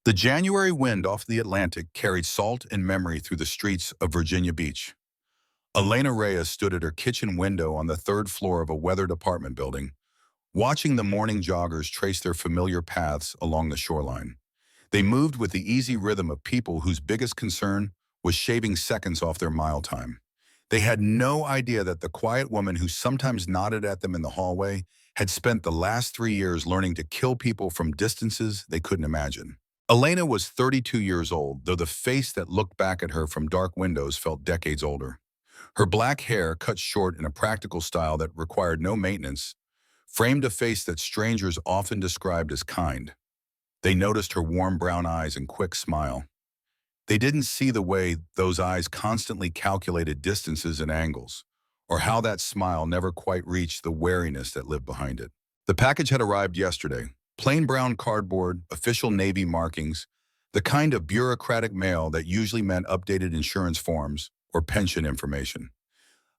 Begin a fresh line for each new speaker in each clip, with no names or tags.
The January wind off the Atlantic carried salt and memory through the streets of Virginia Beach. Elena Reyes stood at her kitchen window on the third floor of a weathered apartment building, watching the morning joggers trace their familiar paths along the shoreline. They moved with the easy rhythm of people whose biggest concern was shaving seconds off their mile time. They had no idea that the quiet woman who sometimes nodded at them in the hallway had spent the last 3 years learning to kill people from distances they couldn't imagine. Elena was 32 years old, though the face that looked back at her from dark windows felt decades older. Her black hair, cut short in a practical style that required no maintenance, framed a face that strangers often described as kind. They noticed her warm brown eyes and quick smile. They didn't see the way those eyes constantly calculated distances and angles, or how that smile never quite reached the wariness that lived behind it. The package had arrived yesterday. Plain brown cardboard, official Navy markings, the kind of bureaucratic mail that usually meant updated insurance forms or pension information.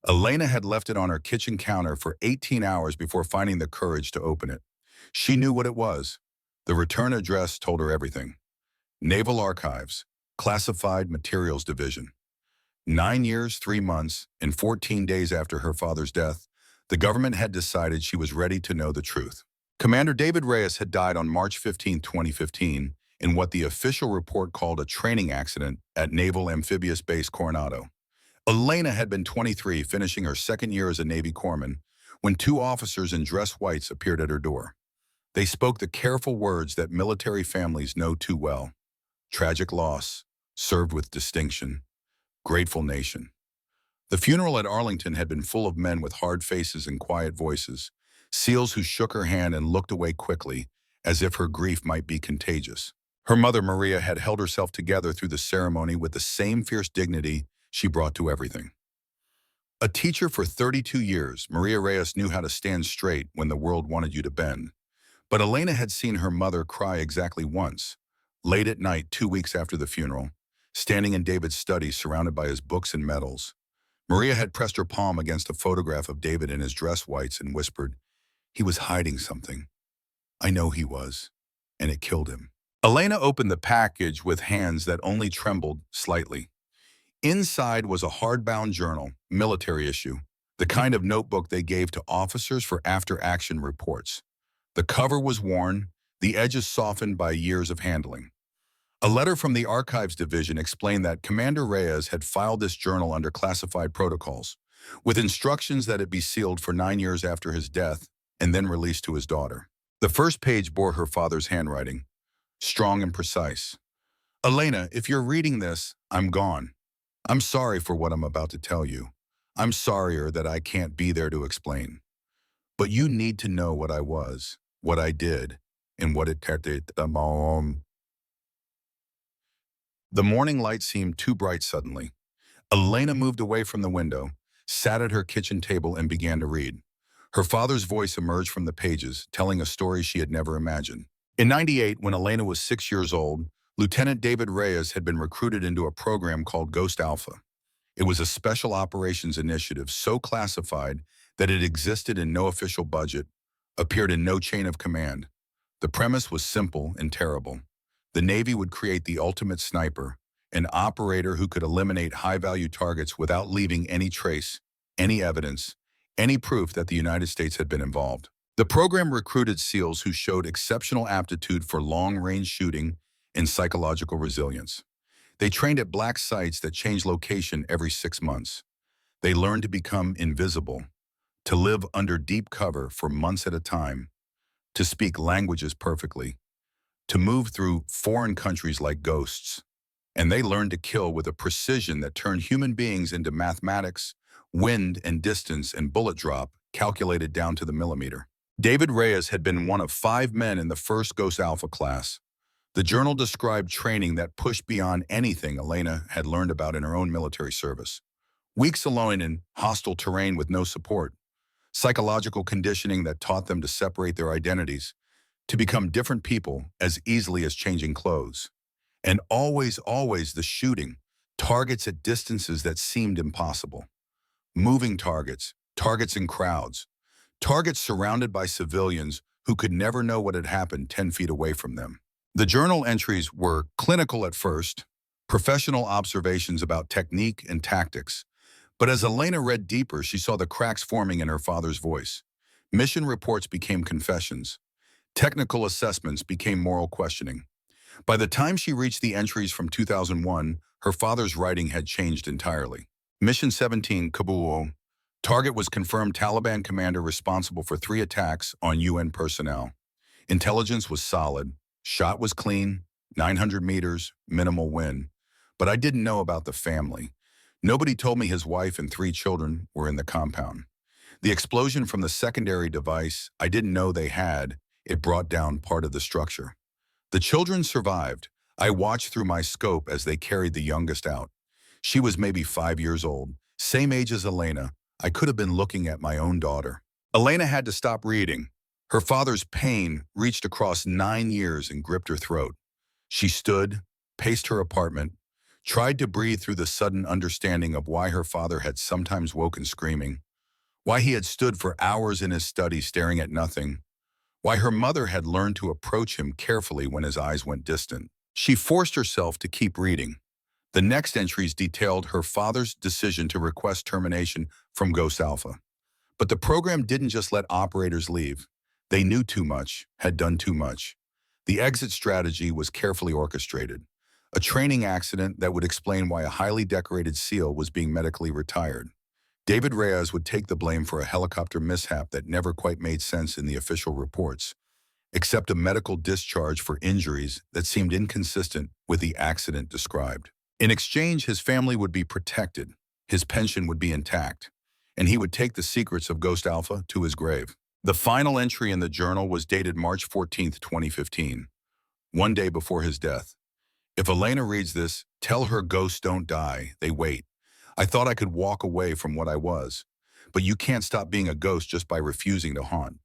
Elena had left it on her kitchen counter for 18 hours before finding the courage to open it. She knew what it was. The return address told her everything. Naval Archives, Classified Materials Division. 9 years, 3 months, and 14 days after her father's death, the government had decided she was ready to know the truth. Commander David Reyes had died on March 15, 2015, in what the official report called a training accident at Naval Amphibious Base Coronado. Elena had been 23, finishing her second year as a Navy corpsman, when two officers in dress whites appeared at her door. They spoke the careful words that military families know too well. Tragic loss, served with distinction, grateful nation. The funeral at Arlington had been full of men with hard faces and quiet voices, SEALs who shook her hand and looked away quickly, as if her grief might be contagious. Her mother, Maria, had held herself together through the ceremony with the same fierce dignity she brought to everything. A teacher for 32 years, Maria Reyes knew how to stand straight when the world wanted you to bend. But Elena had seen her mother cry exactly once, late at night 2 weeks after the funeral, standing in David's study surrounded by his books and medals. Maria had pressed her palm against a photograph of David in his dress whites and whispered, "He was hiding something. I know he was, and it killed him." Elena opened the package with hands that only trembled slightly. Inside was a hardbound journal, military issue, the kind of notebook they gave to officers for after-action reports. The cover was worn, the edges softened by years of handling. A letter from the Archives Division explained that Commander Reyes had filed this journal under classified protocols, with instructions that it be sealed for 9 years after his death and then released to his daughter. The first page bore her father's handwriting, strong and precise. "Elena, if you're reading this, I'm gone. I'm sorry for what I'm about to tell you. I'm sorrier that I can't be there to explain. But you need to know what I was, what I did, and what it did." The morning light seemed too bright suddenly. Elena moved away from the window, sat at her kitchen table, and began to read. Her father's voice emerged from the pages, telling a story she had never imagined. In '98, when Elena was 6 years old, Lieutenant David Reyes had been recruited into a program called Ghost Alpha. It was a special operations initiative so classified that it existed in no official budget, appeared in no chain of command. The premise was simple and terrible. The Navy would create the ultimate sniper, an operator who could eliminate high-value targets without leaving any trace, any evidence, any proof that the United States had been involved. The program recruited SEALs who showed exceptional aptitude for long-range shooting and psychological resilience. They trained at black sites that changed location every 6 months. They learned to become invisible, to live under deep cover for months at a time, to speak languages perfectly, to move through foreign countries like ghosts. And they learned to kill with a precision that turned human beings into mathematics, wind and distance and bullet drop calculated down to the millimeter. David Reyes had been one of 5 men in the first Ghost Alpha class. The journal described training that pushed beyond anything Elena had learned about in her own military service. Weeks alone in hostile terrain with no support. Psychological conditioning that taught them to separate their identities, to become different people as easily as changing clothes. And always the shooting, targets at distances that seemed impossible. Moving targets, targets in crowds, targets surrounded by civilians who could never know what had happened 10 feet away from them. The journal entries were clinical at first, professional observations about technique and tactics. But as Elena read deeper, she saw the cracks forming in her father's voice. Mission reports became confessions. Technical assessments became moral questioning. By the time she reached the entries from 2001, her father's writing had changed entirely. Mission 17, Kabul. Target was confirmed Taliban commander responsible for 3 attacks on UN personnel. Intelligence was solid. Shot was clean. 900 meters, minimal wind. But I didn't know about the family. Nobody told me his wife and 3 children were in the compound. The explosion from the secondary device I didn't know they had, it brought down part of the structure. The children survived. I watched through my scope as they carried the youngest out. She was maybe 5 years old, same age as Elena. I could have been looking at my own daughter. Elena had to stop reading. Her father's pain reached across 9 years and gripped her throat. She stood, paced her apartment, tried to breathe through the sudden understanding of why her father had sometimes woken screaming, why he had stood for hours in his study staring at nothing, why her mother had learned to approach him carefully when his eyes went distant. She forced herself to keep reading. The next entries detailed her father's decision to request termination from Ghost Alpha. But the program didn't just let operators leave. They knew too much, had done too much. The exit strategy was carefully orchestrated. A training accident that would explain why a highly decorated SEAL was being medically retired. David Reyes would take the blame for a helicopter mishap that never quite made sense in the official reports, except a medical discharge for injuries that seemed inconsistent with the accident described. In exchange, his family would be protected, his pension would be intact, and he would take the secrets of Ghost Alpha to his grave. The final entry in the journal was dated March 14, 2015, one day before his death. If Elena reads this, tell her ghosts don't die, they wait. I thought I could walk away from what I was, but you can't stop being a ghost just by refusing to haunt.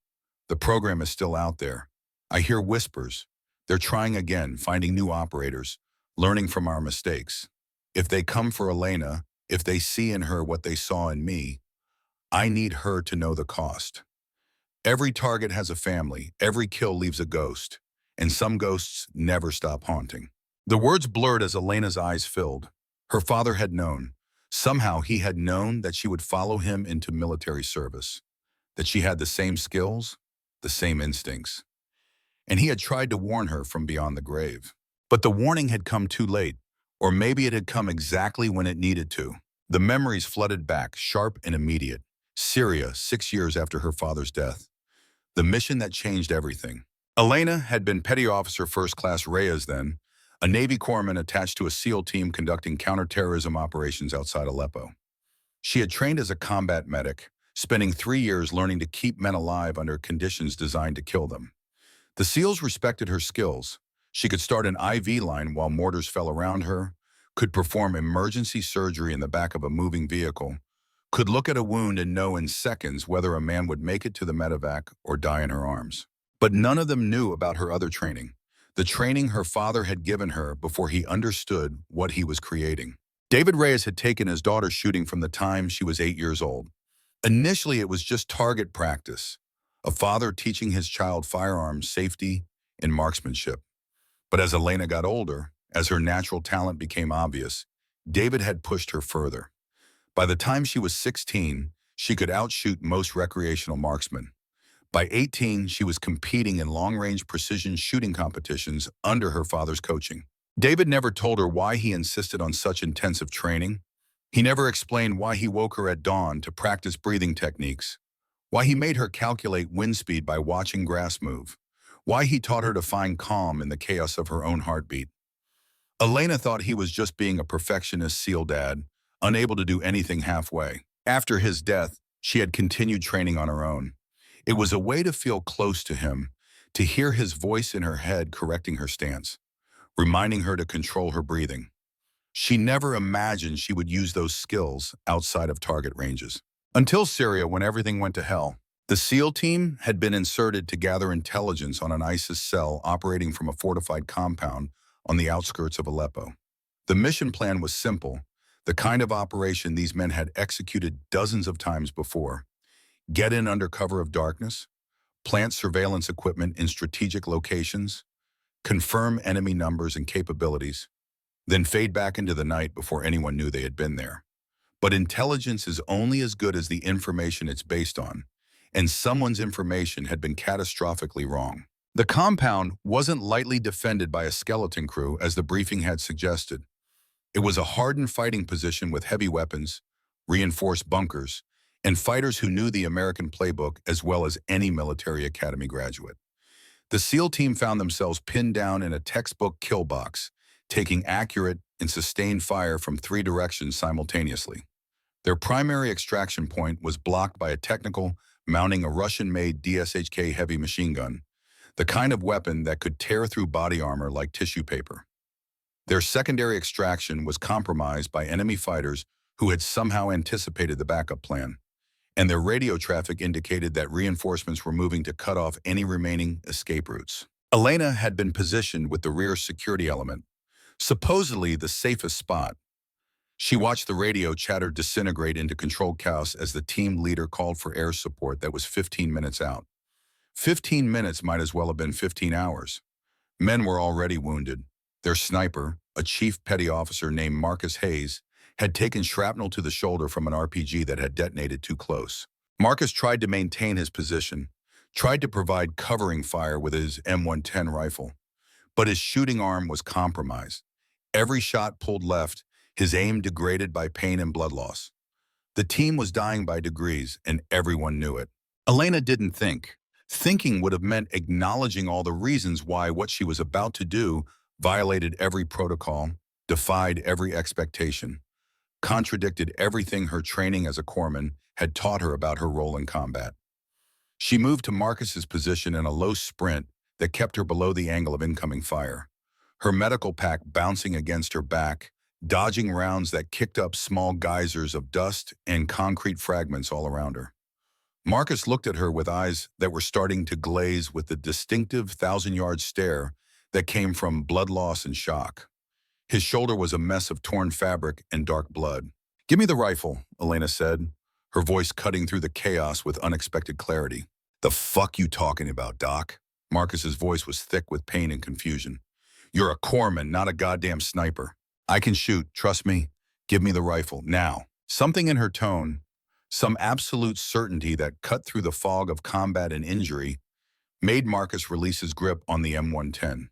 The program is still out there. I hear whispers. They're trying again, finding new operators, learning from our mistakes. If they come for Elena, if they see in her what they saw in me, I need her to know the cost. Every target has a family, every kill leaves a ghost, and some ghosts never stop haunting. The words blurred as Elena's eyes filled. Her father had known. Somehow he had known that she would follow him into military service, that she had the same skills, the same instincts. And he had tried to warn her from beyond the grave. But the warning had come too late, or maybe it had come exactly when it needed to. The memories flooded back, sharp and immediate. Syria, 6 years after her father's death. The mission that changed everything. Elena had been Petty Officer First Class Reyes then, a Navy corpsman attached to a SEAL team conducting counterterrorism operations outside Aleppo. She had trained as a combat medic, spending 3 years learning to keep men alive under conditions designed to kill them. The SEALs respected her skills. She could start an IV line while mortars fell around her, could perform emergency surgery in the back of a moving vehicle, could look at a wound and know in seconds whether a man would make it to the medevac or die in her arms. But none of them knew about her other training, the training her father had given her before he understood what he was creating. David Reyes had taken his daughter shooting from the time she was 8 years old. Initially, it was just target practice, a father teaching his child firearms safety and marksmanship. But as Elena got older, as her natural talent became obvious, David had pushed her further. By the time she was 16, she could outshoot most recreational marksmen. By 18, she was competing in long-range precision shooting competitions under her father's coaching. David never told her why he insisted on such intensive training. He never explained why he woke her at dawn to practice breathing techniques, why he made her calculate wind speed by watching grass move, why he taught her to find calm in the chaos of her own heartbeat. Elena thought he was just being a perfectionist SEAL dad, unable to do anything halfway. After his death, she had continued training on her own. It was a way to feel close to him, to hear his voice in her head correcting her stance, reminding her to control her breathing. She never imagined she would use those skills outside of target ranges. Until Syria, when everything went to hell. The SEAL team had been inserted to gather intelligence on an ISIS cell operating from a fortified compound on the outskirts of Aleppo. The mission plan was simple, the kind of operation these men had executed dozens of times before. Get in under cover of darkness, plant surveillance equipment in strategic locations, confirm enemy numbers and capabilities, then fade back into the night before anyone knew they had been there. But intelligence is only as good as the information it's based on, and someone's information had been catastrophically wrong. The compound wasn't lightly defended by a skeleton crew, as the briefing had suggested. It was a hardened fighting position with heavy weapons, reinforced bunkers, and fighters who knew the American playbook as well as any military academy graduate. The SEAL team found themselves pinned down in a textbook kill box, taking accurate and sustained fire from 3 directions simultaneously. Their primary extraction point was blocked by a technical mounting a Russian-made DSHK heavy machine gun, the kind of weapon that could tear through body armor like tissue paper. Their secondary extraction was compromised by enemy fighters who had somehow anticipated the backup plan, and their radio traffic indicated that reinforcements were moving to cut off any remaining escape routes. Elena had been positioned with the rear security element, supposedly the safest spot. She watched the radio chatter disintegrate into controlled chaos as the team leader called for air support that was 15 minutes out. 15 minutes might as well have been 15 hours. Men were already wounded. Their sniper, a chief petty officer named Marcus Hayes, had taken shrapnel to the shoulder from an RPG that had detonated too close. Marcus tried to maintain his position, tried to provide covering fire with his M110 rifle, but his shooting arm was compromised. Every shot pulled left, his aim degraded by pain and blood loss. The team was dying by degrees, and everyone knew it. Elena didn't think. Thinking would have meant acknowledging all the reasons why what she was about to do violated every protocol, defied every expectation, contradicted everything her training as a corpsman had taught her about her role in combat. She moved to Marcus's position in a low sprint that kept her below the angle of incoming fire, her medical pack bouncing against her back, dodging rounds that kicked up small geysers of dust and concrete fragments all around her. Marcus looked at her with eyes that were starting to glaze with the distinctive thousand-yard stare that came from blood loss and shock. His shoulder was a mess of torn fabric and dark blood. "Give me the rifle," Elena said, her voice cutting through the chaos with unexpected clarity. "The fuck you talking about, Doc?" Marcus's voice was thick with pain and confusion. "You're a corpsman, not a goddamn sniper. I can shoot, trust me. Give me the rifle, now." Something in her tone, some absolute certainty that cut through the fog of combat and injury, made Marcus release his grip on the M110.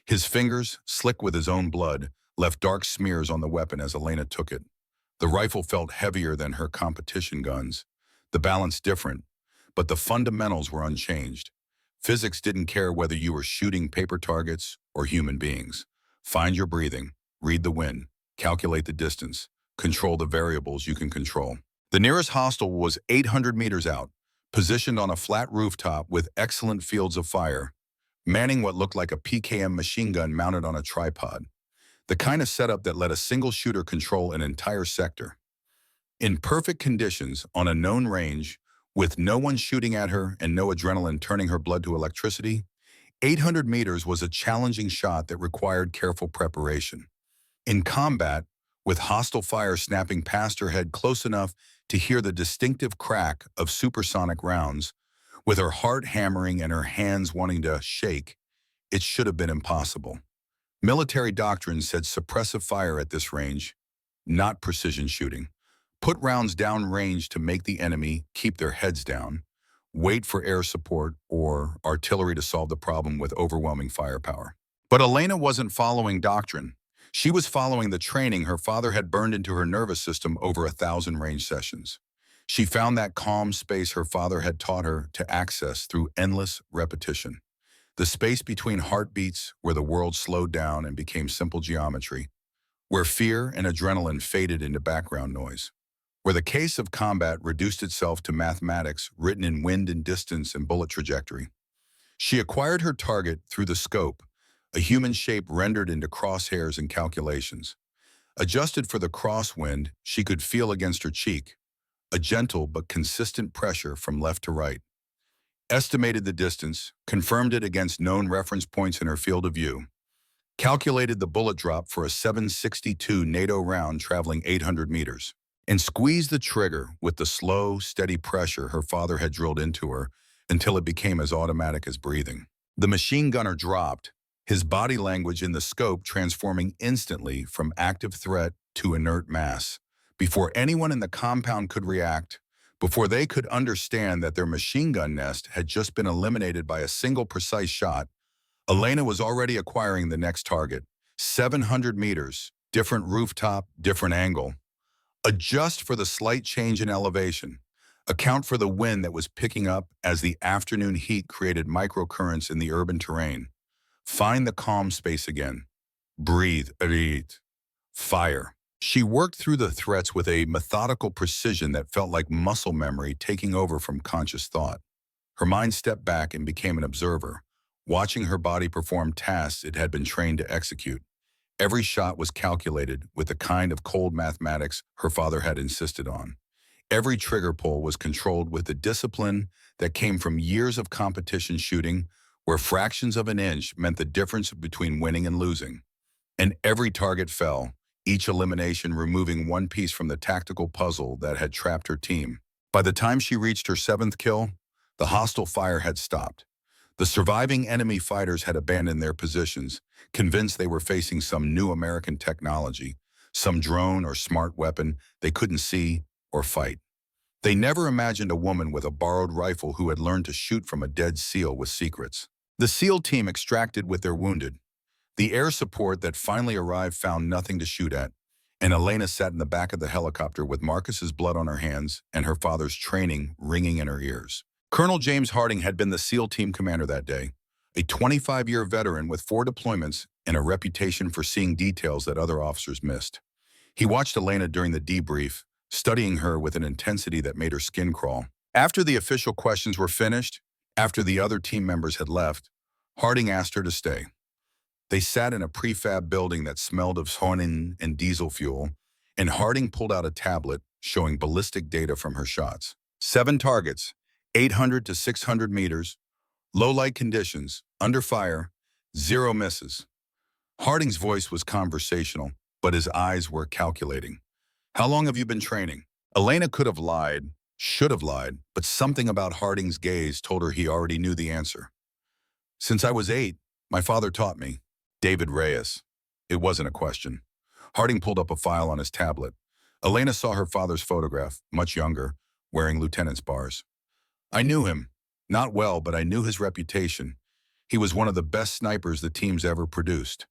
His fingers, slick with his own blood, left dark smears on the weapon as Elena took it. The rifle felt heavier than her competition guns, the balance different, but the fundamentals were unchanged. Physics didn't care whether you were shooting paper targets or human beings. Find your breathing, read the wind, calculate the distance, control the variables you can control. The nearest hostile was 800 meters out, positioned on a flat rooftop with excellent fields of fire, manning what looked like a PKM machine gun mounted on a tripod, the kind of setup that let a single shooter control an entire sector. In perfect conditions, on a known range, with no one shooting at her and no adrenaline turning her blood to electricity, 800 meters was a challenging shot that required careful preparation. In combat, with hostile fire snapping past her head close enough to hear the distinctive crack of supersonic rounds, with her heart hammering and her hands wanting to shake, it should have been impossible. Military doctrine said suppressive fire at this range, not precision shooting. Put rounds down range to make the enemy keep their heads down, wait for air support or artillery to solve the problem with overwhelming firepower. But Elena wasn't following doctrine. She was following the training her father had burned into her nervous system over 1,000 range sessions. She found that calm space her father had taught her to access through endless repetition. The space between heartbeats where the world slowed down and became simple geometry, where fear and adrenaline faded into background noise, where the case of combat reduced itself to mathematics written in wind and distance and bullet trajectory. She acquired her target through the scope, a human shape rendered into crosshairs and calculations. Adjusted for the crosswind she could feel against her cheek, a gentle but consistent pressure from left to right. Estimated the distance, confirmed it against known reference points in her field of view, calculated the bullet drop for a 7.62 NATO round traveling 800 meters, and squeezed the trigger with the slow, steady pressure her father had drilled into her until it became as automatic as breathing. The machine gunner dropped, his body language in the scope transforming instantly from active threat to inert mass. Before anyone in the compound could react, before they could understand that their machine gun nest had just been eliminated by a single precise shot, Elena was already acquiring the next target. 700 meters, different rooftop, different angle. Adjust for the slight change in elevation. Account for the wind that was picking up as the afternoon heat created microcurrents in the urban terrain. Find the calm space again. Breathe, breathe. Fire. She worked through the threats with a methodical precision that felt like muscle memory taking over from conscious thought. Her mind stepped back and became an observer, watching her body perform tasks it had been trained to execute. Every shot was calculated with the kind of cold mathematics her father had insisted on. Every trigger pull was controlled with the discipline that came from years of competition shooting, where fractions of an inch meant the difference between winning and losing. And every target fell, each elimination removing one piece from the tactical puzzle that had trapped her team. By the time she reached her seventh kill, the hostile fire had stopped. The surviving enemy fighters had abandoned their positions, convinced they were facing some new American technology, some drone or smart weapon they couldn't see or fight. They never imagined a woman with a borrowed rifle who had learned to shoot from a dead SEAL with secrets. The SEAL team extracted with their wounded. The air support that finally arrived found nothing to shoot at, and Elena sat in the back of the helicopter with Marcus's blood on her hands and her father's training ringing in her ears. Colonel James Harding had been the SEAL team commander that day, a 25-year veteran with 4 deployments and a reputation for seeing details that other officers missed. He watched Elena during the debrief, studying her with an intensity that made her skin crawl. After the official questions were finished, after the other team members had left, Harding asked her to stay. They sat in a prefab building that smelled of honin and diesel fuel, and Harding pulled out a tablet showing ballistic data from her shots. 7 targets, 800 to 600 meters, low light conditions, under fire, 0 misses. Harding's voice was conversational, but his eyes were calculating. How long have you been training? Elena could have lied, should have lied, but something about Harding's gaze told her he already knew the answer. Since I was 8, my father taught me. David Reyes. It wasn't a question. Harding pulled up a file on his tablet. Elena saw her father's photograph, much younger, wearing lieutenant's bars. I knew him. Not well, but I knew his reputation. He was one of the best snipers the team's ever produced.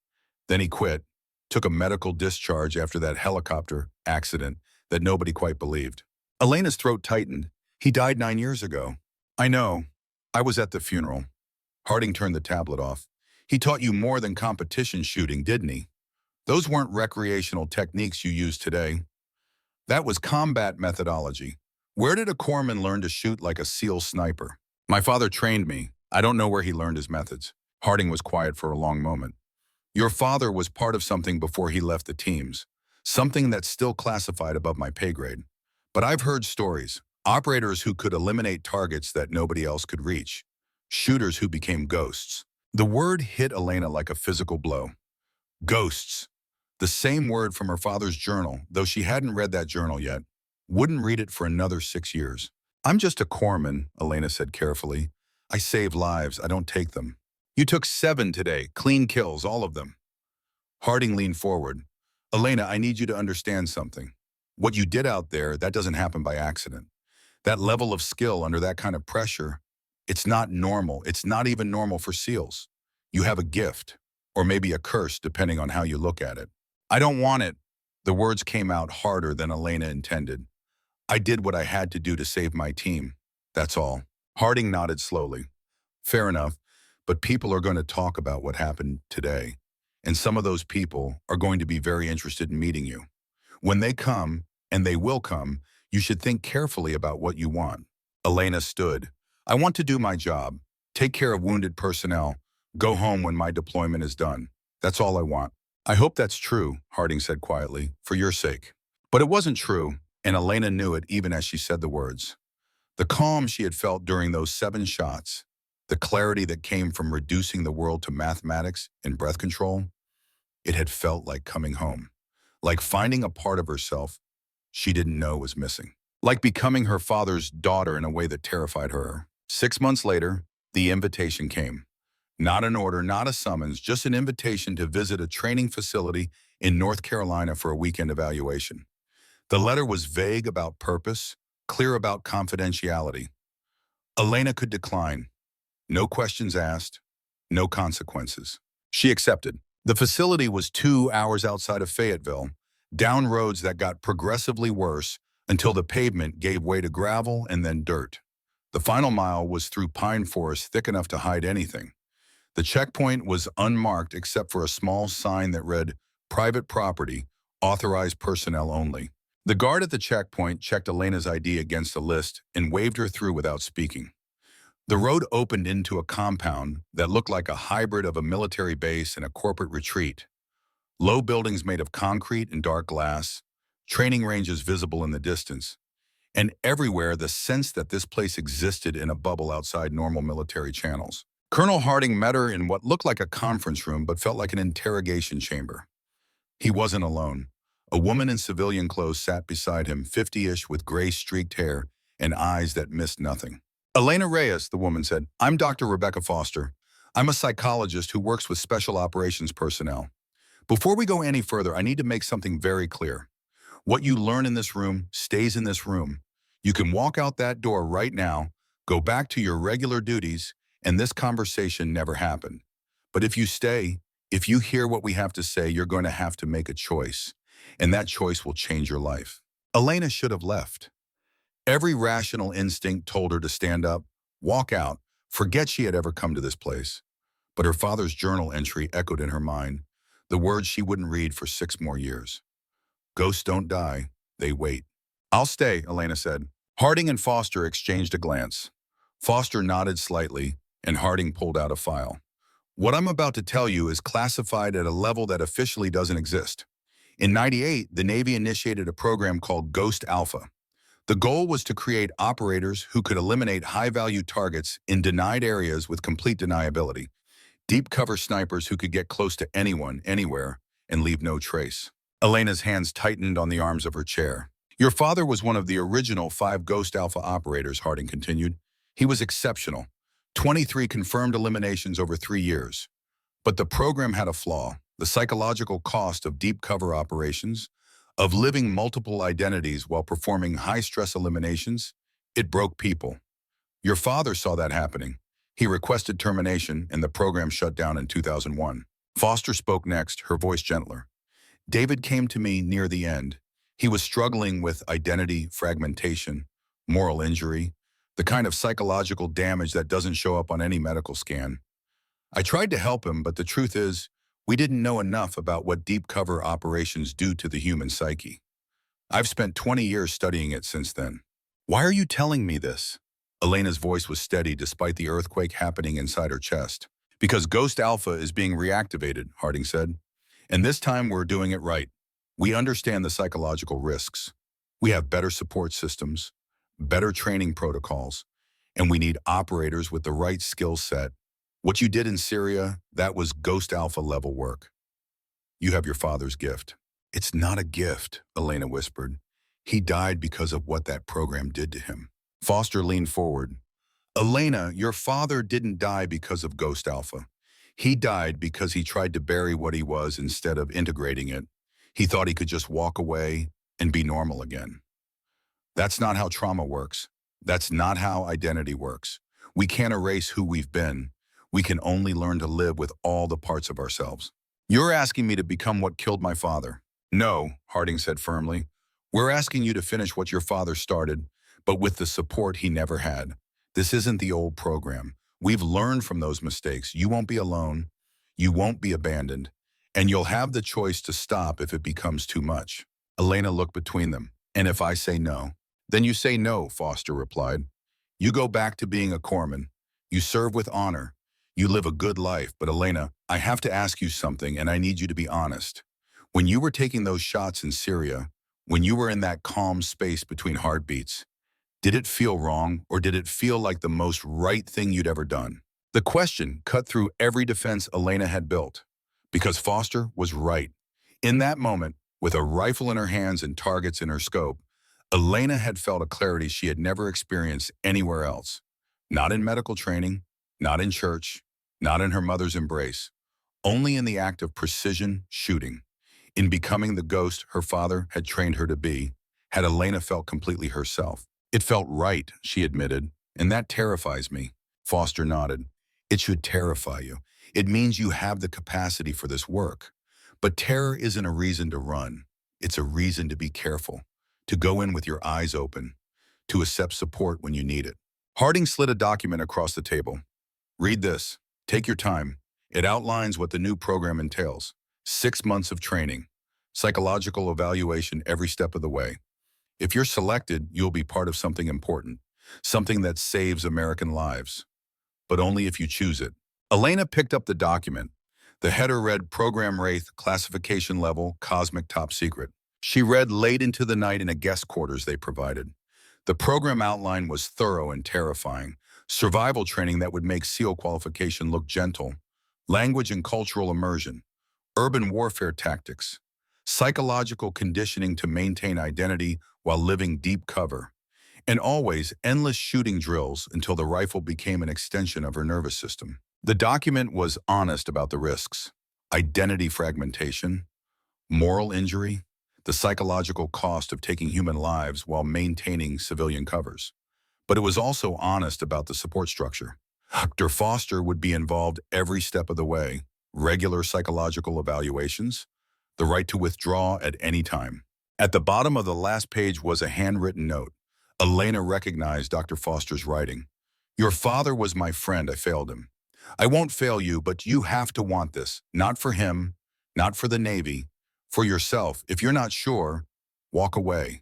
Then he quit, took a medical discharge after that helicopter accident that nobody quite believed. Elena's throat tightened. He died 9 years ago. I know. I was at the funeral. Harding turned the tablet off. He taught you more than competition shooting, didn't he? Those weren't recreational techniques you use today. That was combat methodology. Where did a corpsman learn to shoot like a SEAL sniper? My father trained me. I don't know where he learned his methods. Harding was quiet for a long moment. Your father was part of something before he left the teams, something that's still classified above my pay grade. But I've heard stories, operators who could eliminate targets that nobody else could reach, shooters who became ghosts. The word hit Elena like a physical blow. Ghosts. The same word from her father's journal, though she hadn't read that journal yet. Wouldn't read it for another 6 years. I'm just a corpsman, Elena said carefully. I save lives, I don't take them. You took 7 today, clean kills, all of them. Harding leaned forward. Elena, I need you to understand something. What you did out there, that doesn't happen by accident. That level of skill under that kind of pressure, it's not normal. It's not even normal for SEALs. You have a gift, or maybe a curse, depending on how you look at it. I don't want it. The words came out harder than Elena intended. I did what I had to do to save my team. That's all. Harding nodded slowly. Fair enough, but people are going to talk about what happened today. And some of those people are going to be very interested in meeting you. When they come, and they will come, you should think carefully about what you want. Elena stood. I want to do my job, take care of wounded personnel, go home when my deployment is done. That's all I want. I hope that's true, Harding said quietly, for your sake. But it wasn't true, and Elena knew it even as she said the words. The calm she had felt during those 7 shots, the clarity that came from reducing the world to mathematics and breath control, it had felt like coming home, like finding a part of herself she didn't know was missing, like becoming her father's daughter in a way that terrified her. 6 months later, the invitation came. Not an order, not a summons, just an invitation to visit a training facility in North Carolina for a weekend evaluation. The letter was vague about purpose, clear about confidentiality. Elena could decline. No questions asked, no consequences. She accepted. The facility was 2 hours outside of Fayetteville, down roads that got progressively worse until the pavement gave way to gravel and then dirt. The final mile was through pine forest thick enough to hide anything. The checkpoint was unmarked except for a small sign that read, "Private property, authorized personnel only." The guard at the checkpoint checked Elena's ID against a list and waved her through without speaking. The road opened into a compound that looked like a hybrid of a military base and a corporate retreat. Low buildings made of concrete and dark glass, training ranges visible in the distance, and everywhere the sense that this place existed in a bubble outside normal military channels. Colonel Harding met her in what looked like a conference room but felt like an interrogation chamber. He wasn't alone. A woman in civilian clothes sat beside him, 50-ish, with gray streaked hair and eyes that missed nothing. "Elena Reyes," the woman said. "I'm Dr. Rebecca Foster. I'm a psychologist who works with special operations personnel. Before we go any further, I need to make something very clear. What you learn in this room stays in this room. You can walk out that door right now, go back to your regular duties, and this conversation never happened. But if you stay, if you hear what we have to say, you're going to have to make a choice, and that choice will change your life." Elena should have left. Every rational instinct told her to stand up, walk out, forget she had ever come to this place. But her father's journal entry echoed in her mind, the words she wouldn't read for 6 more years. "Ghosts don't die, they wait." "I'll stay," Elena said. Harding and Foster exchanged a glance. Foster nodded slightly, and Harding pulled out a file. "What I'm about to tell you is classified at a level that officially doesn't exist. In '98, the Navy initiated a program called Ghost Alpha. The goal was to create operators who could eliminate high-value targets in denied areas with complete deniability, deep cover snipers who could get close to anyone, anywhere, and leave no trace." Elena's hands tightened on the arms of her chair. "Your father was one of the original 5 Ghost Alpha operators," Harding continued. "He was exceptional. 23 confirmed eliminations over 3 years. But the program had a flaw: the psychological cost of deep cover operations, of living multiple identities while performing high-stress eliminations. It broke people. Your father saw that happening. He requested termination, and the program shut down in 2001. Foster spoke next, her voice gentler. "David came to me near the end. He was struggling with identity fragmentation, moral injury, the kind of psychological damage that doesn't show up on any medical scan. I tried to help him, but the truth is, we didn't know enough about what deep cover operations do to the human psyche. I've spent 20 years studying it since then." "Why are you telling me this?" Elena's voice was steady despite the earthquake happening inside her chest. "Because Ghost Alpha is being reactivated," Harding said. "And this time we're doing it right. We understand the psychological risks. We have better support systems, better training protocols, and we need operators with the right skill set. What you did in Syria, that was Ghost Alpha level work. You have your father's gift." "It's not a gift," Elena whispered. "He died because of what that program did to him." Foster leaned forward. "Elena, your father didn't die because of Ghost Alpha. He died because he tried to bury what he was instead of integrating it. He thought he could just walk away and be normal again. That's not how trauma works. That's not how identity works. We can't erase who we've been. We can only learn to live with all the parts of ourselves." "You're asking me to become what killed my father." "No," Harding said firmly. "We're asking you to finish what your father started, but with the support he never had. This isn't the old program. We've learned from those mistakes. You won't be alone. You won't be abandoned. And you'll have the choice to stop if it becomes too much." Elena looked between them. "And if I say no?" "Then you say no," Foster replied. "You go back to being a corpsman. You serve with honor. You live a good life. But Elena, I have to ask you something, and I need you to be honest. When you were taking those shots in Syria, when you were in that calm space between heartbeats, did it feel wrong, or did it feel like the most right thing you'd ever done?" The question cut through every defense Elena had built, because Foster was right. In that moment, with a rifle in her hands and targets in her scope, Elena had felt a clarity she had never experienced anywhere else. Not in medical training, not in church, not in her mother's embrace, only in the act of precision shooting. In becoming the ghost her father had trained her to be, had Elena felt completely herself. It felt right, she admitted, and that terrifies me. Foster nodded. It should terrify you. It means you have the capacity for this work. But terror isn't a reason to run. It's a reason to be careful, to go in with your eyes open, to accept support when you need it. Harding slid a document across the table. Read this. Take your time. It outlines what the new program entails. 6 months of training. Psychological evaluation every step of the way. If you're selected, you'll be part of something important. Something that saves American lives. But only if you choose it. Elena picked up the document. The header read Program Wraith, Classification Level, Cosmic Top Secret. She read late into the night in a guest quarters they provided. The program outline was thorough and terrifying. Survival training that would make SEAL qualification look gentle. Language and cultural immersion. Urban warfare tactics. Psychological conditioning to maintain identity while living deep cover. And always endless shooting drills until the rifle became an extension of her nervous system. The document was honest about the risks. Identity fragmentation, moral injury, the psychological cost of taking human lives while maintaining civilian covers. But it was also honest about the support structure. Dr. Foster would be involved every step of the way. Regular psychological evaluations, the right to withdraw at any time. At the bottom of the last page was a handwritten note. Elena recognized Dr. Foster's writing. Your father was my friend, I failed him. I won't fail you, but you have to want this. Not for him, not for the Navy, for yourself. If you're not sure, walk away.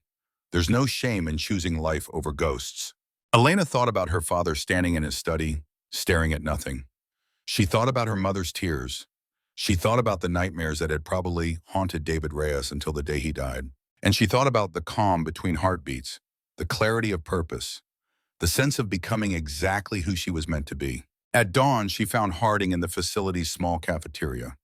There's no shame in choosing life over ghosts. Elena thought about her father standing in his study, staring at nothing. She thought about her mother's tears. She thought about the nightmares that had probably haunted David Reyes until the day he died. And she thought about the calm between heartbeats, the clarity of purpose, the sense of becoming exactly who she was meant to be. At dawn, she found Harding in the facility's small cafeteria.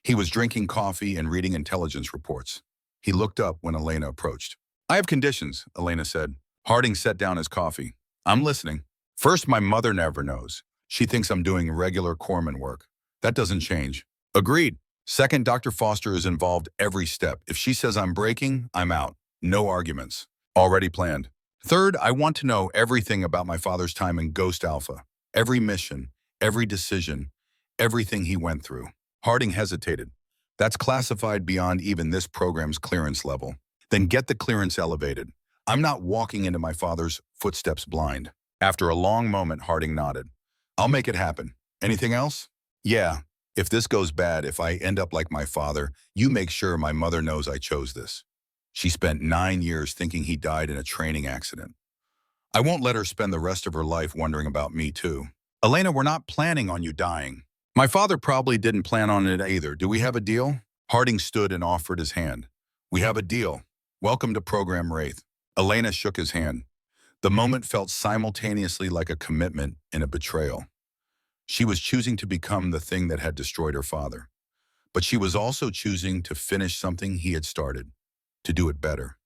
He was drinking coffee and reading intelligence reports. He looked up when Elena approached. I have conditions, Elena said. Harding set down his coffee. I'm listening. First, my mother never knows. She thinks I'm doing regular corpsman work. That doesn't change. Agreed. Second, Dr. Foster is involved every step. If she says I'm breaking, I'm out. No arguments. Already planned. Third, I want to know everything about my father's time in Ghost Alpha. Every mission, every decision, everything he went through. Harding hesitated. That's classified beyond even this program's clearance level. Then get the clearance elevated. I'm not walking into my father's footsteps blind. After a long moment, Harding nodded. I'll make it happen. Anything else? Yeah. If this goes bad, if I end up like my father, you make sure my mother knows I chose this. She spent 9 years thinking he died in a training accident. I won't let her spend the rest of her life wondering about me too. Elena, we're not planning on you dying. My father probably didn't plan on it either. Do we have a deal? Harding stood and offered his hand. We have a deal. Welcome to Program Wraith. Elena shook his hand. The moment felt simultaneously like a commitment and a betrayal. She was choosing to become the thing that had destroyed her father. But she was also choosing to finish something he had started. To do it better.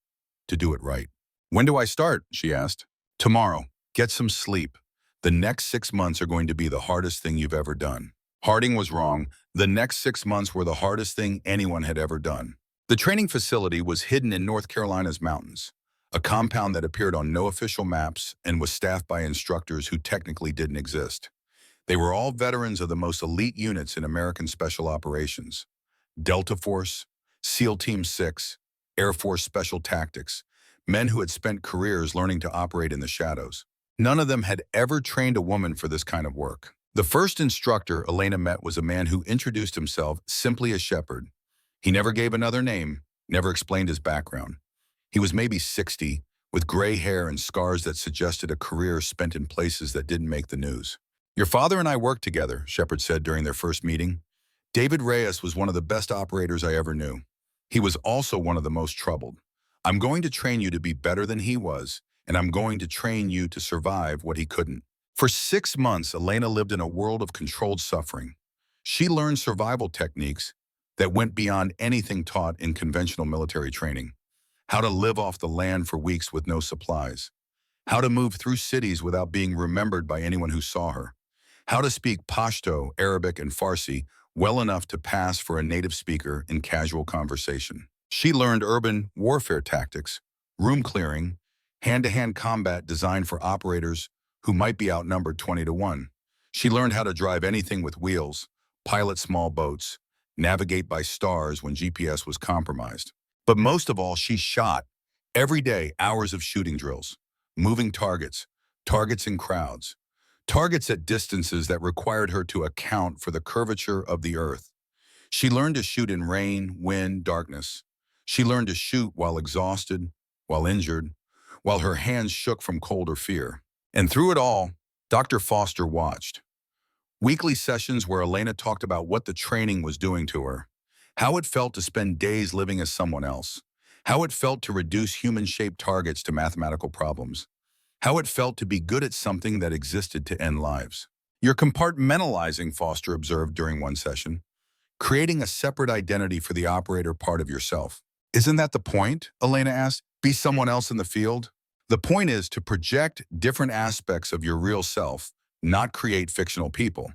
To do it right. When do I start? She asked. Tomorrow. Get some sleep. The next 6 months are going to be the hardest thing you've ever done. Harding was wrong. The next 6 months were the hardest thing anyone had ever done. The training facility was hidden in North Carolina's mountains, a compound that appeared on no official maps and was staffed by instructors who technically didn't exist. They were all veterans of the most elite units in American Special Operations. Delta Force, SEAL Team 6, Air Force Special Tactics, men who had spent careers learning to operate in the shadows. None of them had ever trained a woman for this kind of work. The first instructor Elena met was a man who introduced himself simply as Shepard. He never gave another name, never explained his background. He was maybe 60, with gray hair and scars that suggested a career spent in places that didn't make the news. Your father and I worked together, Shepard said during their first meeting. David Reyes was one of the best operators I ever knew. He was also one of the most troubled. I'm going to train you to be better than he was, and I'm going to train you to survive what he couldn't. For 6 months, Elena lived in a world of controlled suffering. She learned survival techniques that went beyond anything taught in conventional military training. How to live off the land for weeks with no supplies. How to move through cities without being remembered by anyone who saw her. how to speak Pashto, Arabic, and Farsi well enough to pass for a native speaker in casual conversation. She learned urban warfare tactics, room clearing, hand-to-hand combat designed for operators who might be outnumbered 20 to 1. She learned how to drive anything with wheels, pilot small boats, navigate by stars when GPS was compromised. But most of all, she shot. Every day, hours of shooting drills, moving targets, targets in crowds, targets at distances that required her to account for the curvature of the earth. She learned to shoot in rain, wind, darkness. She learned to shoot while exhausted, while injured, while her hands shook from cold or fear. And through it all, Dr. Foster watched. Weekly sessions where Elena talked about what the training was doing to her, how it felt to spend days living as someone else, how it felt to reduce human-shaped targets to mathematical problems, how it felt to be good at something that existed to end lives. "You're compartmentalizing," Foster observed during one session, "creating a separate identity for the operator part of yourself." "Isn't that the point?" Elena asked. "Be someone else in the field?" "The point is to project different aspects of your real self, not create fictional people.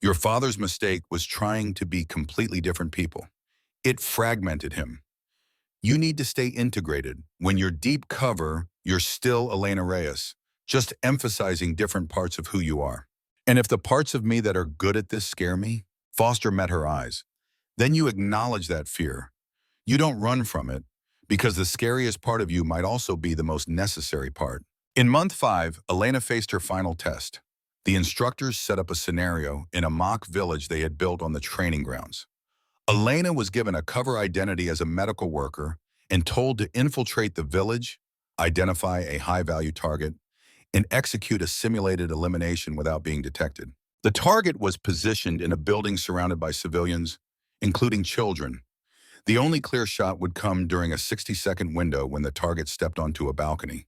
Your father's mistake was trying to be completely different people. It fragmented him. You need to stay integrated. When you're deep cover, you're still Elena Reyes, just emphasizing different parts of who you are. And if the parts of me that are good at this scare me," Foster met her eyes, "then you acknowledge that fear. You don't run from it, because the scariest part of you might also be the most necessary part." In month 5, Elena faced her final test. The instructors set up a scenario in a mock village they had built on the training grounds. Elena was given a cover identity as a medical worker and told to infiltrate the village, identify a high-value target, and execute a simulated elimination without being detected. The target was positioned in a building surrounded by civilians, including children. The only clear shot would come during a 60-second window when the target stepped onto a balcony.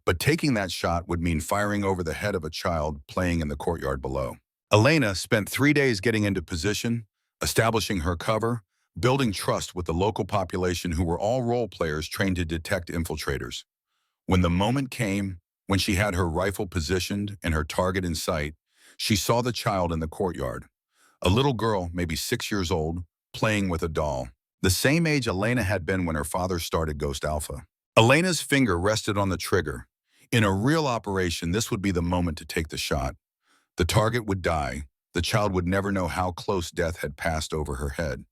But taking that shot would mean firing over the head of a child playing in the courtyard below. Elena spent 3 days getting into position, establishing her cover, building trust with the local population who were all role players trained to detect infiltrators. When the moment came, when she had her rifle positioned and her target in sight, she saw the child in the courtyard. A little girl, maybe 6 years old, playing with a doll. The same age Elena had been when her father started Ghost Alpha. Elena's finger rested on the trigger. In a real operation, this would be the moment to take the shot. The target would die. The child would never know how close death had passed over her head.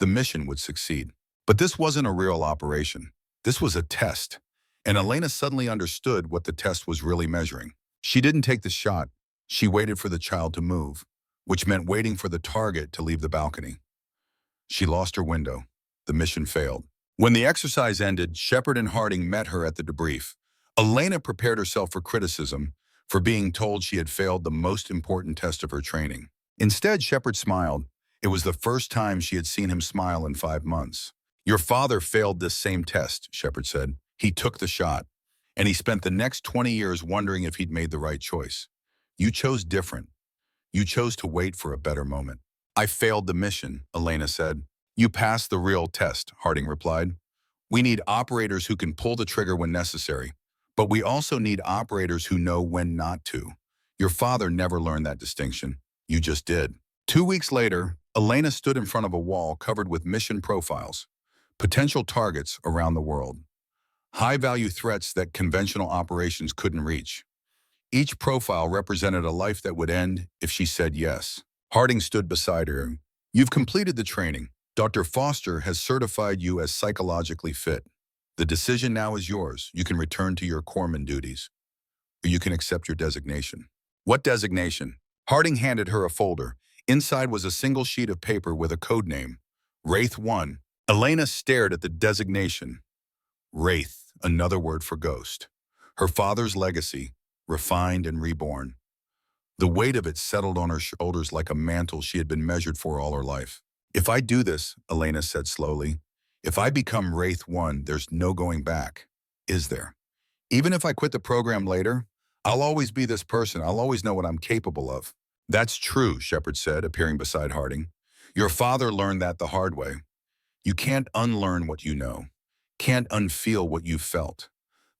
The mission would succeed. But this wasn't a real operation. This was a test. And Elena suddenly understood what the test was really measuring. She didn't take the shot. She waited for the child to move, which meant waiting for the target to leave the balcony. She lost her window. The mission failed. When the exercise ended, Shepard and Harding met her at the debrief. Elena prepared herself for criticism, for being told she had failed the most important test of her training. Instead, Shepard smiled. It was the first time she had seen him smile in 5 months. "Your father failed this same test," Shepard said. "He took the shot, and he spent the next 20 years wondering if he'd made the right choice. You chose different. You chose to wait for a better moment." "I failed the mission," Elena said. "You passed the real test," Harding replied. "We need operators who can pull the trigger when necessary. But we also need operators who know when not to. Your father never learned that distinction. You just did." 2 weeks later, Elena stood in front of a wall covered with mission profiles, potential targets around the world, high-value threats that conventional operations couldn't reach. Each profile represented a life that would end if she said yes. Harding stood beside her. "You've completed the training. Dr. Foster has certified you as psychologically fit. The decision now is yours. You can return to your corpsman duties, or you can accept your designation." "What designation?" Harding handed her a folder. Inside was a single sheet of paper with a code name, Wraith 1. Elena stared at the designation. Wraith, another word for ghost. Her father's legacy, refined and reborn. The weight of it settled on her shoulders like a mantle she had been measured for all her life. "If I do this," Elena said slowly, "if I become Wraith 1, there's no going back, is there? Even if I quit the program later, I'll always be this person. I'll always know what I'm capable of." "That's true," Shepard said, appearing beside Harding. "Your father learned that the hard way. You can't unlearn what you know, can't unfeel what you've felt.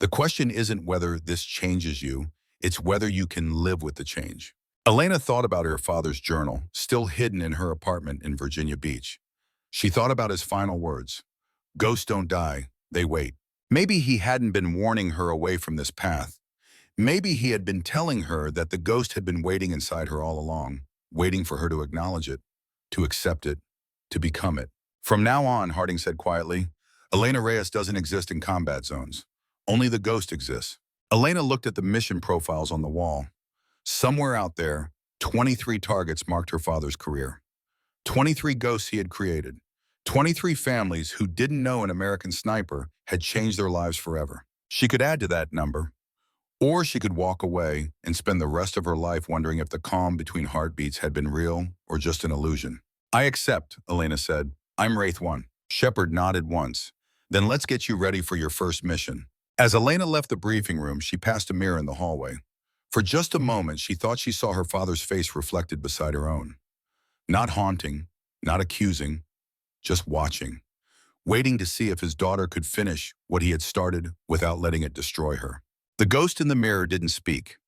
The question isn't whether this changes you, it's whether you can live with the change." Elena thought about her father's journal, still hidden in her apartment in Virginia Beach. She thought about his final words. Ghosts don't die, they wait. Maybe he hadn't been warning her away from this path. Maybe he had been telling her that the ghost had been waiting inside her all along, waiting for her to acknowledge it, to accept it, to become it. From now on, Harding said quietly, Elena Reyes doesn't exist in combat zones. Only the ghost exists. Elena looked at the mission profiles on the wall. Somewhere out there, 23 targets marked her father's career. 23 ghosts he had created. 23 families who didn't know an American sniper had changed their lives forever. She could add to that number, or she could walk away and spend the rest of her life wondering if the calm between heartbeats had been real or just an illusion. I accept, Elena said. I'm Wraith 1. Shepard nodded once. Then let's get you ready for your first mission. As Elena left the briefing room, she passed a mirror in the hallway. For just a moment, she thought she saw her father's face reflected beside her own. Not haunting, not accusing, just watching, waiting to see if his daughter could finish what he had started without letting it destroy her. The ghost in the mirror didn't speak,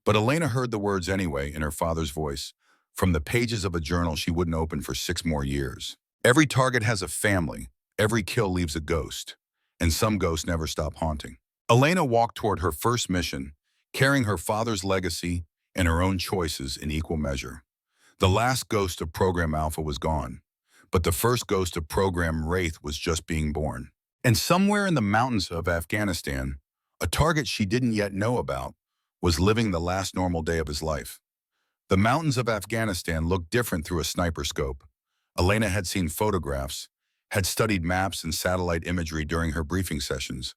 but Elena heard the words anyway in her father's voice, from the pages of a journal she wouldn't open for 6 more years. Every target has a family, every kill leaves a ghost, and some ghosts never stop haunting. Elena walked toward her first mission, carrying her father's legacy and her own choices in equal measure. The last ghost of Program Alpha was gone, but the first ghost of Program Wraith was just being born. And somewhere in the mountains of Afghanistan, a target she didn't yet know about was living the last normal day of his life. The mountains of Afghanistan looked different through a sniper scope. Elena had seen photographs, had studied maps and satellite imagery during her briefing sessions,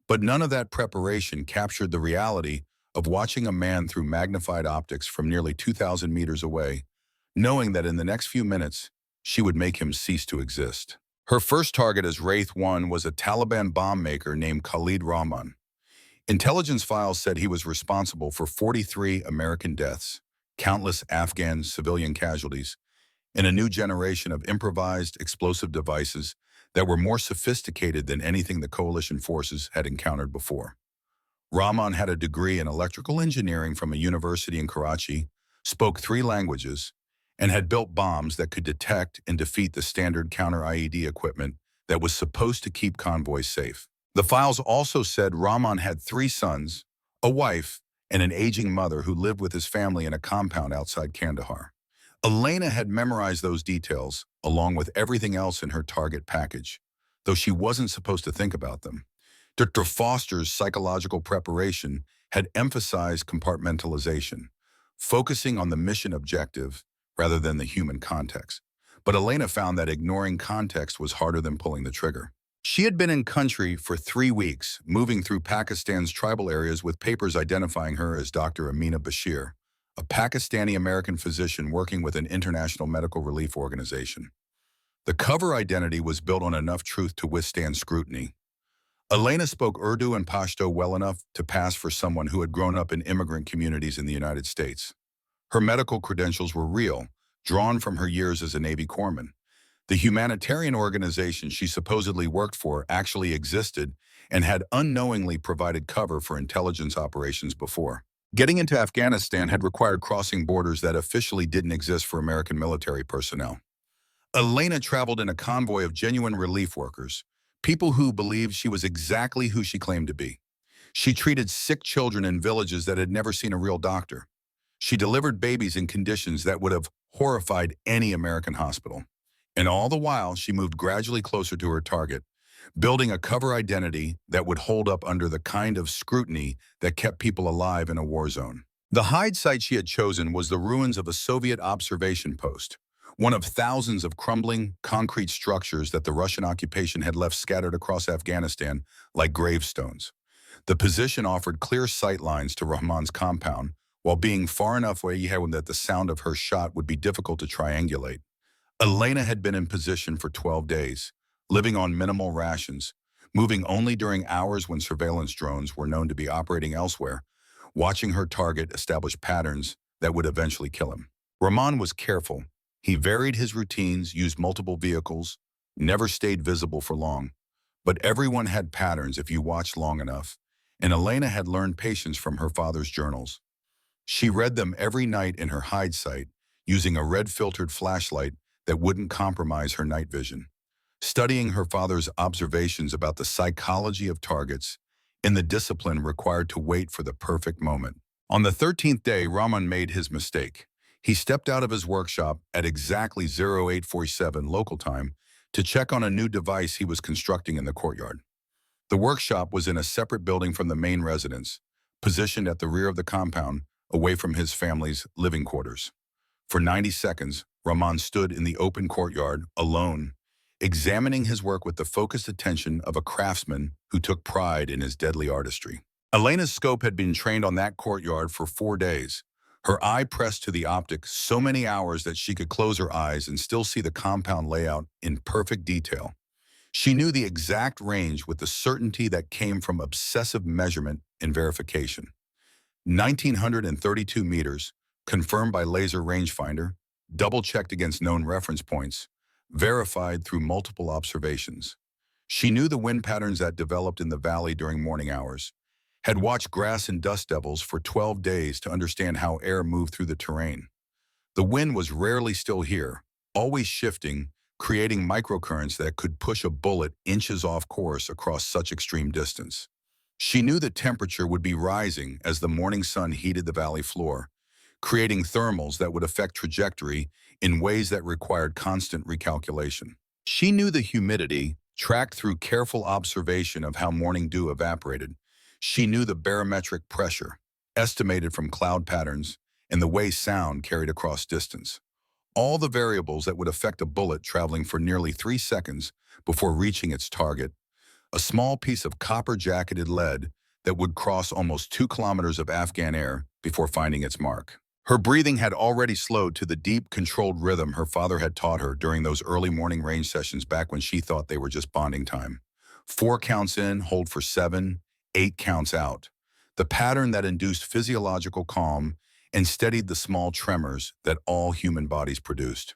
but none of that preparation captured the reality of watching a man through magnified optics from nearly 2,000 meters away, knowing that in the next few minutes, she would make him cease to exist. Her first target as Wraith 1 was a Taliban bomb maker named Khalid Rahman. Intelligence files said he was responsible for 43 American deaths, countless Afghan civilian casualties, and a new generation of improvised explosive devices that were more sophisticated than anything the coalition forces had encountered before. Rahman had a degree in electrical engineering from a university in Karachi, spoke 3 languages, and had built bombs that could detect and defeat the standard counter-IED equipment that was supposed to keep convoys safe. The files also said Rahman had 3 sons, a wife, and an aging mother who lived with his family in a compound outside Kandahar. Elena had memorized those details, along with everything else in her target package, though she wasn't supposed to think about them. Dr. Foster's psychological preparation had emphasized compartmentalization, focusing on the mission objective rather than the human context. But Elena found that ignoring context was harder than pulling the trigger. She had been in country for 3 weeks, moving through Pakistan's tribal areas with papers identifying her as Dr. Amina Bashir, a Pakistani-American physician working with an international medical relief organization. The cover identity was built on enough truth to withstand scrutiny. Elena spoke Urdu and Pashto well enough to pass for someone who had grown up in immigrant communities in the United States. Her medical credentials were real, drawn from her years as a Navy corpsman. The humanitarian organization she supposedly worked for actually existed and had unknowingly provided cover for intelligence operations before. Getting into Afghanistan had required crossing borders that officially didn't exist for American military personnel. Elena traveled in a convoy of genuine relief workers, people who believed she was exactly who she claimed to be. She treated sick children in villages that had never seen a real doctor. She delivered babies in conditions that would have horrified any American hospital. And all the while, she moved gradually closer to her target, building a cover identity that would hold up under the kind of scrutiny that kept people alive in a war zone. The hide site she had chosen was the ruins of a Soviet observation post, one of thousands of crumbling concrete structures that the Russian occupation had left scattered across Afghanistan like gravestones. The position offered clear sight lines to Rahman's compound, while being far enough away that the sound of her shot would be difficult to triangulate. Elena had been in position for 12 days, living on minimal rations, moving only during hours when surveillance drones were known to be operating elsewhere, watching her target establish patterns that would eventually kill him. Rahman was careful. He varied his routines, used multiple vehicles, never stayed visible for long. But everyone had patterns if you watched long enough, and Elena had learned patience from her father's journals. She read them every night in her hide site, using a red-filtered flashlight that wouldn't compromise her night vision, studying her father's observations about the psychology of targets and the discipline required to wait for the perfect moment. On the 13th day, Rahman made his mistake. He stepped out of his workshop at exactly 0847 local time to check on a new device he was constructing in the courtyard. The workshop was in a separate building from the main residence, positioned at the rear of the compound, away from his family's living quarters. For 90 seconds, Rahman stood in the open courtyard, alone, examining his work with the focused attention of a craftsman who took pride in his deadly artistry. Elena's scope had been trained on that courtyard for 4 days, her eye pressed to the optic so many hours that she could close her eyes and still see the compound layout in perfect detail. She knew the exact range with the certainty that came from obsessive measurement and verification. 1,932 meters, confirmed by laser rangefinder, double-checked against known reference points, verified through multiple observations. She knew the wind patterns that developed in the valley during morning hours, had watched grass and dust devils for 12 days to understand how air moved through the terrain. The wind was rarely still here, always shifting, creating microcurrents that could push a bullet inches off course across such extreme distance. She knew the temperature would be rising as the morning sun heated the valley floor, creating thermals that would affect trajectory in ways that required constant recalculation. She knew the humidity, tracked through careful observation of how morning dew evaporated. She knew the barometric pressure, estimated from cloud patterns, and the way sound carried across distance. All the variables that would affect a bullet traveling for nearly 3 seconds before reaching its target, a small piece of copper-jacketed lead that would cross almost 2 kilometers of Afghan air before finding its mark. Her breathing had already slowed to the deep, controlled rhythm her father had taught her during those early morning range sessions back when she thought they were just bonding time. 4 counts in, hold for 7, 8 counts out. The pattern that induced physiological calm and steadied the small tremors that all human bodies produced.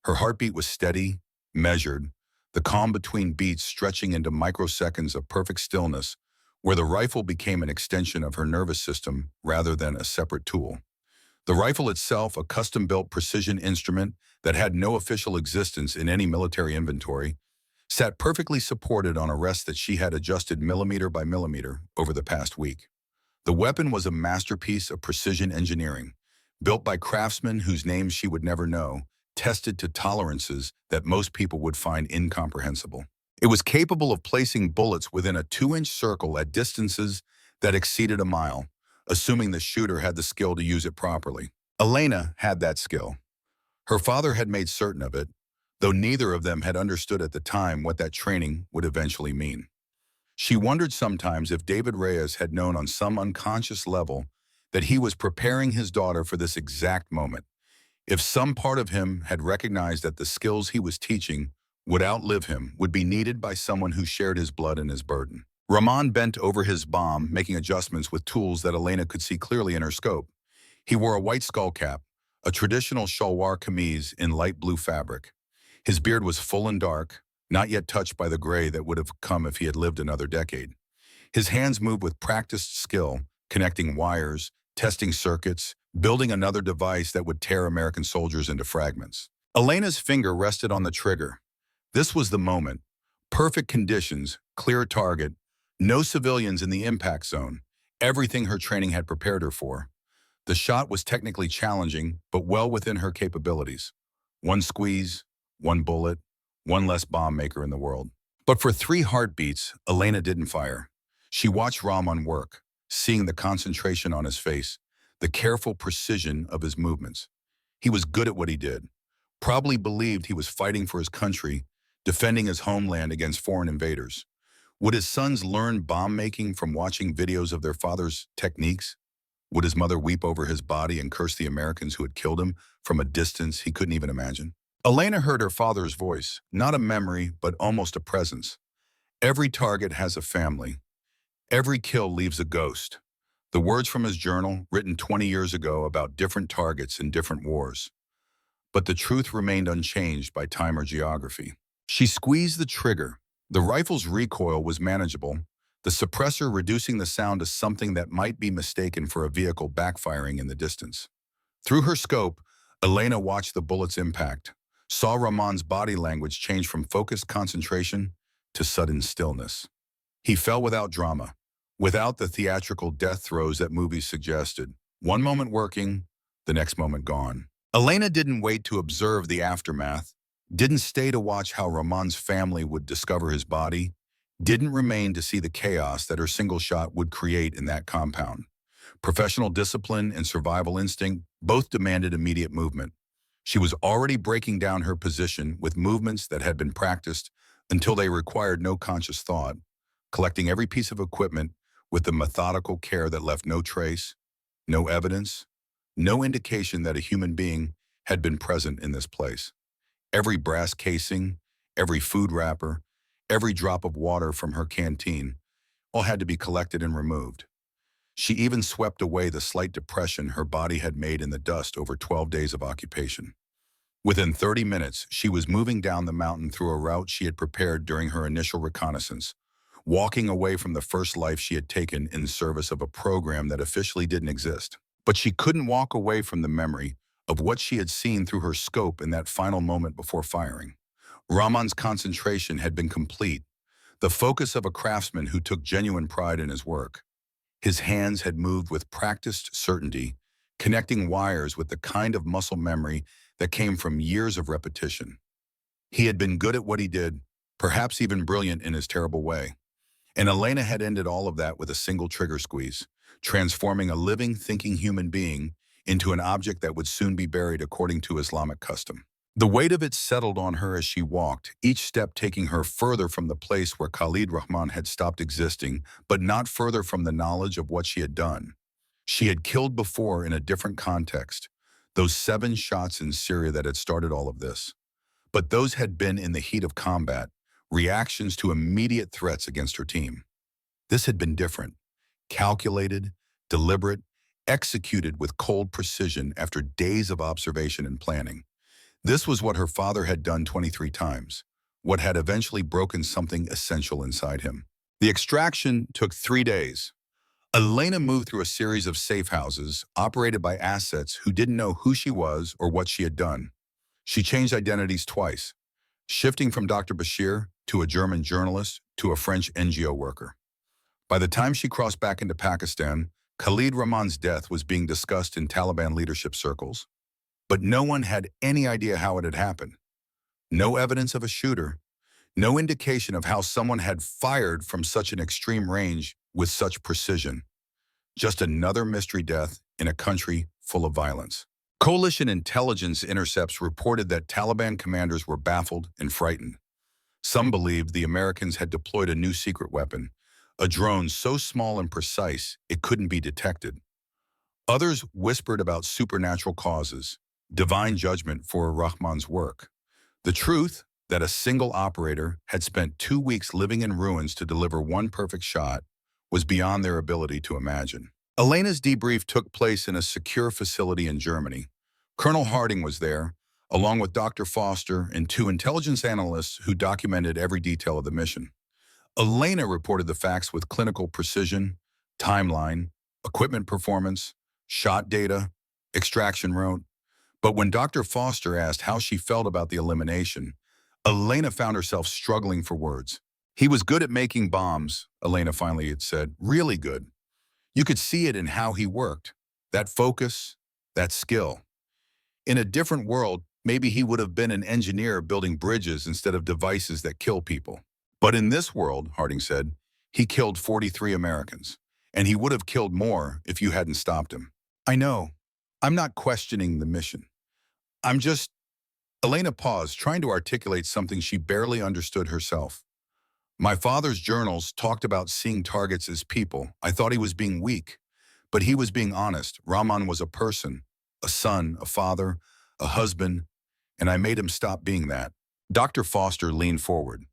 Her heartbeat was steady, measured, the calm between beats stretching into microseconds of perfect stillness, where the rifle became an extension of her nervous system rather than a separate tool. The rifle itself, a custom-built precision instrument that had no official existence in any military inventory, sat perfectly supported on a rest that she had adjusted millimeter by millimeter over the past week. The weapon was a masterpiece of precision engineering, built by craftsmen whose names she would never know, tested to tolerances that most people would find incomprehensible. It was capable of placing bullets within a 2-inch circle at distances that exceeded a mile, assuming the shooter had the skill to use it properly. Elena had that skill. Her father had made certain of it, though neither of them had understood at the time what that training would eventually mean. She wondered sometimes if David Reyes had known on some unconscious level that he was preparing his daughter for this exact moment, if some part of him had recognized that the skills he was teaching would outlive him, would be needed by someone who shared his blood and his burden. Rahman bent over his bomb, making adjustments with tools that Elena could see clearly in her scope. He wore a white skull cap, a traditional shalwar kameez in light blue fabric. His beard was full and dark, not yet touched by the gray that would have come if he had lived another decade. His hands moved with practiced skill, connecting wires, testing circuits, building another device that would tear American soldiers into fragments. Elena's finger rested on the trigger. This was the moment. Perfect conditions, clear target, no civilians in the impact zone, everything her training had prepared her for. The shot was technically challenging, but well within her capabilities. One squeeze, one bullet, one less bomb maker in the world. But for 3 heartbeats, Elena didn't fire. She watched Rahman work, seeing the concentration on his face, the careful precision of his movements. He was good at what he did, probably believed he was fighting for his country, defending his homeland against foreign invaders. Would his sons learn bomb making from watching videos of their father's techniques? Would his mother weep over his body and curse the Americans who had killed him from a distance he couldn't even imagine? Elena heard her father's voice, not a memory, but almost a presence. Every target has a family. Every kill leaves a ghost. The words from his journal, written 20 years ago about different targets in different wars. But the truth remained unchanged by time or geography. She squeezed the trigger. The rifle's recoil was manageable, the suppressor reducing the sound to something that might be mistaken for a vehicle backfiring in the distance. Through her scope, Elena watched the bullet's impact, saw Rahman's body language change from focused concentration to sudden stillness. He fell without drama, without the theatrical death throes that movies suggested. One moment working, the next moment gone. Elena didn't wait to observe the aftermath, didn't stay to watch how Rahman's family would discover his body, didn't remain to see the chaos that her single shot would create in that compound. Professional discipline and survival instinct both demanded immediate movement. She was already breaking down her position with movements that had been practiced until they required no conscious thought, collecting every piece of equipment with the methodical care that left no trace, no evidence, no indication that a human being had been present in this place. Every brass casing, every food wrapper, every drop of water from her canteen, all had to be collected and removed. She even swept away the slight depression her body had made in the dust over 12 days of occupation. Within 30 minutes, she was moving down the mountain through a route she had prepared during her initial reconnaissance, walking away from the first life she had taken in service of a program that officially didn't exist. But she couldn't walk away from the memory of what she had seen through her scope in that final moment before firing. Rahman's concentration had been complete, the focus of a craftsman who took genuine pride in his work. His hands had moved with practiced certainty, connecting wires with the kind of muscle memory that came from years of repetition. He had been good at what he did, perhaps even brilliant in his terrible way. And Elena had ended all of that with a single trigger squeeze, transforming a living, thinking human being into an object that would soon be buried according to Islamic custom. The weight of it settled on her as she walked, each step taking her further from the place where Khalid Rahman had stopped existing, but not further from the knowledge of what she had done. She had killed before in a different context, those 7 shots in Syria that had started all of this. But those had been in the heat of combat, reactions to immediate threats against her team. This had been different, calculated, deliberate, executed with cold precision after days of observation and planning. This was what her father had done 23 times, what had eventually broken something essential inside him. The extraction took 3 days. Elena moved through a series of safe houses operated by assets who didn't know who she was or what she had done. She changed identities twice, shifting from Dr. Bashir to a German journalist to a French NGO worker. By the time she crossed back into Pakistan, Khalid Rahman's death was being discussed in Taliban leadership circles. But no one had any idea how it had happened. No evidence of a shooter, no indication of how someone had fired from such an extreme range with such precision. Just another mystery death in a country full of violence. Coalition intelligence intercepts reported that Taliban commanders were baffled and frightened. Some believed the Americans had deployed a new secret weapon, a drone so small and precise it couldn't be detected. Others whispered about supernatural causes, divine judgment for Rahman's work. The truth that a single operator had spent 2 weeks living in ruins to deliver one perfect shot was beyond their ability to imagine. Elena's debrief took place in a secure facility in Germany. Colonel Harding was there, along with Dr. Foster and 2 intelligence analysts who documented every detail of the mission. Elena reported the facts with clinical precision, timeline, equipment performance, shot data, extraction route. But when Dr. Foster asked how she felt about the elimination, Elena found herself struggling for words. He was good at making bombs, Elena finally had said, really good. You could see it in how he worked, that focus, that skill. In a different world, maybe he would have been an engineer building bridges instead of devices that kill people. But in this world, Harding said, he killed 43 Americans, and he would have killed more if you hadn't stopped him. I know. I'm not questioning the mission. Elena paused, trying to articulate something she barely understood herself. My father's journals talked about seeing targets as people. I thought he was being weak, but he was being honest. Rahman was a person, a son, a father, a husband, and I made him stop being that. Dr. Foster leaned forward.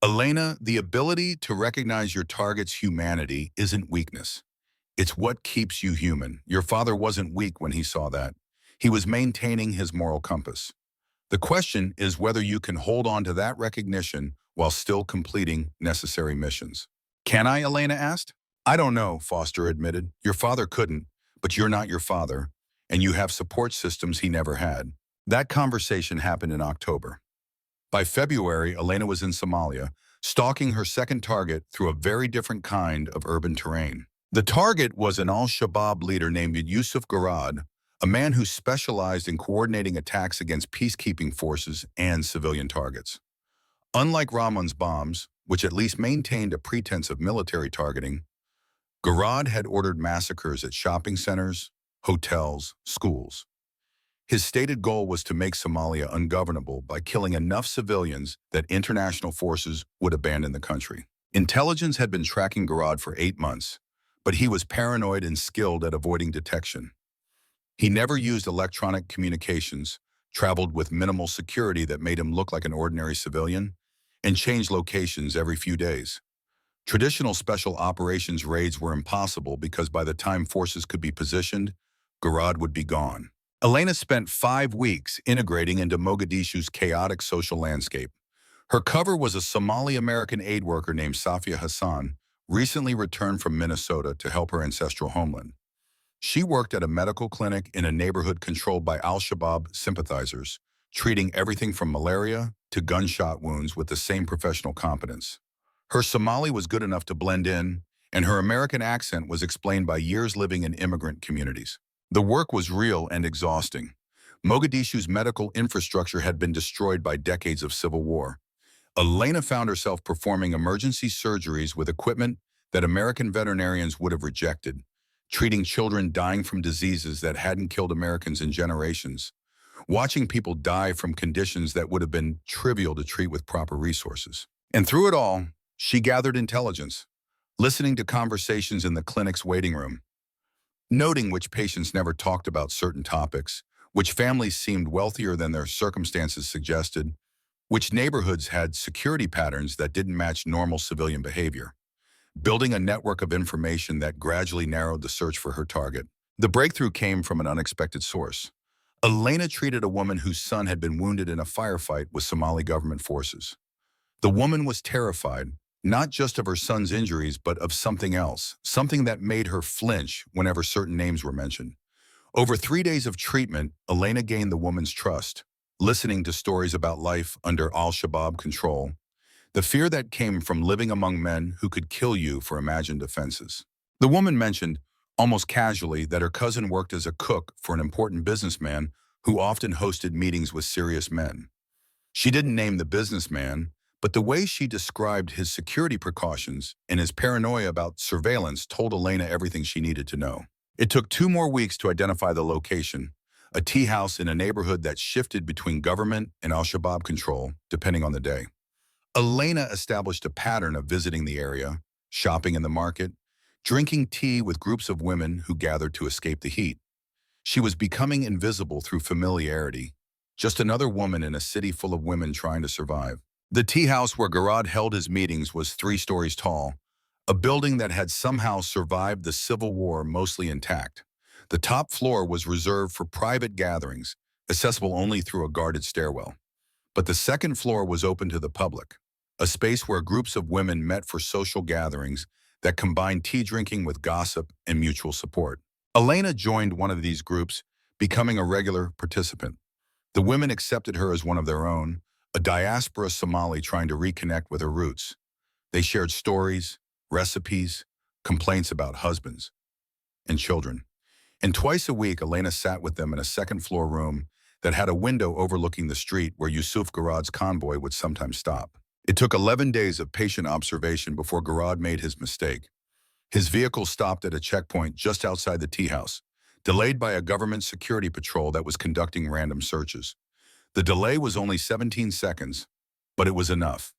Elena, the ability to recognize your target's humanity isn't weakness. It's what keeps you human. Your father wasn't weak when he saw that. He was maintaining his moral compass. The question is whether you can hold on to that recognition while still completing necessary missions. Can I? Elena asked. I don't know, Foster admitted. Your father couldn't, but you're not your father, and you have support systems he never had. That conversation happened in October. By February, Elena was in Somalia, stalking her second target through a very different kind of urban terrain. The target was an al-Shabaab leader named Yusuf Garad, a man who specialized in coordinating attacks against peacekeeping forces and civilian targets. Unlike Rahman's bombs, which at least maintained a pretense of military targeting, Garad had ordered massacres at shopping centers, hotels, schools. His stated goal was to make Somalia ungovernable by killing enough civilians that international forces would abandon the country. Intelligence had been tracking Garad for 8 months, but he was paranoid and skilled at avoiding detection. He never used electronic communications, traveled with minimal security that made him look like an ordinary civilian, and changed locations every few days. Traditional special operations raids were impossible because by the time forces could be positioned, Garad would be gone. Elena spent 5 weeks integrating into Mogadishu's chaotic social landscape. Her cover was a Somali-American aid worker named Safia Hassan, recently returned from Minnesota to help her ancestral homeland. She worked at a medical clinic in a neighborhood controlled by al-Shabaab sympathizers, treating everything from malaria to gunshot wounds with the same professional competence. Her Somali was good enough to blend in, and her American accent was explained by years living in immigrant communities. The work was real and exhausting. Mogadishu's medical infrastructure had been destroyed by decades of civil war. Elena found herself performing emergency surgeries with equipment that American veterinarians would have rejected, treating children dying from diseases that hadn't killed Americans in generations, watching people die from conditions that would have been trivial to treat with proper resources. And through it all, she gathered intelligence, listening to conversations in the clinic's waiting room, noting which patients never talked about certain topics, which families seemed wealthier than their circumstances suggested, which neighborhoods had security patterns that didn't match normal civilian behavior, building a network of information that gradually narrowed the search for her target. The breakthrough came from an unexpected source. Elena treated a woman whose son had been wounded in a firefight with Somali government forces. The woman was terrified, not just of her son's injuries, but of something else, something that made her flinch whenever certain names were mentioned. Over 3 days of treatment, Elena gained the woman's trust, listening to stories about life under al-Shabaab control, the fear that came from living among men who could kill you for imagined offenses. The woman mentioned, almost casually, that her cousin worked as a cook for an important businessman who often hosted meetings with serious men. She didn't name the businessman, but the way she described his security precautions and his paranoia about surveillance told Elena everything she needed to know. It took 2 more weeks to identify the location, a tea house in a neighborhood that shifted between government and al-Shabaab control, depending on the day. Elena established a pattern of visiting the area, shopping in the market, drinking tea with groups of women who gathered to escape the heat. She was becoming invisible through familiarity, just another woman in a city full of women trying to survive. The tea house where Garad held his meetings was 3 stories tall, a building that had somehow survived the Civil War mostly intact. The top floor was reserved for private gatherings, accessible only through a guarded stairwell. But the second floor was open to the public, a space where groups of women met for social gatherings that combined tea drinking with gossip and mutual support. Elena joined one of these groups, becoming a regular participant. The women accepted her as one of their own, a diaspora Somali trying to reconnect with her roots. They shared stories, recipes, complaints about husbands and children. And twice a week, Elena sat with them in a second-floor room that had a window overlooking the street where Yusuf Garad's convoy would sometimes stop. It took 11 days of patient observation before Garad made his mistake. His vehicle stopped at a checkpoint just outside the tea house, delayed by a government security patrol that was conducting random searches. The delay was only 17 seconds, but it was enough.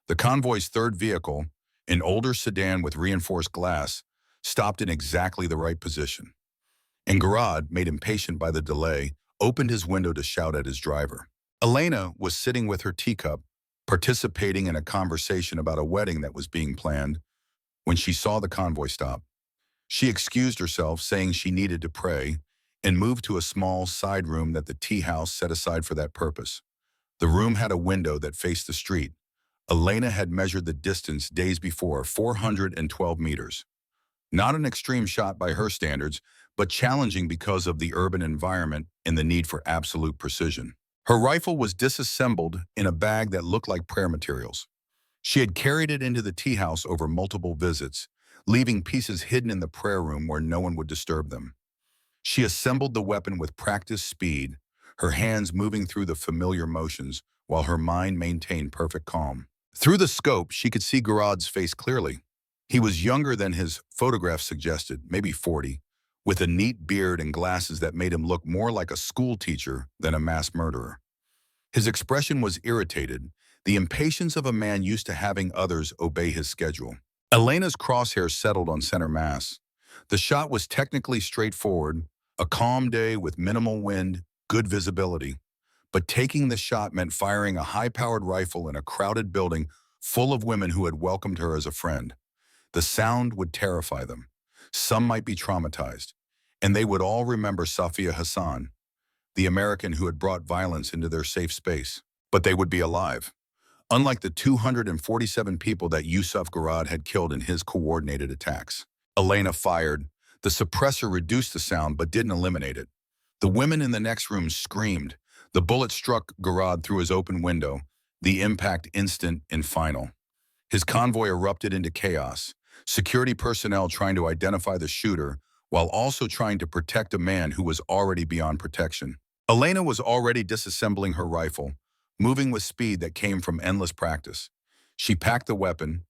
The convoy's third vehicle, an older sedan with reinforced glass, stopped in exactly the right position. And Garad, made impatient by the delay, opened his window to shout at his driver. Elena was sitting with her teacup, participating in a conversation about a wedding that was being planned, when she saw the convoy stop. She excused herself, saying she needed to pray, and moved to a small side room that the tea house set aside for that purpose. The room had a window that faced the street, Elena had measured the distance days before, 412 meters. Not an extreme shot by her standards, but challenging because of the urban environment and the need for absolute precision. Her rifle was disassembled in a bag that looked like prayer materials. She had carried it into the tea house over multiple visits, leaving pieces hidden in the prayer room where no one would disturb them. She assembled the weapon with practiced speed, her hands moving through the familiar motions while her mind maintained perfect calm. Through the scope, she could see Garad's face clearly. He was younger than his photograph suggested, maybe 40, with a neat beard and glasses that made him look more like a school teacher than a mass murderer. His expression was irritated, the impatience of a man used to having others obey his schedule. Elena's crosshairs settled on center mass. The shot was technically straightforward, a calm day with minimal wind, good visibility. But taking the shot meant firing a high-powered rifle in a crowded building full of women who had welcomed her as a friend. The sound would terrify them. Some might be traumatized, and they would all remember Safia Hassan, the American who had brought violence into their safe space. But they would be alive. Unlike the 247 people that Yusuf Garad had killed in his coordinated attacks. Elena fired. The suppressor reduced the sound but didn't eliminate it. The women in the next room screamed. The bullet struck Garad through his open window, the impact instant and final. His convoy erupted into chaos, security personnel trying to identify the shooter while also trying to protect a man who was already beyond protection. Elena was already disassembling her rifle, moving with speed that came from endless practice. She packed the weapon,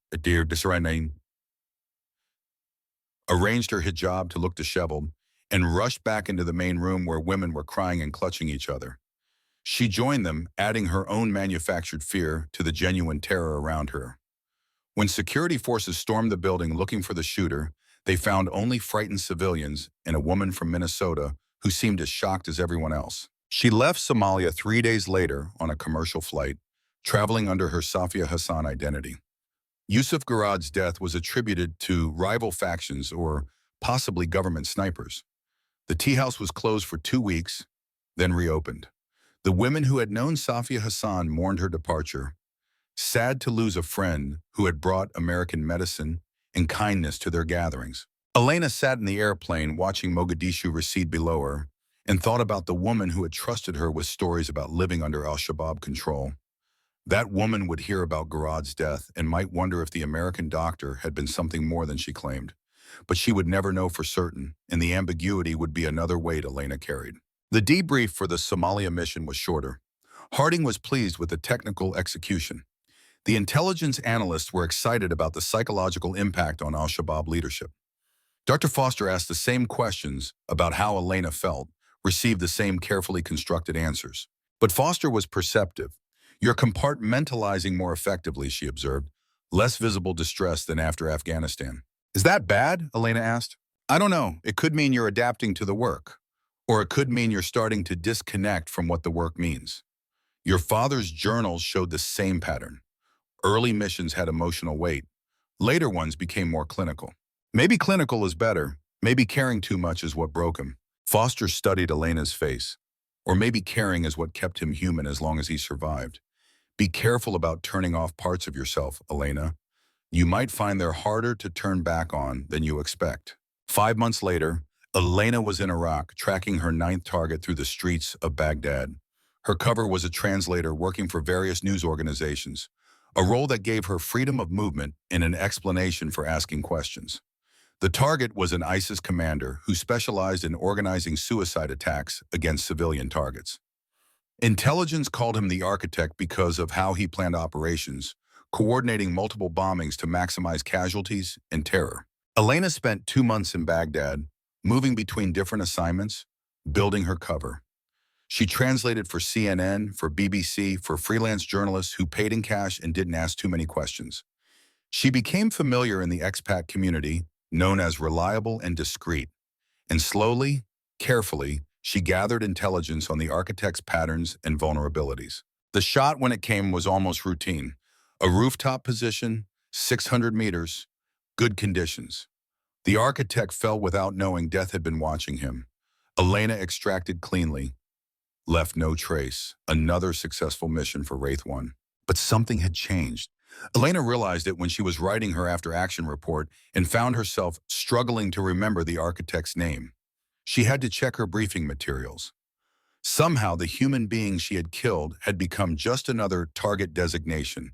arranged her hijab to look disheveled, and rushed back into the main room where women were crying and clutching each other. She joined them, adding her own manufactured fear to the genuine terror around her. When security forces stormed the building looking for the shooter, they found only frightened civilians and a woman from Minnesota who seemed as shocked as everyone else. She left Somalia 3 days later on a commercial flight, traveling under her Safia Hassan identity. Yusuf Garad's death was attributed to rival factions or possibly government snipers. The tea house was closed for 2 weeks, then reopened. The women who had known Safia Hassan mourned her departure, sad to lose a friend who had brought American medicine and kindness to their gatherings. Elena sat in the airplane watching Mogadishu recede below her and thought about the woman who had trusted her with stories about living under al-Shabaab control. That woman would hear about Garad's death and might wonder if the American doctor had been something more than she claimed. But she would never know for certain, and the ambiguity would be another weight Elena carried. The debrief for the Somalia mission was shorter. Harding was pleased with the technical execution. The intelligence analysts were excited about the psychological impact on al-Shabaab leadership. Dr. Foster asked the same questions about how Elena felt, received the same carefully constructed answers. But Foster was perceptive. "You're compartmentalizing more effectively," she observed. "Less visible distress than after Afghanistan." "Is that bad?" Elena asked. "I don't know. It could mean you're adapting to the work. Or it could mean you're starting to disconnect from what the work means. Your father's journals showed the same pattern. Early missions had emotional weight. Later ones became more clinical. Maybe clinical is better. Maybe caring too much is what broke him." Foster studied Elena's face. Or maybe caring is what kept him human as long as he survived. "Be careful about turning off parts of yourself, Elena. You might find they're harder to turn back on than you expect." 5 months later, Elena was in Iraq, tracking her 9th target through the streets of Baghdad. Her cover was a translator working for various news organizations, a role that gave her freedom of movement and an explanation for asking questions. The target was an ISIS commander who specialized in organizing suicide attacks against civilian targets. Intelligence called him the architect because of how he planned operations, coordinating multiple bombings to maximize casualties and terror. Elena spent 2 months in Baghdad, moving between different assignments, building her cover. She translated for CNN, for BBC, for freelance journalists who paid in cash and didn't ask too many questions. She became familiar in the expat community, known as reliable and discreet, and slowly, carefully, she gathered intelligence on the architect's patterns and vulnerabilities. The shot when it came was almost routine. A rooftop position, 600 meters, good conditions. The architect fell without knowing death had been watching him. Elena extracted cleanly, left no trace. Another successful mission for Wraith 1. But something had changed. Elena realized it when she was writing her after-action report and found herself struggling to remember the architect's name. She had to check her briefing materials. Somehow, the human being she had killed had become just another target designation,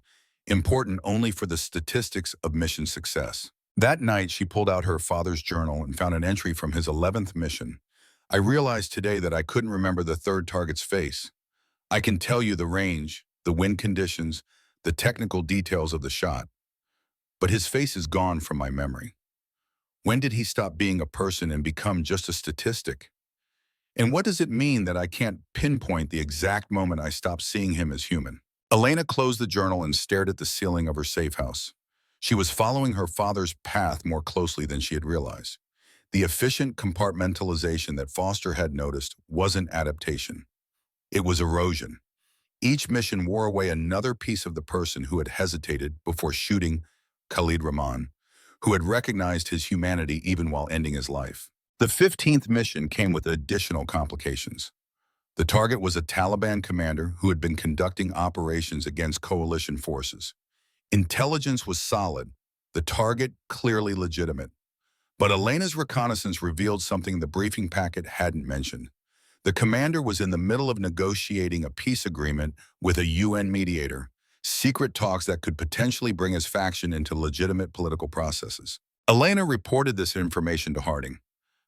important only for the statistics of mission success. That night, she pulled out her father's journal and found an entry from his 11th mission. I realized today that I couldn't remember the third target's face. I can tell you the range, the wind conditions, the technical details of the shot, but his face is gone from my memory. When did he stop being a person and become just a statistic? And what does it mean that I can't pinpoint the exact moment I stopped seeing him as human? Elena closed the journal and stared at the ceiling of her safe house. She was following her father's path more closely than she had realized. The efficient compartmentalization that Foster had noticed wasn't adaptation. It was erosion. Each mission wore away another piece of the person who had hesitated before shooting Khalid Rahman, who had recognized his humanity even while ending his life. The 15th mission came with additional complications. The target was a Taliban commander who had been conducting operations against coalition forces. Intelligence was solid, the target clearly legitimate. But Elena's reconnaissance revealed something the briefing packet hadn't mentioned. The commander was in the middle of negotiating a peace agreement with a UN mediator, secret talks that could potentially bring his faction into legitimate political processes. Elena reported this information to Harding.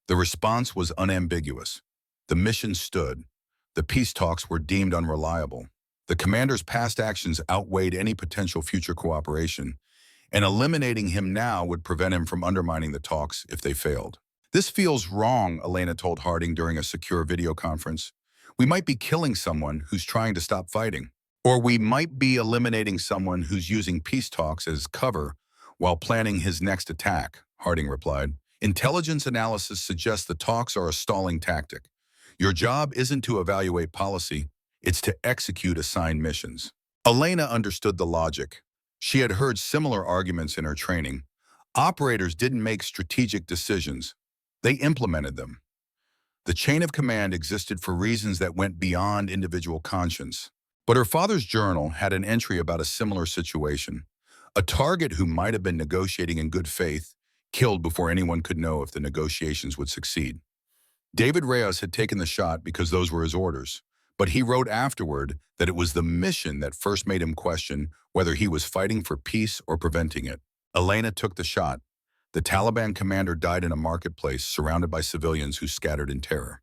The response was unambiguous. The mission stood. The peace talks were deemed unreliable. The commander's past actions outweighed any potential future cooperation, and eliminating him now would prevent him from undermining the talks if they failed. This feels wrong, Elena told Harding during a secure video conference. We might be killing someone who's trying to stop fighting. Or we might be eliminating someone who's using peace talks as cover while planning his next attack, Harding replied. Intelligence analysis suggests the talks are a stalling tactic. Your job isn't to evaluate policy, it's to execute assigned missions. Elena understood the logic. She had heard similar arguments in her training. Operators didn't make strategic decisions. They implemented them. The chain of command existed for reasons that went beyond individual conscience. But her father's journal had an entry about a similar situation. A target who might have been negotiating in good faith, killed before anyone could know if the negotiations would succeed. David Reyes had taken the shot because those were his orders, but he wrote afterward that it was the mission that first made him question whether he was fighting for peace or preventing it. Elena took the shot. The Taliban commander died in a marketplace surrounded by civilians who scattered in terror.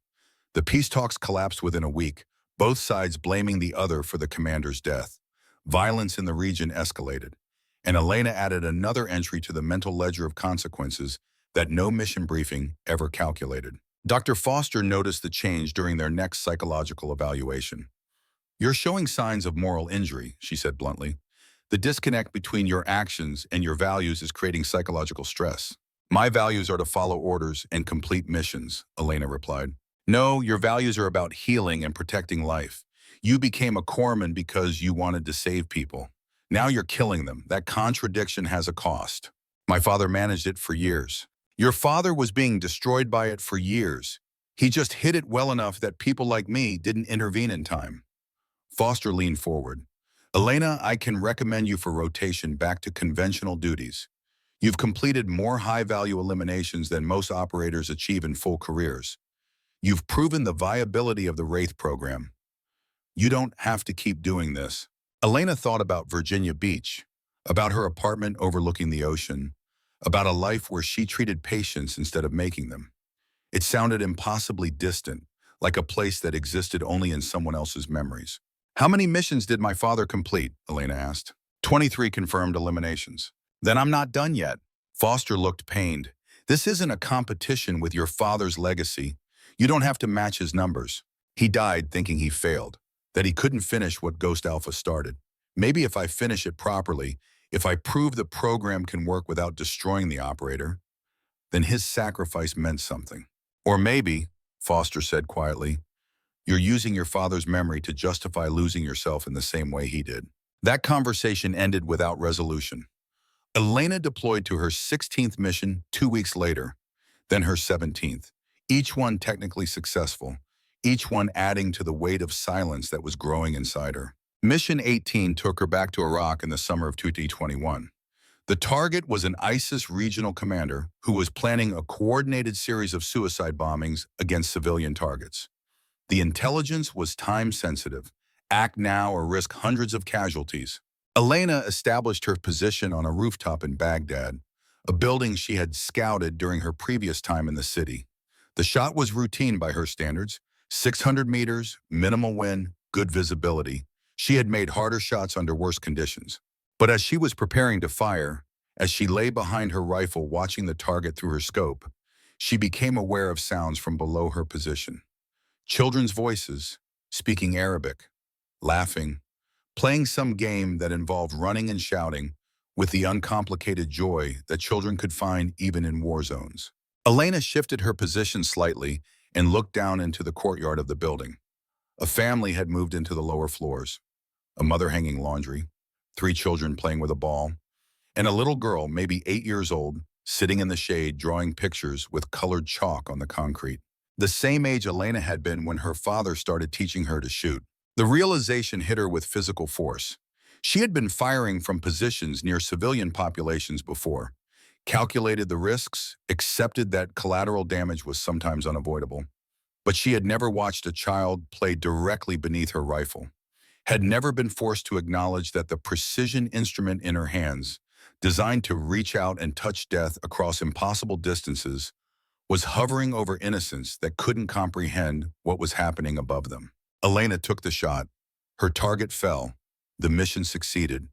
The peace talks collapsed within a week, both sides blaming the other for the commander's death. Violence in the region escalated, and Elena added another entry to the mental ledger of consequences that no mission briefing ever calculated. Dr. Foster noticed the change during their next psychological evaluation. You're showing signs of moral injury, she said bluntly. The disconnect between your actions and your values is creating psychological stress. My values are to follow orders and complete missions, Elena replied. No, your values are about healing and protecting life. You became a corpsman because you wanted to save people. Now you're killing them. That contradiction has a cost. My father managed it for years. Your father was being destroyed by it for years. He just hid it well enough that people like me didn't intervene in time. Foster leaned forward. Elena, I can recommend you for rotation back to conventional duties. You've completed more high-value eliminations than most operators achieve in full careers. You've proven the viability of the Wraith program. You don't have to keep doing this. Elena thought about Virginia Beach, about her apartment overlooking the ocean, about a life where she treated patients instead of making them. It sounded impossibly distant, like a place that existed only in someone else's memories. How many missions did my father complete? Elena asked. 23 confirmed eliminations. Then I'm not done yet. Foster looked pained. This isn't a competition with your father's legacy. You don't have to match his numbers. He died thinking he failed, that he couldn't finish what Ghost Alpha started. Maybe if I finish it properly, if I prove the program can work without destroying the operator, then his sacrifice meant something. Or maybe, Foster said quietly, you're using your father's memory to justify losing yourself in the same way he did. That conversation ended without resolution. Elena deployed to her 16th mission 2 weeks later, then her 17th, each one technically successful, each one adding to the weight of silence that was growing inside her. Mission 18 took her back to Iraq in the summer of 2021. The target was an ISIS regional commander who was planning a coordinated series of suicide bombings against civilian targets. The intelligence was time-sensitive. Act now or risk hundreds of casualties. Elena established her position on a rooftop in Baghdad, a building she had scouted during her previous time in the city. The shot was routine by her standards, 600 meters, minimal wind, good visibility. She had made harder shots under worse conditions. But as she was preparing to fire, as she lay behind her rifle watching the target through her scope, she became aware of sounds from below her position. Children's voices, speaking Arabic, laughing, playing some game that involved running and shouting with the uncomplicated joy that children could find even in war zones. Elena shifted her position slightly and looked down into the courtyard of the building. A family had moved into the lower floors, a mother hanging laundry, 3 children playing with a ball, and a little girl, maybe 8 years old, sitting in the shade drawing pictures with colored chalk on the concrete. The same age Elena had been when her father started teaching her to shoot. The realization hit her with physical force. She had been firing from positions near civilian populations before, calculated the risks, accepted that collateral damage was sometimes unavoidable. But she had never watched a child play directly beneath her rifle, had never been forced to acknowledge that the precision instrument in her hands, designed to reach out and touch death across impossible distances, was hovering over innocence that couldn't comprehend what was happening above them. Elena took the shot. Her target fell. The mission succeeded,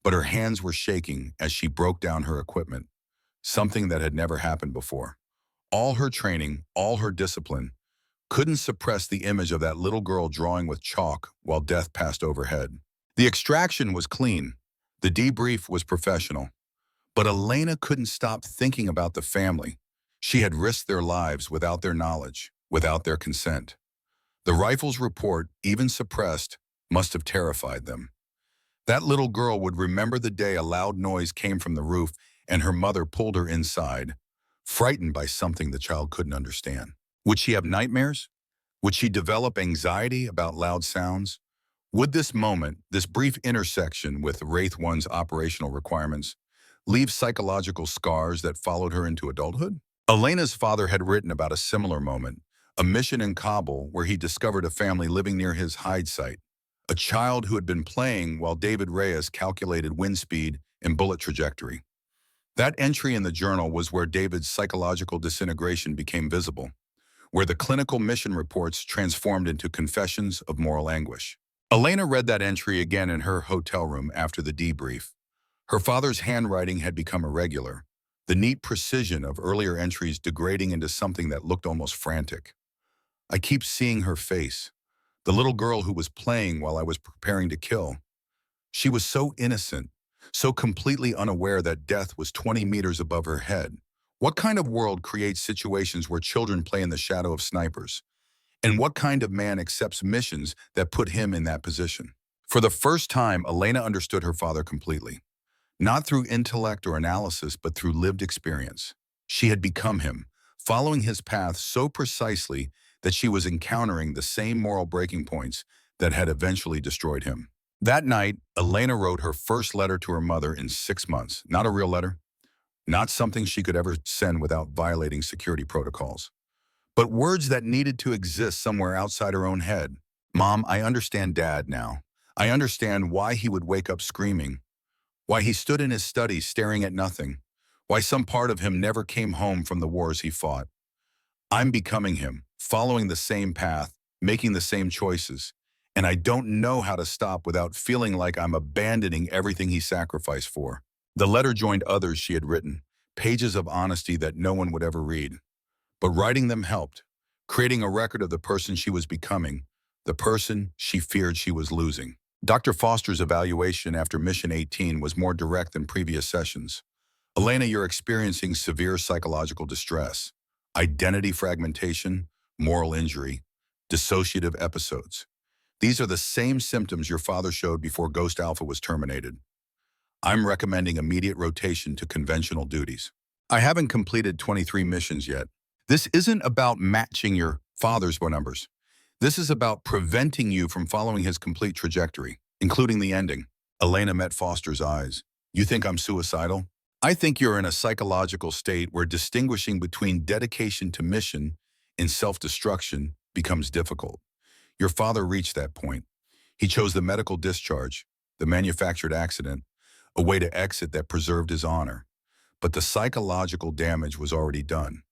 but her hands were shaking as she broke down her equipment, something that had never happened before. All her training, all her discipline, couldn't suppress the image of that little girl drawing with chalk while death passed overhead. The extraction was clean. The debrief was professional. But Elena couldn't stop thinking about the family. She had risked their lives without their knowledge, without their consent. The rifle's report, even suppressed, must have terrified them. That little girl would remember the day a loud noise came from the roof and her mother pulled her inside, frightened by something the child couldn't understand. Would she have nightmares? Would she develop anxiety about loud sounds? Would this moment, this brief intersection with Wraith 1's operational requirements, leave psychological scars that followed her into adulthood? Elena's father had written about a similar moment, a mission in Kabul where he discovered a family living near his hide site, a child who had been playing while David Reyes calculated wind speed and bullet trajectory. That entry in the journal was where David's psychological disintegration became visible, where the clinical mission reports transformed into confessions of moral anguish. Elena read that entry again in her hotel room after the debrief. Her father's handwriting had become irregular, the neat precision of earlier entries degrading into something that looked almost frantic. I keep seeing her face, the little girl who was playing while I was preparing to kill. She was so innocent, so completely unaware that death was 20 meters above her head. What kind of world creates situations where children play in the shadow of snipers? And what kind of man accepts missions that put him in that position? For the first time, Elena understood her father completely. Not through intellect or analysis, but through lived experience. She had become him, following his path so precisely that she was encountering the same moral breaking points that had eventually destroyed him. That night, Elena wrote her first letter to her mother in 6 months. Not a real letter, not something she could ever send without violating security protocols, but words that needed to exist somewhere outside her own head. Mom, I understand Dad now. I understand why he would wake up screaming, why he stood in his study staring at nothing, why some part of him never came home from the wars he fought. I'm becoming him, following the same path, making the same choices, and I don't know how to stop without feeling like I'm abandoning everything he sacrificed for. The letter joined others she had written, pages of honesty that no one would ever read. But writing them helped, creating a record of the person she was becoming, the person she feared she was losing. Dr. Foster's evaluation after Mission 18 was more direct than previous sessions. Elena, you're experiencing severe psychological distress, identity fragmentation, moral injury, dissociative episodes. These are the same symptoms your father showed before Ghost Alpha was terminated. I'm recommending immediate rotation to conventional duties. I haven't completed 23 missions yet. This isn't about matching your father's numbers. This is about preventing you from following his complete trajectory. including the ending. Elena met Foster's eyes. You think I'm suicidal? I think you're in a psychological state where distinguishing between dedication to mission and self-destruction becomes difficult. Your father reached that point. He chose the medical discharge, the manufactured accident, a way to exit that preserved his honor. But the psychological damage was already done.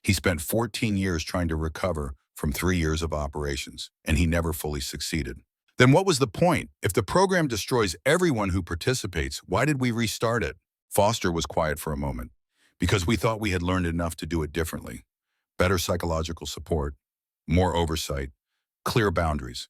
He spent 14 years trying to recover from 3 years of operations, and he never fully succeeded. Then what was the point? If the program destroys everyone who participates, why did we restart it? Foster was quiet for a moment, because we thought we had learned enough to do it differently. Better psychological support, more oversight, clear boundaries.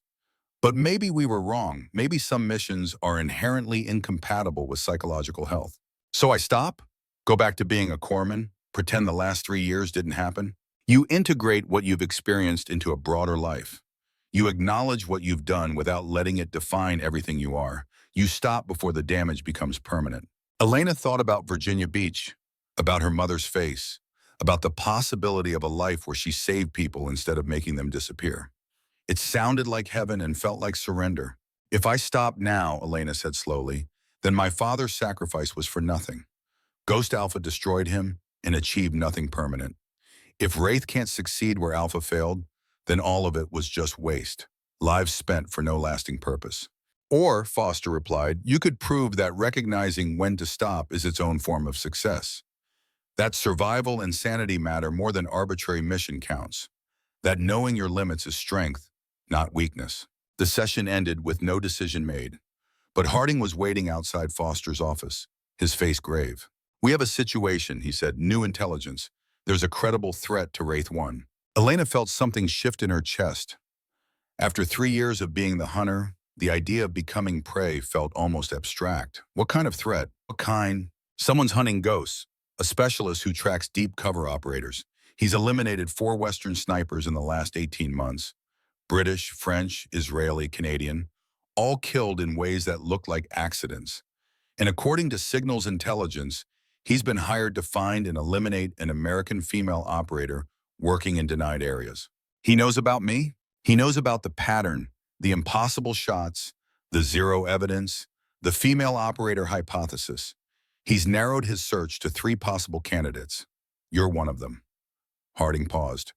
But maybe we were wrong. Maybe some missions are inherently incompatible with psychological health. So I stop? Go back to being a corpsman? Pretend the last 3 years didn't happen? You integrate what you've experienced into a broader life. You acknowledge what you've done without letting it define everything you are. You stop before the damage becomes permanent. Elena thought about Virginia Beach, about her mother's face, about the possibility of a life where she saved people instead of making them disappear. It sounded like heaven and felt like surrender. If I stop now, Elena said slowly, then my father's sacrifice was for nothing. Ghost Alpha destroyed him and achieved nothing permanent. If Wraith can't succeed where Alpha failed, then all of it was just waste, lives spent for no lasting purpose. Or, Foster replied, you could prove that recognizing when to stop is its own form of success. That survival and sanity matter more than arbitrary mission counts. That knowing your limits is strength, not weakness. The session ended with no decision made, but Harding was waiting outside Foster's office, his face grave. We have a situation, he said, new intelligence. There's a credible threat to Wraith 1. Elena felt something shift in her chest. After 3 years of being the hunter, the idea of becoming prey felt almost abstract. What kind of threat? What kind? Someone's hunting ghosts, a specialist who tracks deep cover operators. He's eliminated 4 Western snipers in the last 18 months. British, French, Israeli, Canadian, all killed in ways that look like accidents. And according to Signals Intelligence, he's been hired to find and eliminate an American female operator working in denied areas. He knows about me? He knows about the pattern, the impossible shots, the zero evidence, the female operator hypothesis. He's narrowed his search to 3 possible candidates. You're one of them. Harding paused.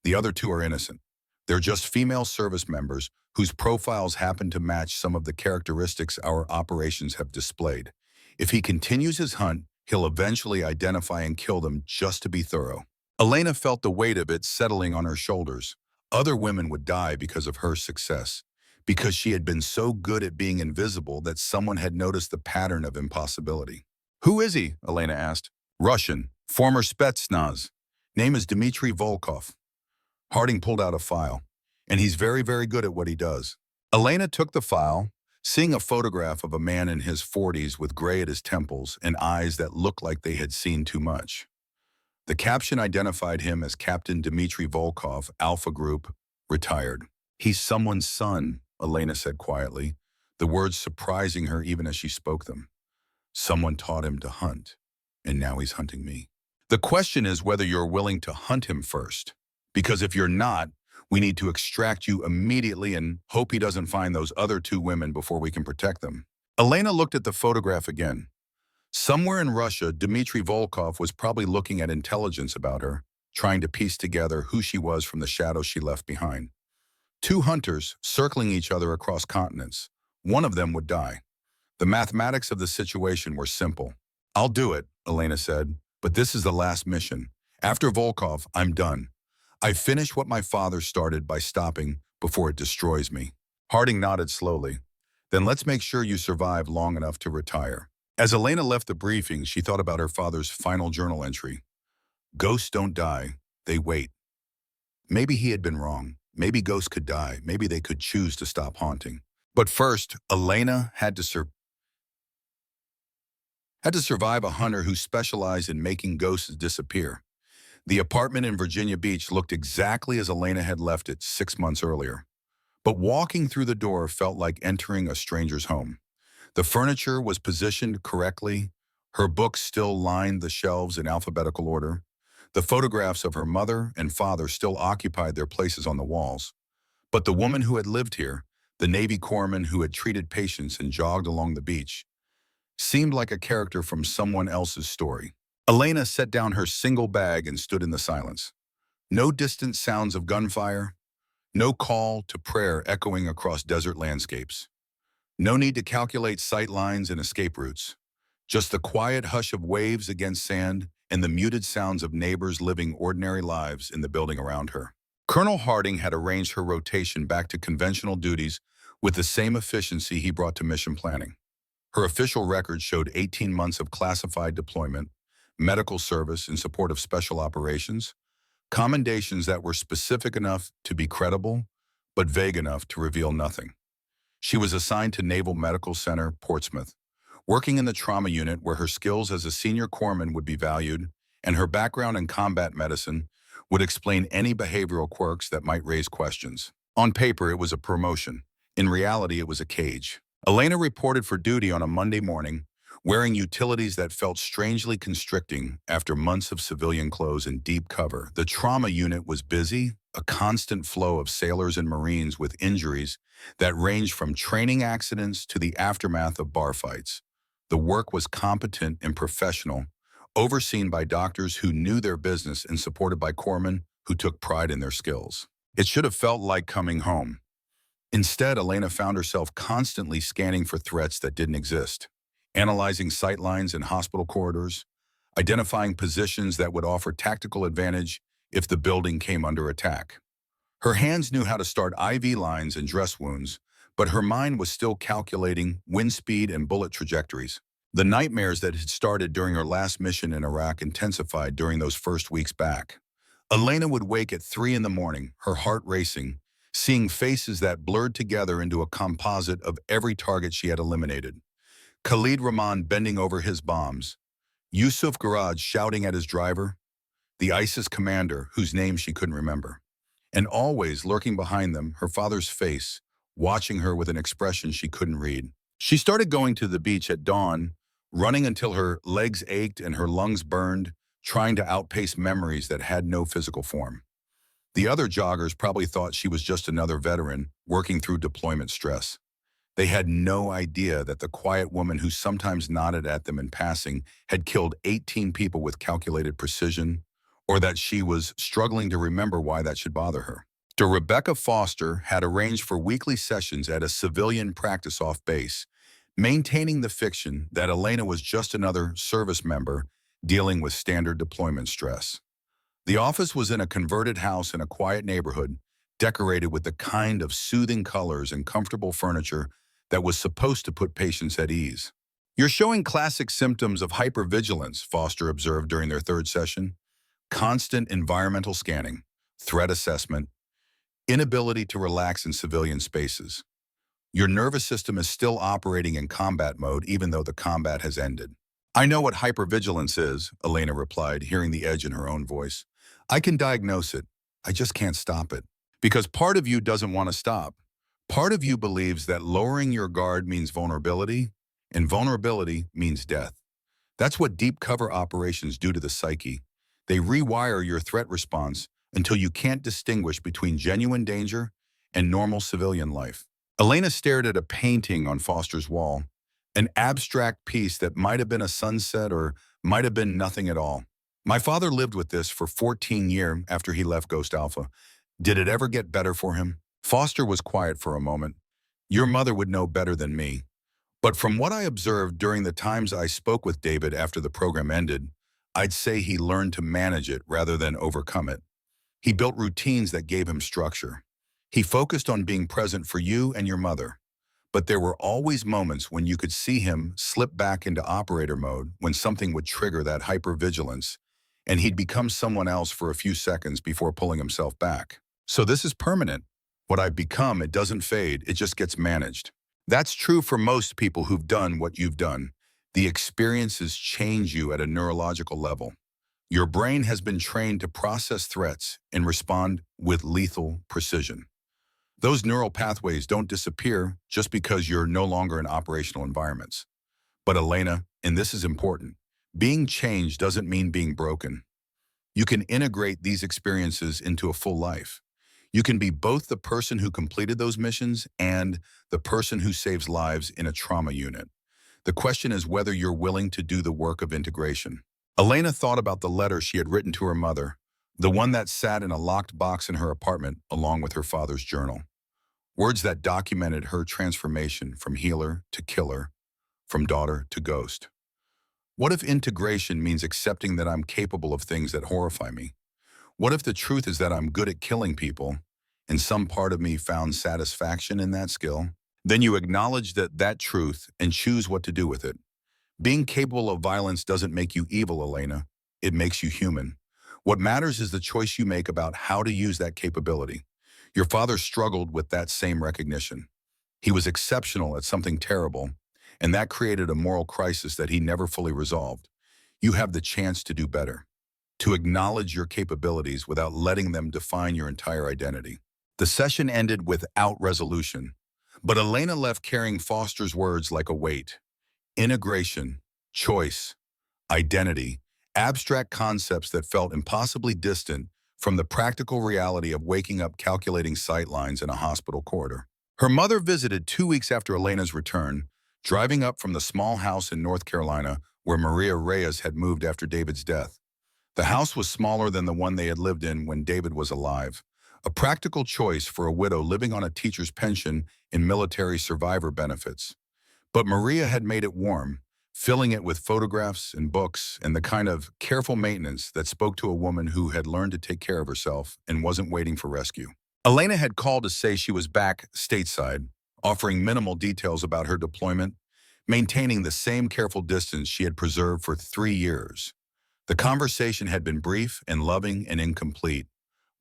The other 2 are innocent. They're just female service members whose profiles happen to match some of the characteristics our operations have displayed. If he continues his hunt, he'll eventually identify and kill them just to be thorough. Elena felt the weight of it settling on her shoulders. Other women would die because of her success, because she had been so good at being invisible that someone had noticed the pattern of impossibility. Who is he? Elena asked. Russian, former Spetsnaz. Name is Dmitry Volkov. Harding pulled out a file, and he's very, very good at what he does. Elena took the file, seeing a photograph of a man in his 40s with gray at his temples and eyes that looked like they had seen too much. The caption identified him as Captain Dmitry Volkov, Alpha Group, retired. He's someone's son, Elena said quietly, the words surprising her even as she spoke them. Someone taught him to hunt, and now he's hunting me. The question is whether you're willing to hunt him first. Because if you're not, we need to extract you immediately and hope he doesn't find those other 2 women before we can protect them. Elena looked at the photograph again. Somewhere in Russia, Dmitry Volkov was probably looking at intelligence about her, trying to piece together who she was from the shadows she left behind. 2 hunters circling each other across continents. One of them would die. The mathematics of the situation were simple. I'll do it, Elena said, but this is the last mission. After Volkov, I'm done. I finish what my father started by stopping before it destroys me. Harding nodded slowly. Then let's make sure you survive long enough to retire. As Elena left the briefing, she thought about her father's final journal entry. Ghosts don't die, they wait. Maybe he had been wrong. Maybe ghosts could die. Maybe they could choose to stop haunting. But first, Elena had to survive a hunter who specialized in making ghosts disappear. The apartment in Virginia Beach looked exactly as Elena had left it 6 months earlier. But walking through the door felt like entering a stranger's home. The furniture was positioned correctly. Her books still lined the shelves in alphabetical order. The photographs of her mother and father still occupied their places on the walls. But the woman who had lived here, the Navy corpsman who had treated patients and jogged along the beach, seemed like a character from someone else's story. Elena set down her single bag and stood in the silence. No distant sounds of gunfire, no call to prayer echoing across desert landscapes. No need to calculate sight lines and escape routes. Just the quiet hush of waves against sand and the muted sounds of neighbors living ordinary lives in the building around her. Colonel Harding had arranged her rotation back to conventional duties with the same efficiency he brought to mission planning. Her official record showed 18 months of classified deployment, medical service in support of special operations, commendations that were specific enough to be credible, but vague enough to reveal nothing. She was assigned to Naval Medical Center, Portsmouth, working in the trauma unit where her skills as a senior corpsman would be valued, and her background in combat medicine would explain any behavioral quirks that might raise questions. On paper, it was a promotion. In reality, it was a cage. Elena reported for duty on a Monday morning, wearing utilities that felt strangely constricting after months of civilian clothes and deep cover. The trauma unit was busy, a constant flow of sailors and Marines with injuries that ranged from training accidents to the aftermath of bar fights. The work was competent and professional, overseen by doctors who knew their business and supported by corpsmen who took pride in their skills. It should have felt like coming home. Instead, Elena found herself constantly scanning for threats that didn't exist, analyzing sight lines in hospital corridors, identifying positions that would offer tactical advantage if the building came under attack. Her hands knew how to start IV lines and dress wounds, but her mind was still calculating wind speed and bullet trajectories. The nightmares that had started during her last mission in Iraq intensified during those first weeks back. Elena would wake at 3 in the morning, her heart racing, seeing faces that blurred together into a composite of every target she had eliminated. Khalid Rahman bending over his bombs, Yusuf Garaj shouting at his driver, the ISIS commander whose name she couldn't remember. And always lurking behind them, her father's face, watching her with an expression she couldn't read. She started going to the beach at dawn, running until her legs ached and her lungs burned, trying to outpace memories that had no physical form. The other joggers probably thought she was just another veteran working through deployment stress. They had no idea that the quiet woman who sometimes nodded at them in passing had killed 18 people with calculated precision, or that she was struggling to remember why that should bother her. Dr. Rebecca Foster had arranged for weekly sessions at a civilian practice off base, maintaining the fiction that Elena was just another service member dealing with standard deployment stress. The office was in a converted house in a quiet neighborhood, decorated with the kind of soothing colors and comfortable furniture that was supposed to put patients at ease. "You're showing classic symptoms of hypervigilance," Foster observed during their third session. "Constant environmental scanning, threat assessment, inability to relax in civilian spaces. Your nervous system is still operating in combat mode even though the combat has ended." "I know what hypervigilance is," Elena replied, hearing the edge in her own voice. "I can diagnose it. I just can't stop it. Because part of you doesn't want to stop. Part of you believes that lowering your guard means vulnerability, and vulnerability means death. That's what deep cover operations do to the psyche. They rewire your threat response until you can't distinguish between genuine danger and normal civilian life." Elena stared at a painting on Foster's wall, an abstract piece that might have been a sunset or might have been nothing at all. "My father lived with this for 14 years after he left Ghost Alpha. Did it ever get better for him?" Foster was quiet for a moment. "Your mother would know better than me. But from what I observed during the times I spoke with David after the program ended, I'd say he learned to manage it rather than overcome it. He built routines that gave him structure. He focused on being present for you and your mother. But there were always moments when you could see him slip back into operator mode when something would trigger that hypervigilance, and he'd become someone else for a few seconds before pulling himself back. So this is permanent. What I've become, it doesn't fade, it just gets managed. That's true for most people who've done what you've done. The experiences change you at a neurological level. Your brain has been trained to process threats and respond with lethal precision. Those neural pathways don't disappear just because you're no longer in operational environments. But Elena, and this is important, being changed doesn't mean being broken. You can integrate these experiences into a full life. You can be both the person who completed those missions and the person who saves lives in a trauma unit. The question is whether you're willing to do the work of integration. Elena thought about the letter she had written to her mother, the one that sat in a locked box in her apartment along with her father's journal. Words that documented her transformation from healer to killer, from daughter to ghost. What if integration means accepting that I'm capable of things that horrify me? What if the truth is that I'm good at killing people, and some part of me found satisfaction in that skill? Then you acknowledge that truth and choose what to do with it. Being capable of violence doesn't make you evil, Elena. It makes you human. What matters is the choice you make about how to use that capability. Your father struggled with that same recognition. He was exceptional at something terrible, and that created a moral crisis that he never fully resolved. You have the chance to do better, to acknowledge your capabilities without letting them define your entire identity. The session ended without resolution, but Elena left carrying Foster's words like a weight. Integration, choice, identity, abstract concepts that felt impossibly distant from the practical reality of waking up calculating sight lines in a hospital corridor. Her mother visited 2 weeks after Elena's return, driving up from the small house in North Carolina where Maria Reyes had moved after David's death. The house was smaller than the one they had lived in when David was alive, a practical choice for a widow living on a teacher's pension and military survivor benefits. But Maria had made it warm, filling it with photographs and books and the kind of careful maintenance that spoke to a woman who had learned to take care of herself and wasn't waiting for rescue. Elena had called to say she was back stateside, offering minimal details about her deployment, maintaining the same careful distance she had preserved for 3 years. The conversation had been brief and loving and incomplete,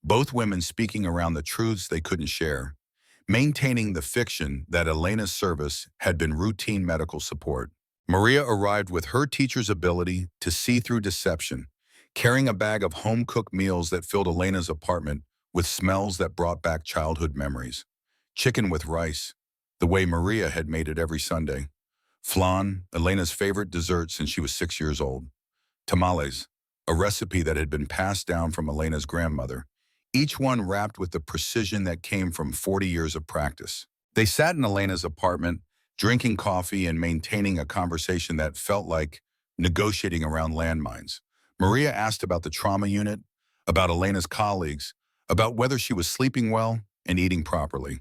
both women speaking around the truths they couldn't share, maintaining the fiction that Elena's service had been routine medical support. Maria arrived with her teacher's ability to see through deception, carrying a bag of home-cooked meals that filled Elena's apartment with smells that brought back childhood memories. Chicken with rice, the way Maria had made it every Sunday. Flan, Elena's favorite dessert since she was 6 years old. Tamales, a recipe that had been passed down from Elena's grandmother, each one wrapped with the precision that came from 40 years of practice. They sat in Elena's apartment, drinking coffee and maintaining a conversation that felt like negotiating around landmines. Maria asked about the trauma unit, about Elena's colleagues, about whether she was sleeping well and eating properly.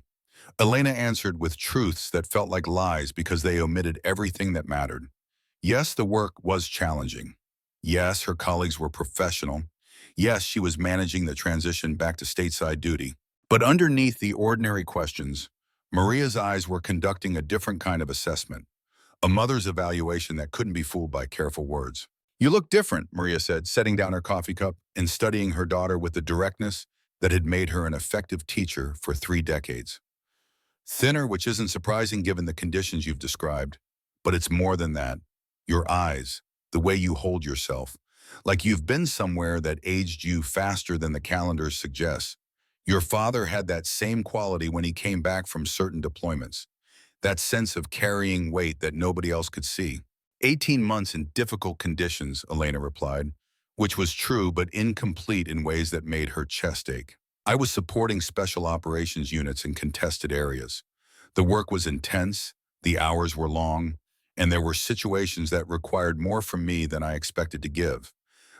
Elena answered with truths that felt like lies because they omitted everything that mattered. Yes, the work was challenging. Yes, her colleagues were professional. Yes, she was managing the transition back to stateside duty. But underneath the ordinary questions, Maria's eyes were conducting a different kind of assessment, a mother's evaluation that couldn't be fooled by careful words. "You look different," Maria said, setting down her coffee cup and studying her daughter with the directness that had made her an effective teacher for 3 decades. "Thinner, which isn't surprising given the conditions you've described. But it's more than that. Your eyes, the way you hold yourself, like you've been somewhere that aged you faster than the calendar suggests. Your father had that same quality when he came back from certain deployments, that sense of carrying weight that nobody else could see." 18 months in difficult conditions, Elena replied, which was true but incomplete in ways that made her chest ache. "I was supporting special operations units in contested areas. The work was intense, the hours were long, and there were situations that required more from me than I expected to give.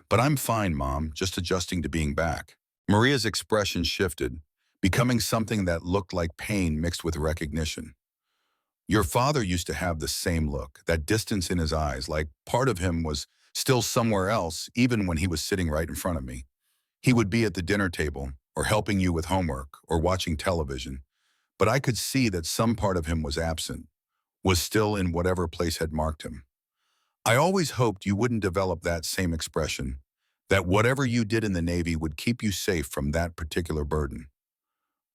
But I'm fine, Mom, just adjusting to being back." Maria's expression shifted, becoming something that looked like pain mixed with recognition. "Your father used to have the same look, that distance in his eyes, like part of him was still somewhere else, even when he was sitting right in front of me. He would be at the dinner table, or helping you with homework, or watching television. But I could see that some part of him was absent, was still in whatever place had marked him. I always hoped you wouldn't develop that same expression, that whatever you did in the Navy would keep you safe from that particular burden.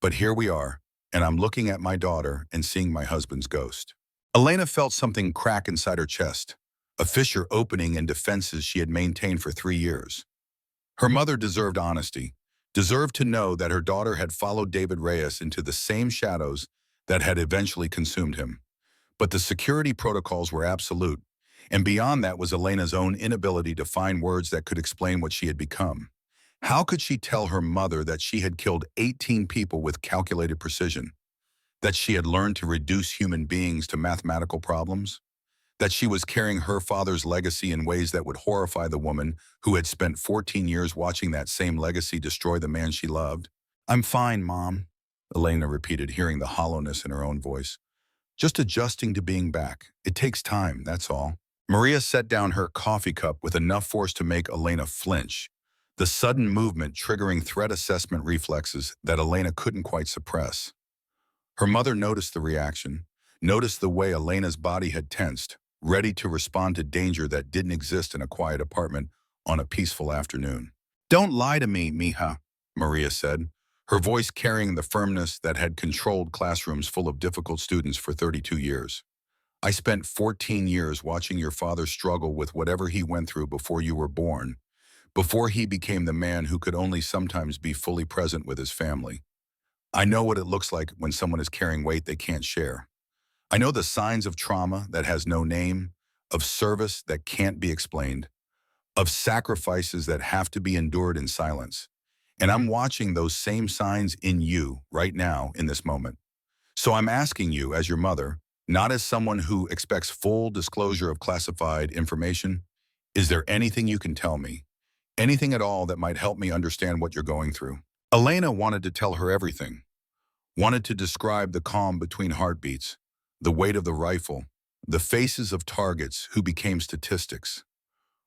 But here we are, and I'm looking at my daughter and seeing my husband's ghost." Elena felt something crack inside her chest, a fissure opening in defenses she had maintained for 3 years. Her mother deserved honesty, deserved to know that her daughter had followed David Reyes into the same shadows that had eventually consumed him. But the security protocols were absolute, and beyond that was Elena's own inability to find words that could explain what she had become. How could she tell her mother that she had killed 18 people with calculated precision? That she had learned to reduce human beings to mathematical problems? That she was carrying her father's legacy in ways that would horrify the woman who had spent 14 years watching that same legacy destroy the man she loved? "I'm fine, Mom," Elena repeated, hearing the hollowness in her own voice. "Just adjusting to being back. It takes time, that's all." Maria set down her coffee cup with enough force to make Elena flinch, the sudden movement triggering threat assessment reflexes that Elena couldn't quite suppress. Her mother noticed the reaction, noticed the way Elena's body had tensed, ready to respond to danger that didn't exist in a quiet apartment on a peaceful afternoon. "Don't lie to me, mija," Maria said, her voice carrying the firmness that had controlled classrooms full of difficult students for 32 years. "I spent 14 years watching your father struggle with whatever he went through before you were born, before he became the man who could only sometimes be fully present with his family. I know what it looks like when someone is carrying weight they can't share. I know the signs of trauma that has no name, of service that can't be explained, of sacrifices that have to be endured in silence. And I'm watching those same signs in you right now in this moment. So I'm asking you as your mother, not as someone who expects full disclosure of classified information, is there anything you can tell me? Anything at all that might help me understand what you're going through?" Elena wanted to tell her everything, wanted to describe the calm between heartbeats, the weight of the rifle, the faces of targets who became statistics,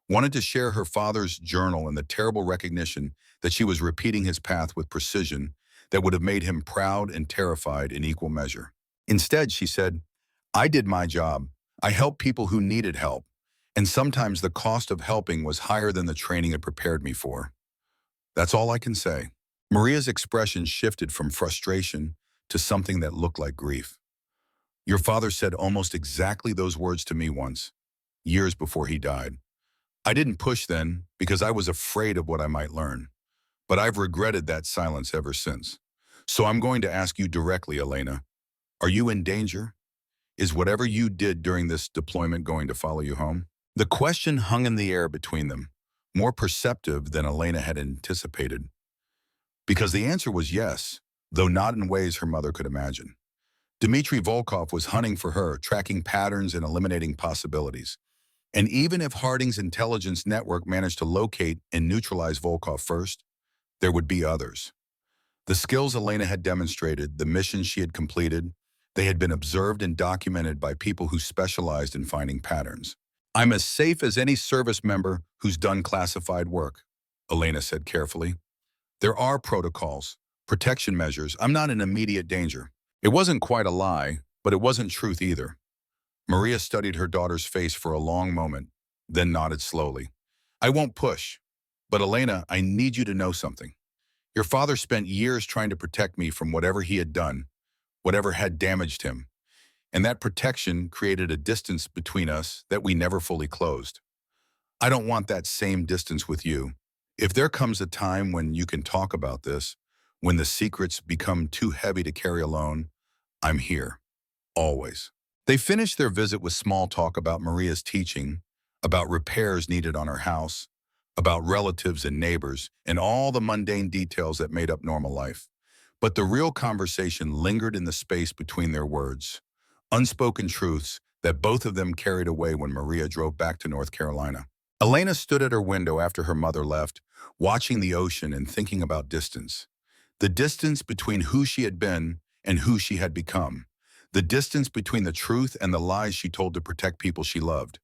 wanted to share her father's journal and the terrible recognition that she was repeating his path with precision that would have made him proud and terrified in equal measure. Instead, she said, "I did my job. I helped people who needed help. And sometimes the cost of helping was higher than the training it prepared me for. That's all I can say." Maria's expression shifted from frustration to something that looked like grief. "Your father said almost exactly those words to me once, years before he died. I didn't push then because I was afraid of what I might learn. But I've regretted that silence ever since. So I'm going to ask you directly, Elena, are you in danger? Is whatever you did during this deployment going to follow you home?" The question hung in the air between them, more perceptive than Elena had anticipated. Because the answer was yes, though not in ways her mother could imagine. Dmitry Volkov was hunting for her, tracking patterns and eliminating possibilities. And even if Harding's intelligence network managed to locate and neutralize Volkov first, there would be others. The skills Elena had demonstrated, the missions she had completed, they had been observed and documented by people who specialized in finding patterns. "I'm as safe as any service member who's done classified work," Elena said carefully. "There are protocols, protection measures. I'm not in immediate danger." It wasn't quite a lie, but it wasn't truth either. Maria studied her daughter's face for a long moment, then nodded slowly. "I won't push. But Elena, I need you to know something. Your father spent years trying to protect me from whatever he had done, whatever had damaged him. And that protection created a distance between us that we never fully closed. I don't want that same distance with you. If there comes a time when you can talk about this, when the secrets become too heavy to carry alone, I'm here, always." They finished their visit with small talk about Maria's teaching, about repairs needed on her house, about relatives and neighbors, and all the mundane details that made up normal life. But the real conversation lingered in the space between their words, unspoken truths that both of them carried away when Maria drove back to North Carolina. Elena stood at her window after her mother left, watching the ocean and thinking about distance. The distance between who she had been and who she had become. The distance between the truth and the lies she told to protect people she loved.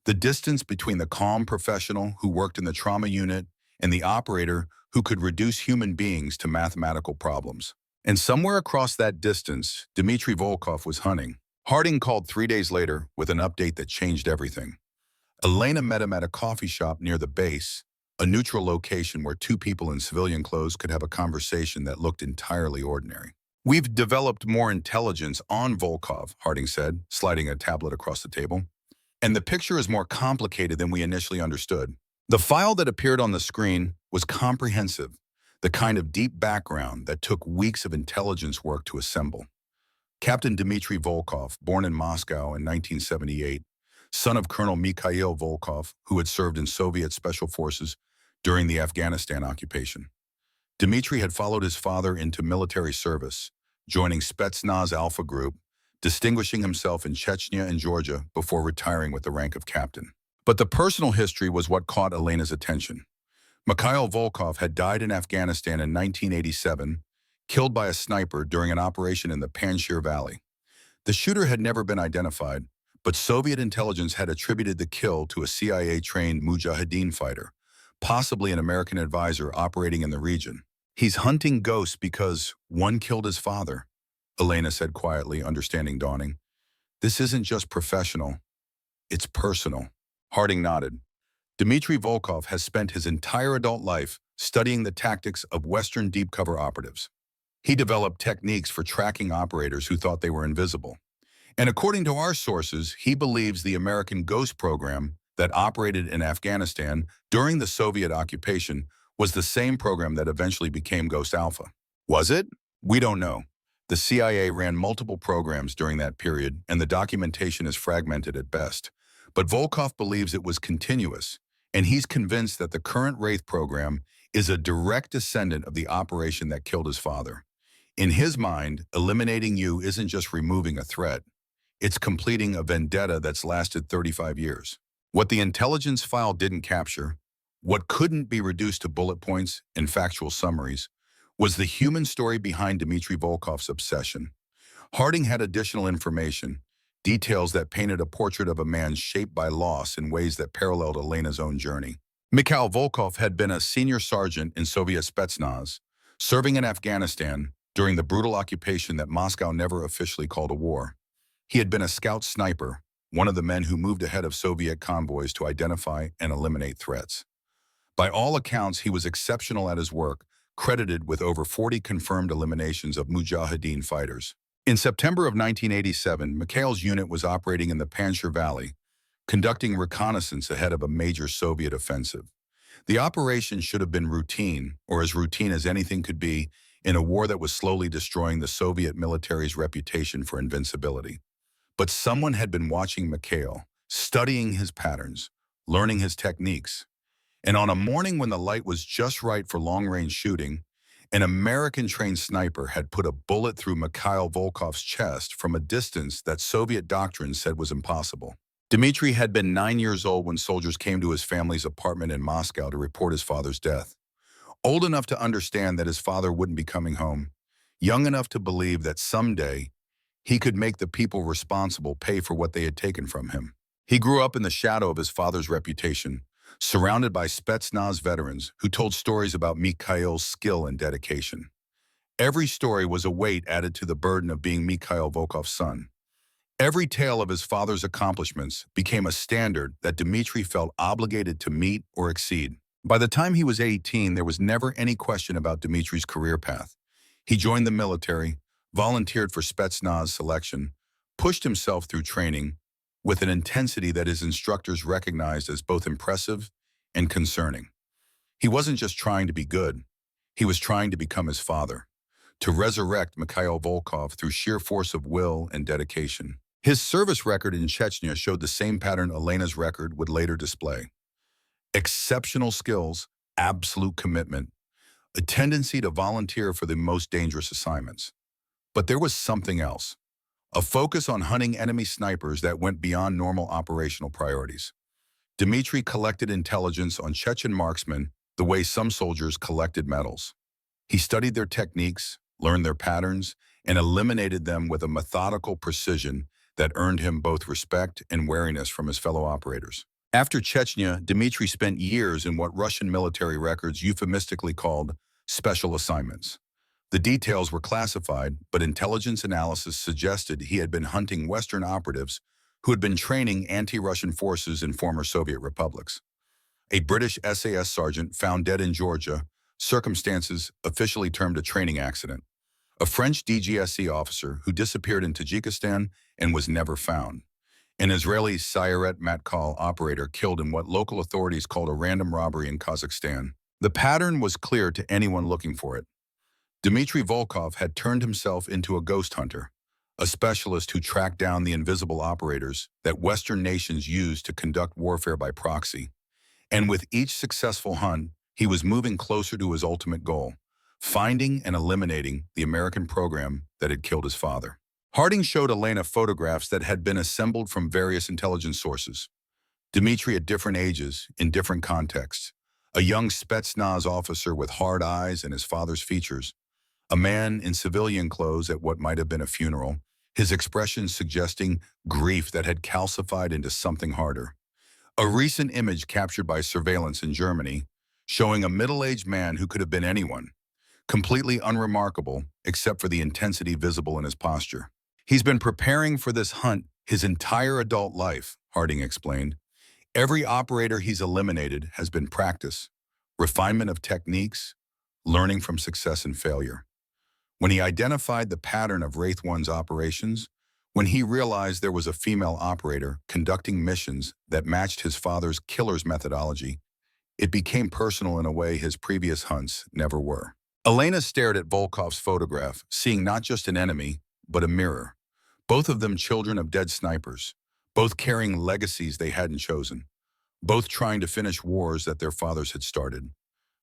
The distance between the calm professional who worked in the trauma unit and the operator who could reduce human beings to mathematical problems. And somewhere across that distance, Dmitry Volkov was hunting. Harding called 3 days later with an update that changed everything. Elena met him at a coffee shop near the base, a neutral location where two people in civilian clothes could have a conversation that looked entirely ordinary. "We've developed more intelligence on Volkov," Harding said, sliding a tablet across the table. "And the picture is more complicated than we initially understood." The file that appeared on the screen was comprehensive, the kind of deep background that took weeks of intelligence work to assemble. Captain Dmitry Volkov, born in Moscow in 1978, son of Colonel Mikhail Volkov, who had served in Soviet Special Forces, during the Afghanistan occupation. Dmitry had followed his father into military service, joining Spetsnaz Alpha Group, distinguishing himself in Chechnya and Georgia before retiring with the rank of captain. But the personal history was what caught Elena's attention. Mikhail Volkov had died in Afghanistan in 1987, killed by a sniper during an operation in the Panjshir Valley. The shooter had never been identified, but Soviet intelligence had attributed the kill to a CIA-trained Mujahideen fighter, possibly an American advisor operating in the region. "He's hunting ghosts because one killed his father," Elena said quietly, understanding dawning. "This isn't just professional, it's personal." Harding nodded. Dmitry Volkov has spent his entire adult life studying the tactics of Western deep cover operatives. He developed techniques for tracking operators who thought they were invisible. And according to our sources, he believes the American Ghost program that operated in Afghanistan during the Soviet occupation was the same program that eventually became Ghost Alpha. Was it? We don't know. The CIA ran multiple programs during that period, and the documentation is fragmented at best. But Volkov believes it was continuous, and he's convinced that the current Wraith program is a direct descendant of the operation that killed his father. In his mind, eliminating you isn't just removing a threat. It's completing a vendetta that's lasted 35 years. What the intelligence file didn't capture, what couldn't be reduced to bullet points and factual summaries, was the human story behind Dmitry Volkov's obsession. Harding had additional information, details that painted a portrait of a man shaped by loss in ways that paralleled Elena's own journey. Mikhail Volkov had been a senior sergeant in Soviet Spetsnaz, serving in Afghanistan during the brutal occupation that Moscow never officially called a war. He had been a scout sniper, one of the men who moved ahead of Soviet convoys to identify and eliminate threats. By all accounts, he was exceptional at his work, credited with over 40 confirmed eliminations of Mujahideen fighters. In September of 1987, Mikhail's unit was operating in the Panjshir Valley, conducting reconnaissance ahead of a major Soviet offensive. The operation should have been routine, or as routine as anything could be, in a war that was slowly destroying the Soviet military's reputation for invincibility. But someone had been watching Mikhail, studying his patterns, learning his techniques. And on a morning when the light was just right for long-range shooting, an American-trained sniper had put a bullet through Mikhail Volkov's chest from a distance that Soviet doctrine said was impossible. Dmitry had been 9 years old when soldiers came to his family's apartment in Moscow to report his father's death. Old enough to understand that his father wouldn't be coming home, young enough to believe that someday he could make the people responsible pay for what they had taken from him. He grew up in the shadow of his father's reputation, surrounded by Spetsnaz veterans who told stories about Mikhail's skill and dedication. Every story was a weight added to the burden of being Mikhail Volkov's son. Every tale of his father's accomplishments became a standard that Dmitry felt obligated to meet or exceed. By the time he was 18, there was never any question about Dmitry's career path. He joined the military, volunteered for Spetsnaz selection, pushed himself through training with an intensity that his instructors recognized as both impressive and concerning. He wasn't just trying to be good, he was trying to become his father, to resurrect Mikhail Volkov through sheer force of will and dedication. His service record in Chechnya showed the same pattern Elena's record would later display. Exceptional skills, absolute commitment, a tendency to volunteer for the most dangerous assignments. But there was something else, a focus on hunting enemy snipers that went beyond normal operational priorities. Dmitry collected intelligence on Chechen marksmen the way some soldiers collected medals. He studied their techniques, learned their patterns, and eliminated them with a methodical precision that earned him both respect and wariness from his fellow operators. After Chechnya, Dmitry spent years in what Russian military records euphemistically called special assignments. The details were classified, but intelligence analysis suggested he had been hunting Western operatives who had been training anti-Russian forces in former Soviet republics. A British SAS sergeant found dead in Georgia, circumstances officially termed a training accident. A French DGSE officer who disappeared in Tajikistan and was never found. An Israeli Sayeret Matkal operator killed in what local authorities called a random robbery in Kazakhstan. The pattern was clear to anyone looking for it. Dmitry Volkov had turned himself into a ghost hunter, a specialist who tracked down the invisible operators that Western nations used to conduct warfare by proxy. And with each successful hunt, He was moving closer to his ultimate goal, finding and eliminating the American program that had killed his father. Harding showed Elena photographs that had been assembled from various intelligence sources. Dmitri at different ages, in different contexts. A young Spetsnaz officer with hard eyes and his father's features. A man in civilian clothes at what might have been a funeral, his expression suggesting grief that had calcified into something harder. A recent image captured by surveillance in Germany, showing a middle-aged man who could have been anyone, completely unremarkable except for the intensity visible in his posture. He's been preparing for this hunt his entire adult life, Harding explained. Every operator he's eliminated has been practice, refinement of techniques, learning from success and failure. When he identified the pattern of Wraith One's operations, when he realized there was a female operator conducting missions that matched his father's killer's methodology, it became personal in a way his previous hunts never were. Elena stared at Volkov's photograph, seeing not just an enemy, but a mirror. Both of them children of dead snipers, both carrying legacies they hadn't chosen, both trying to finish wars that their fathers had started.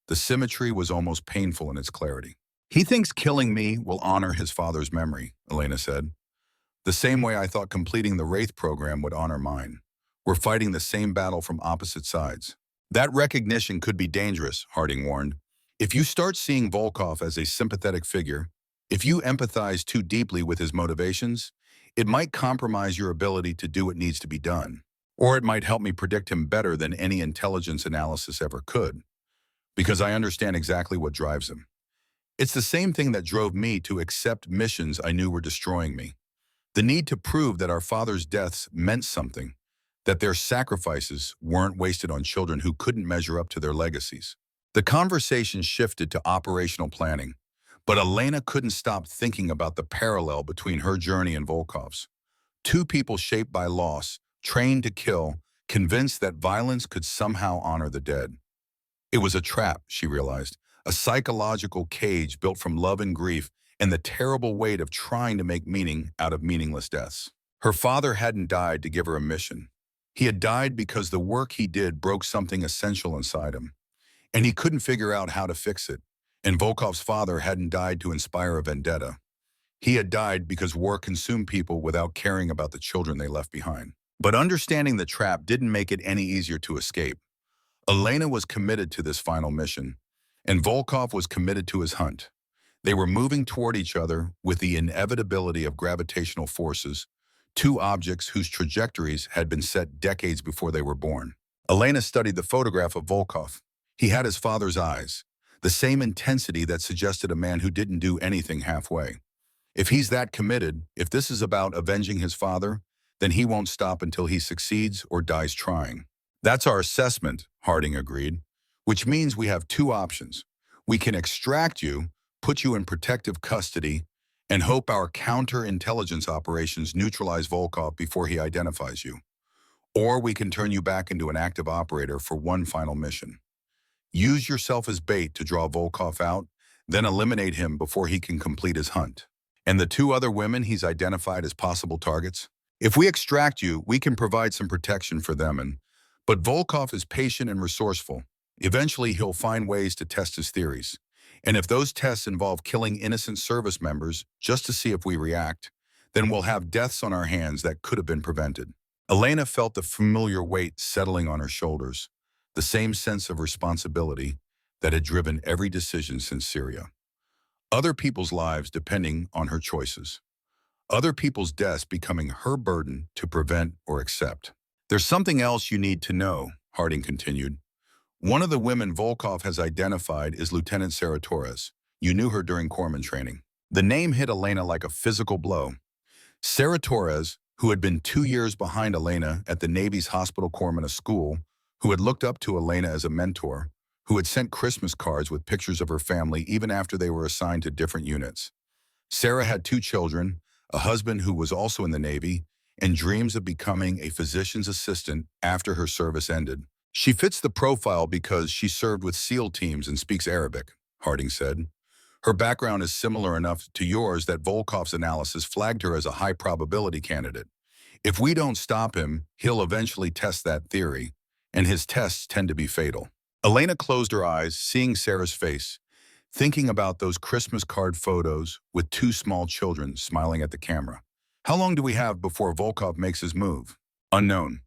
The symmetry was almost painful in its clarity. He thinks killing me will honor his father's memory, Elena said. The same way I thought completing the Wraith program would honor mine. We're fighting the same battle from opposite sides. That recognition could be dangerous, Harding warned. If you start seeing Volkov as a sympathetic figure, if you empathize too deeply with his motivations, it might compromise your ability to do what needs to be done. Or it might help me predict him better than any intelligence analysis ever could, because I understand exactly what drives him. It's the same thing that drove me to accept missions I knew were destroying me. The need to prove that our fathers' deaths meant something, that their sacrifices weren't wasted on children who couldn't measure up to their legacies. The conversation shifted to operational planning, but Elena couldn't stop thinking about the parallel between her journey and Volkov's. Two people shaped by loss, trained to kill, convinced that violence could somehow honor the dead. It was a trap, she realized, a psychological cage built from love and grief and the terrible weight of trying to make meaning out of meaningless deaths. Her father hadn't died to give her a mission. He had died because the work he did broke something essential inside him, and he couldn't figure out how to fix it. And Volkov's father hadn't died to inspire a vendetta. He had died because war consumed people without caring about the children they left behind. But understanding the trap didn't make it any easier to escape. Elena was committed to this final mission, and Volkov was committed to his hunt. They were moving toward each other with the inevitability of gravitational forces, two objects whose trajectories had been set decades before they were born. Elena studied the photograph of Volkov. He had his father's eyes, the same intensity that suggested a man who didn't do anything halfway. If he's that committed, if this is about avenging his father, then he won't stop until he succeeds or dies trying. That's our assessment, Harding agreed, which means we have two options. We can extract you, put you in protective custody, and hope our counterintelligence operations neutralize Volkov before he identifies you. Or we can turn you back into an active operator for one final mission. Use yourself as bait to draw Volkov out, then eliminate him before he can complete his hunt. And the two other women he's identified as possible targets? If we extract you, we can provide some protection for them, but Volkov is patient and resourceful. Eventually, he'll find ways to test his theories. And if those tests involve killing innocent service members just to see if we react, then we'll have deaths on our hands that could have been prevented. Elena felt the familiar weight settling on her shoulders, the same sense of responsibility that had driven every decision since Syria. Other people's lives depending on her choices. Other people's deaths becoming her burden to prevent or accept. There's something else you need to know, Harding continued. One of the women Volkov has identified is Lieutenant Sarah Torres. You knew her during corpsman training. The name hit Elena like a physical blow. Sarah Torres, who had been 2 years behind Elena at the Navy's hospital corpsman school, who had looked up to Elena as a mentor, who had sent Christmas cards with pictures of her family even after they were assigned to different units. Sarah had 2 children, a husband who was also in the Navy, and dreams of becoming a physician's assistant after her service ended. She fits the profile because she served with SEAL teams and speaks Arabic, Harding said. Her background is similar enough to yours that Volkov's analysis flagged her as a high-probability candidate. If we don't stop him, he'll eventually test that theory, and his tests tend to be fatal. Elena closed her eyes, seeing Sarah's face, thinking about those Christmas card photos with two small children smiling at the camera. How long do we have before Volkov makes his move? Unknown.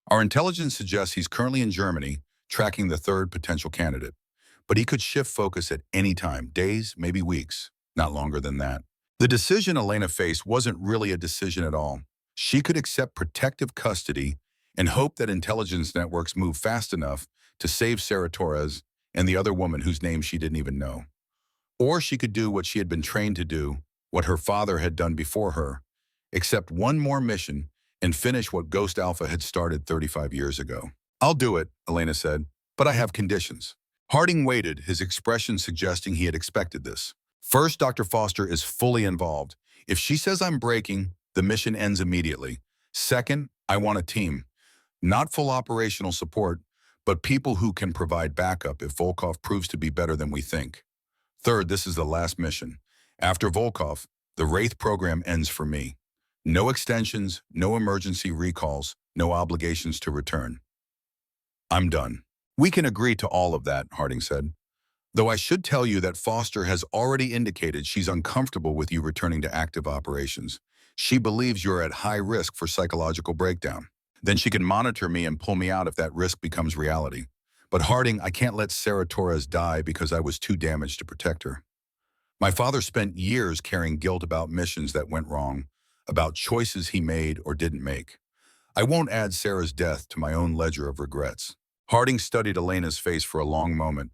Our intelligence suggests he's currently in Germany, tracking the third potential candidate. But he could shift focus at any time, days, maybe weeks, not longer than that. The decision Elena faced wasn't really a decision at all. She could accept protective custody and hope that intelligence networks move fast enough to save Sarah Torres and the other woman whose name she didn't even know. Or she could do what she had been trained to do, what her father had done before her, accept one more mission and finish what Ghost Alpha had started 35 years ago. I'll do it, Elena said, but I have conditions. Harding waited, his expression suggesting he had expected this. First, Dr. Foster is fully involved. If she says I'm breaking, the mission ends immediately. Second, I want a team. Not full operational support, but people who can provide backup if Volkov proves to be better than we think. Third, this is the last mission. After Volkov, the Wraith program ends for me. No extensions, no emergency recalls, no obligations to return. I'm done. We can agree to all of that, Harding said. Though I should tell you that Foster has already indicated she's uncomfortable with you returning to active operations. She believes you're at high risk for psychological breakdown. Then she can monitor me and pull me out if that risk becomes reality. But Harding, I can't let Sarah Torres die because I was too damaged to protect her. My father spent years carrying guilt about missions that went wrong, about choices he made or didn't make. I won't add Sarah's death to my own ledger of regrets. Harding studied Elena's face for a long moment.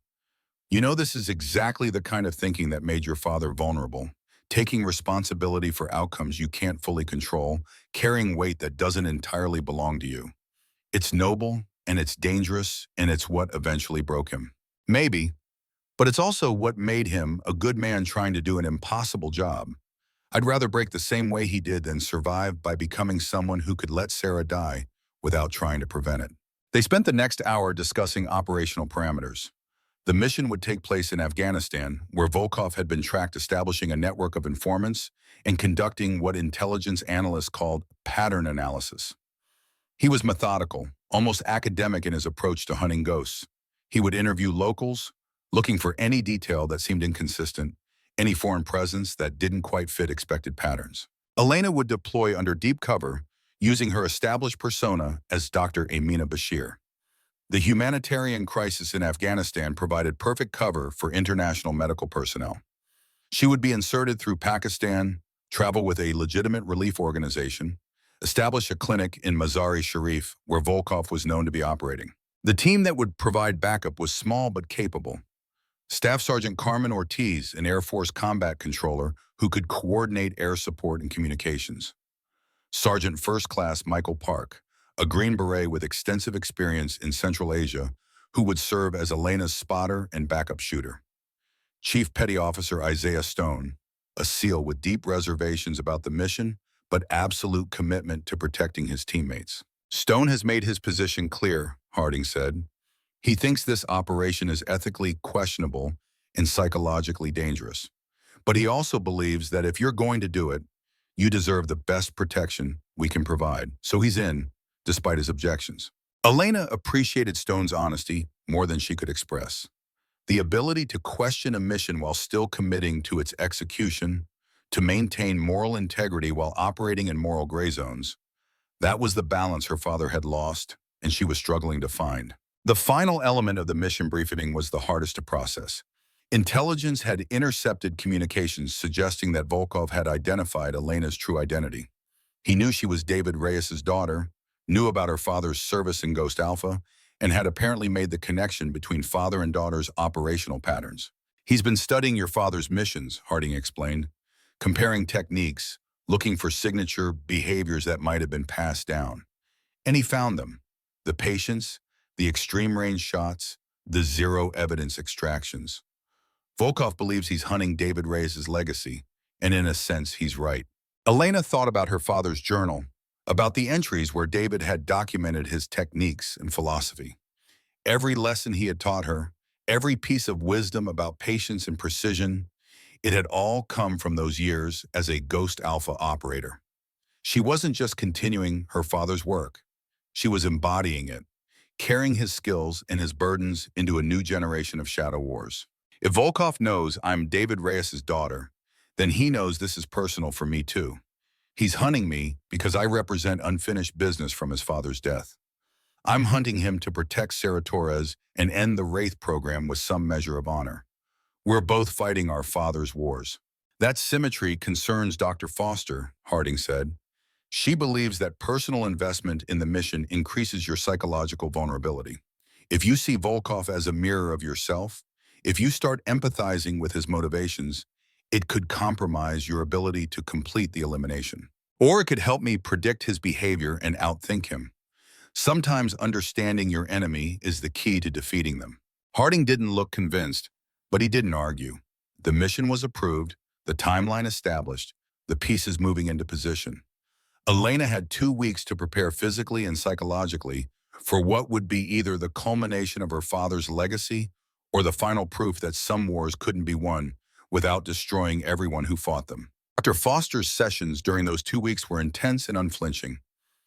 You know, this is exactly the kind of thinking that made your father vulnerable. Taking responsibility for outcomes you can't fully control, carrying weight that doesn't entirely belong to you. It's noble, and it's dangerous, and it's what eventually broke him. Maybe, but it's also what made him a good man trying to do an impossible job. I'd rather break the same way he did than survive by becoming someone who could let Sarah die without trying to prevent it. They spent the next hour discussing operational parameters. The mission would take place in Afghanistan, where Volkov had been tracked, establishing a network of informants and conducting what intelligence analysts called pattern analysis. He was methodical, almost academic in his approach to hunting ghosts. He would interview locals, looking for any detail that seemed inconsistent, any foreign presence that didn't quite fit expected patterns. Elena would deploy under deep cover, using her established persona as Dr. Amina Bashir. The humanitarian crisis in Afghanistan provided perfect cover for international medical personnel. She would be inserted through Pakistan, travel with a legitimate relief organization, establish a clinic in Mazar-e Sharif, where Volkov was known to be operating. The team that would provide backup was small but capable. Staff Sergeant Carmen Ortiz, an Air Force combat controller who could coordinate air support and communications. Sergeant First Class Michael Park, a Green Beret with extensive experience in Central Asia, who would serve as Elena's spotter and backup shooter. Chief Petty Officer Isaiah Stone, a SEAL with deep reservations about the mission, but absolute commitment to protecting his teammates. Stone has made his position clear, Harding said. He thinks this operation is ethically questionable and psychologically dangerous. But he also believes that if you're going to do it, you deserve the best protection we can provide. So he's in, despite his objections. Elena appreciated Stone's honesty more than she could express. The ability to question a mission while still committing to its execution, to maintain moral integrity while operating in moral gray zones, that was the balance her father had lost and she was struggling to find. The final element of the mission briefing was the hardest to process. Intelligence had intercepted communications suggesting that Volkov had identified Elena's true identity. He knew she was David Reyes' daughter, knew about her father's service in Ghost Alpha, and had apparently made the connection between father and daughter's operational patterns. He's been studying your father's missions, Harding explained, comparing techniques, looking for signature behaviors that might have been passed down. And he found them. The patience, the extreme range shots, the zero evidence extractions. Volkov believes he's hunting David Reyes' legacy, and in a sense, he's right. Elena thought about her father's journal, about the entries where David had documented his techniques and philosophy. Every lesson he had taught her, every piece of wisdom about patience and precision, it had all come from those years as a Ghost Alpha operator. She wasn't just continuing her father's work. She was embodying it, carrying his skills and his burdens into a new generation of shadow wars. If Volkov knows I'm David Reyes's daughter, then he knows this is personal for me too. He's hunting me because I represent unfinished business from his father's death. I'm hunting him to protect Sarah Torres and end the Wraith program with some measure of honor. We're both fighting our father's wars. That symmetry concerns Dr. Foster, Harding said. She believes that personal investment in the mission increases your psychological vulnerability. If you see Volkov as a mirror of yourself, if you start empathizing with his motivations, it could compromise your ability to complete the elimination. Or it could help me predict his behavior and outthink him. Sometimes understanding your enemy is the key to defeating them. Harding didn't look convinced, but he didn't argue. The mission was approved, the timeline established, the pieces moving into position. Elena had 2 weeks to prepare physically and psychologically for what would be either the culmination of her father's legacy or the final proof that some wars couldn't be won without destroying everyone who fought them. Dr. Foster's sessions during those 2 weeks were intense and unflinching.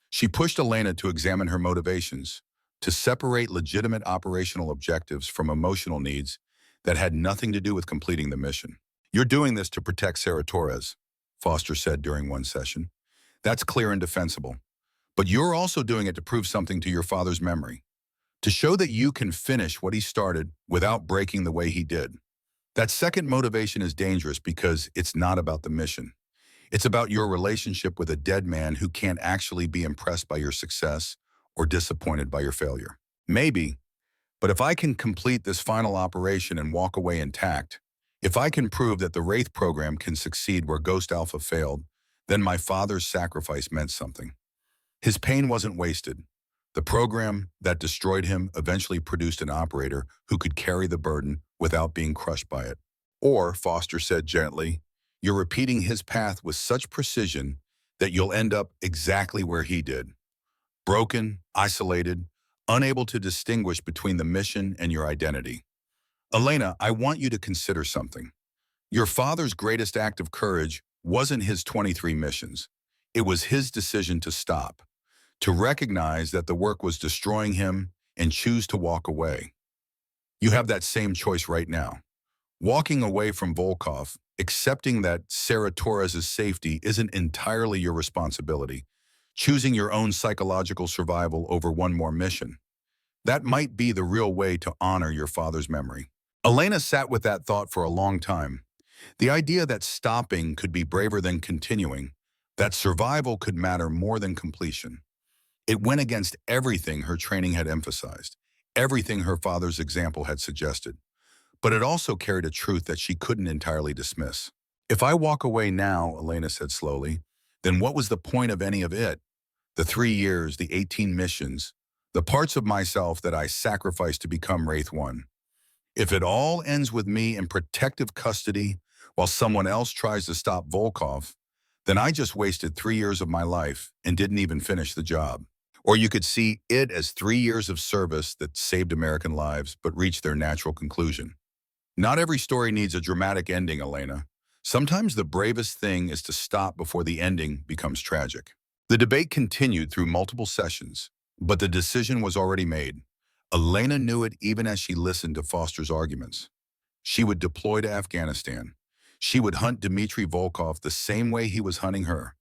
She pushed Elena to examine her motivations, to separate legitimate operational objectives from emotional needs that had nothing to do with completing the mission. "You're doing this to protect Sarah Torres," Foster said during one session. "That's clear and defensible. But you're also doing it to prove something to your father's memory, to show that you can finish what he started without breaking the way he did. That second motivation is dangerous because it's not about the mission. It's about your relationship with a dead man who can't actually be impressed by your success or disappointed by your failure. Maybe, but if I can complete this final operation and walk away intact, if I can prove that the Wraith program can succeed where Ghost Alpha failed, then my father's sacrifice meant something. His pain wasn't wasted. The program that destroyed him eventually produced an operator who could carry the burden without being crushed by it." Or, Foster said gently, "you're repeating his path with such precision that you'll end up exactly where he did. Broken, isolated, unable to distinguish between the mission and your identity. Elena, I want you to consider something. Your father's greatest act of courage wasn't his 23 missions. It was his decision to stop, to recognize that the work was destroying him and choose to walk away. You have that same choice right now. Walking away from Volkov, accepting that Sarah Torres' safety isn't entirely your responsibility, choosing your own psychological survival over one more mission. That might be the real way to honor your father's memory." Elena sat with that thought for a long time. The idea that stopping could be braver than continuing, that survival could matter more than completion. It went against everything her training had emphasized, everything her father's example had suggested. But it also carried a truth that she couldn't entirely dismiss. "If I walk away now," Elena said slowly, "then what was the point of any of it? The 3 years, the 18 missions, the parts of myself that I sacrificed to become Wraith 1. If it all ends with me in protective custody while someone else tries to stop Volkov, then I just wasted 3 years of my life and didn't even finish the job." Or you could see it as 3 years of service that saved American lives but reached their natural conclusion. Not every story needs a dramatic ending, Elena. Sometimes the bravest thing is to stop before the ending becomes tragic. The debate continued through multiple sessions, but the decision was already made. Elena knew it even as she listened to Foster's arguments. She would deploy to Afghanistan. She would hunt Dmitry Volkov the same way he was hunting her.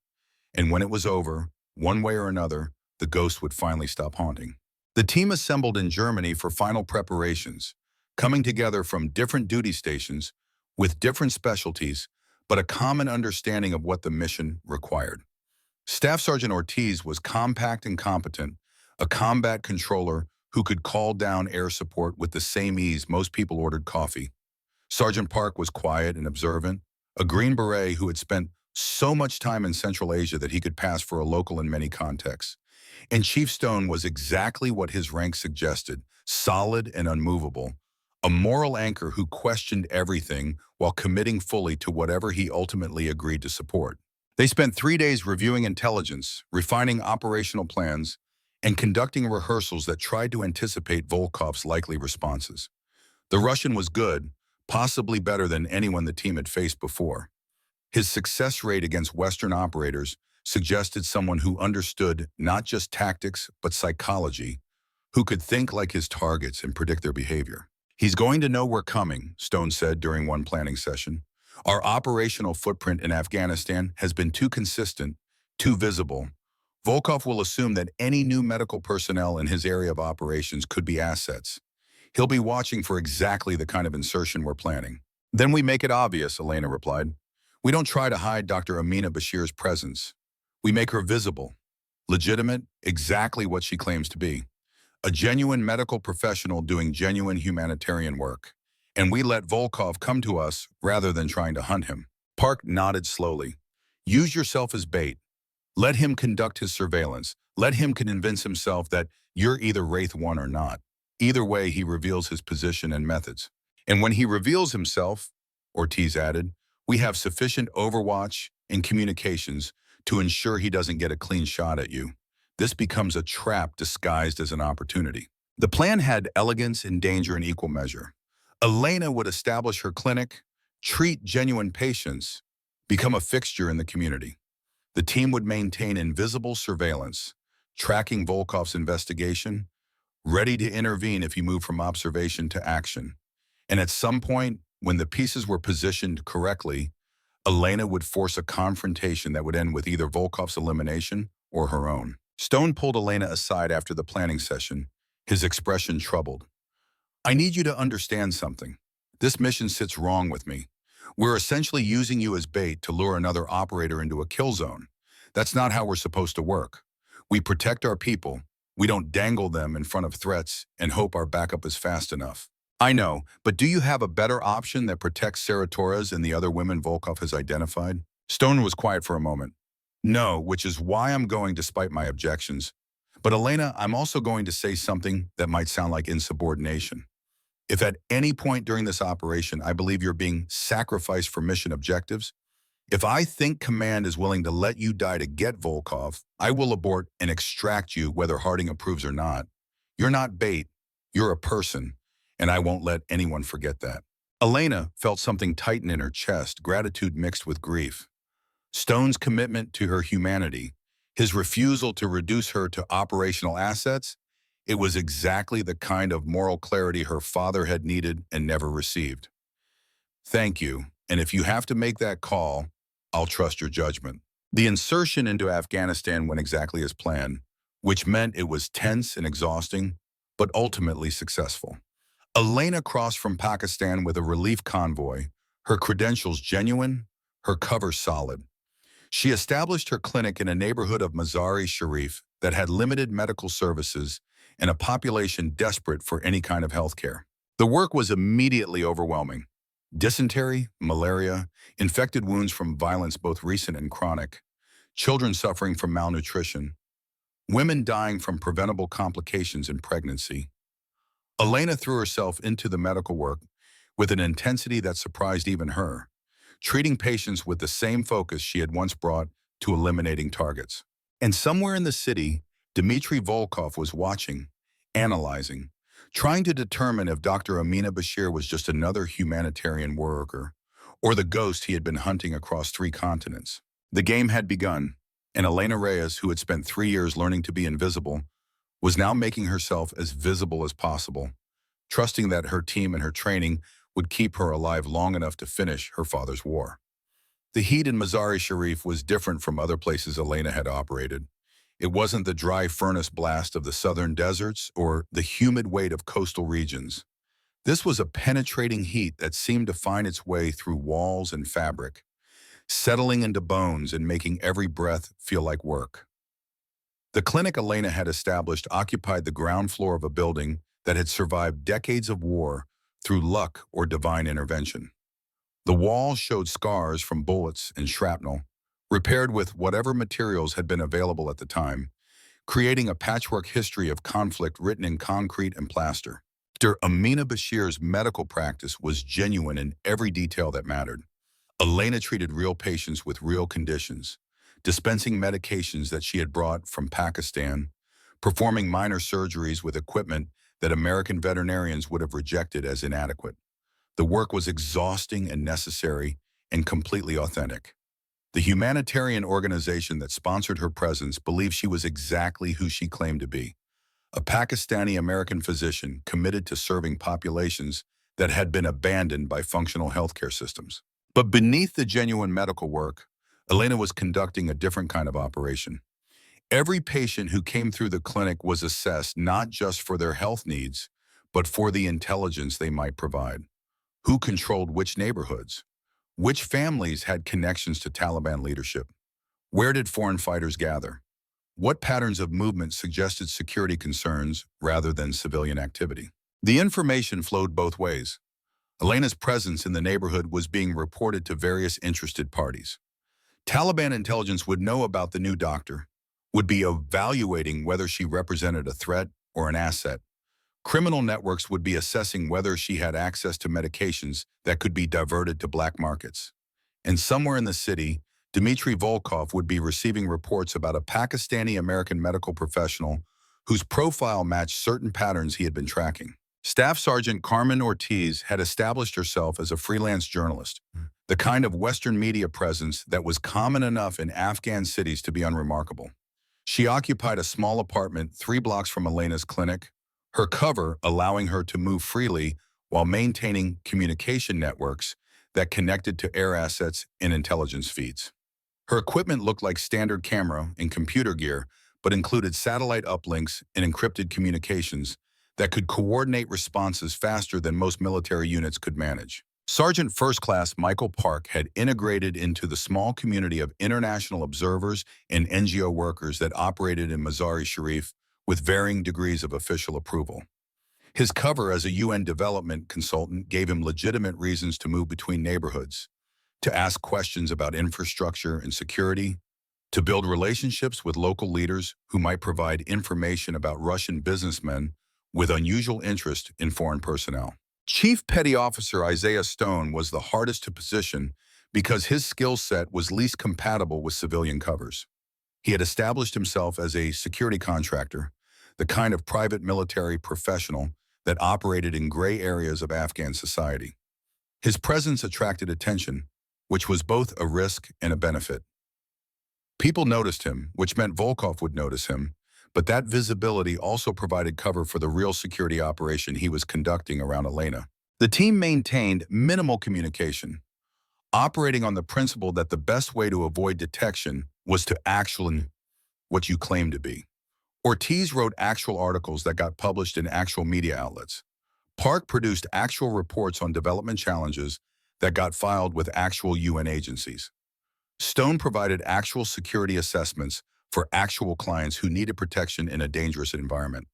And when it was over, one way or another, the ghost would finally stop haunting. The team assembled in Germany for final preparations, coming together from different duty stations with different specialties, but a common understanding of what the mission required. Staff Sergeant Ortiz was compact and competent, a combat controller who could call down air support with the same ease most people ordered coffee. Sergeant Park was quiet and observant, a Green Beret who had spent so much time in Central Asia that he could pass for a local in many contexts. And Chief Stone was exactly what his rank suggested, solid and unmovable, a moral anchor who questioned everything while committing fully to whatever he ultimately agreed to support. They spent 3 days reviewing intelligence, refining operational plans, and conducting rehearsals that tried to anticipate Volkov's likely responses. The Russian was good, possibly better than anyone the team had faced before. His success rate against Western operators suggested someone who understood not just tactics but psychology, who could think like his targets and predict their behavior. He's going to know we're coming, Stone said during one planning session. Our operational footprint in Afghanistan has been too consistent, too visible. Volkov will assume that any new medical personnel in his area of operations could be assets. He'll be watching for exactly the kind of insertion we're planning. Then we make it obvious, Elena replied. We don't try to hide Dr. Amina Bashir's presence. We make her visible, legitimate, exactly what she claims to be. A genuine medical professional doing genuine humanitarian work. And we let Volkov come to us rather than trying to hunt him. Park nodded slowly. Use yourself as bait. Let him conduct his surveillance. Let him convince himself that you're either Wraith 1 or not. Either way, he reveals his position and methods. And when he reveals himself, Ortiz added, we have sufficient overwatch and communications to ensure he doesn't get a clean shot at you. This becomes a trap disguised as an opportunity. The plan had elegance and danger in equal measure. Elena would establish her clinic, treat genuine patients, become a fixture in the community. The team would maintain invisible surveillance, tracking Volkov's investigation, ready to intervene if he moved from observation to action. And at some point, when the pieces were positioned correctly, Elena would force a confrontation that would end with either Volkov's elimination or her own. Stone pulled Elena aside after the planning session, his expression troubled. I need you to understand something. This mission sits wrong with me. We're essentially using you as bait to lure another operator into a kill zone. That's not how we're supposed to work. We protect our people. We don't dangle them in front of threats and hope our backup is fast enough. I know, but do you have a better option that protects Sarah Torres and the other women Volkov has identified? Stone was quiet for a moment. No, which is why I'm going despite my objections. But Elena, I'm also going to say something that might sound like insubordination. If at any point during this operation I believe you're being sacrificed for mission objectives, if I think command is willing to let you die to get Volkov, I will abort and extract you whether Harding approves or not. You're not bait, you're a person, and I won't let anyone forget that. Elena felt something tighten in her chest, gratitude mixed with grief. Stone's commitment to her humanity, his refusal to reduce her to operational assets, it was exactly the kind of moral clarity her father had needed and never received. Thank you, and if you have to make that call, I'll trust your judgment. The insertion into Afghanistan went exactly as planned, which meant it was tense and exhausting, but ultimately successful. Elena crossed from Pakistan with a relief convoy, her credentials genuine, her cover solid. She established her clinic in a neighborhood of Mazar-e-Sharif that had limited medical services and a population desperate for any kind of health care. The work was immediately overwhelming. Dysentery, malaria, infected wounds from violence both recent and chronic, children suffering from malnutrition, women dying from preventable complications in pregnancy. Elena threw herself into the medical work with an intensity that surprised even her, treating patients with the same focus she had once brought to eliminating targets. And somewhere in the city, Dmitry Volkov was watching, analyzing, trying to determine if Dr. Amina Bashir was just another humanitarian worker or the ghost he had been hunting across 3 continents. The game had begun, and Elena Reyes, who had spent 3 years learning to be invisible, was now making herself as visible as possible, trusting that her team and her training would keep her alive long enough to finish her father's war. The heat in Mazar-e-Sharif was different from other places Elena had operated. It wasn't the dry furnace blast of the southern deserts or the humid weight of coastal regions. This was a penetrating heat that seemed to find its way through walls and fabric, settling into bones and making every breath feel like work. The clinic Elena had established occupied the ground floor of a building that had survived decades of war through luck or divine intervention. The walls showed scars from bullets and shrapnel, repaired with whatever materials had been available at the time, creating a patchwork history of conflict written in concrete and plaster. Dr. Amina Bashir's medical practice was genuine in every detail that mattered. Elena treated real patients with real conditions, dispensing medications that she had brought from Pakistan, performing minor surgeries with equipment that American veterinarians would have rejected as inadequate. The work was exhausting and necessary and completely authentic. The humanitarian organization that sponsored her presence believed she was exactly who she claimed to be, a Pakistani-American physician committed to serving populations that had been abandoned by functional healthcare systems. But beneath the genuine medical work, Elena was conducting a different kind of operation. Every patient who came through the clinic was assessed not just for their health needs, but for the intelligence they might provide. Who controlled which neighborhoods? Which families had connections to Taliban leadership? Where did foreign fighters gather? What patterns of movement suggested security concerns rather than civilian activity? The information flowed both ways. Elena's presence in the neighborhood was being reported to various interested parties. Taliban intelligence would know about the new doctor, would be evaluating whether she represented a threat or an asset. Criminal networks would be assessing whether she had access to medications that could be diverted to black markets. And somewhere in the city, Dmitry Volkov would be receiving reports about a Pakistani-American medical professional whose profile matched certain patterns he had been tracking. Staff Sergeant Carmen Ortiz had established herself as a freelance journalist, the kind of Western media presence that was common enough in Afghan cities to be unremarkable. She occupied a small apartment 3 blocks from Elena's clinic, her cover allowing her to move freely while maintaining communication networks that connected to air assets and intelligence feeds. Her equipment looked like standard camera and computer gear, but included satellite uplinks and encrypted communications that could coordinate responses faster than most military units could manage. Sergeant First Class Michael Park had integrated into the small community of international observers and NGO workers that operated in Mazar-e-Sharif with varying degrees of official approval. His cover as a UN development consultant gave him legitimate reasons to move between neighborhoods, to ask questions about infrastructure and security, to build relationships with local leaders who might provide information about Russian businessmen with unusual interest in foreign personnel. Chief Petty Officer Isaiah Stone was the hardest to position because his skill set was least compatible with civilian covers. He had established himself as a security contractor, the kind of private military professional that operated in gray areas of Afghan society. His presence attracted attention, which was both a risk and a benefit. People noticed him, which meant Volkov would notice him, but that visibility also provided cover for the real security operation he was conducting around Elena. The team maintained minimal communication, operating on the principle that the best way to avoid detection was to actually what you claim to be. Ortiz wrote actual articles that got published in actual media outlets. Park produced actual reports on development challenges that got filed with actual UN agencies. Stone provided actual security assessments for actual clients who needed protection in a dangerous environment.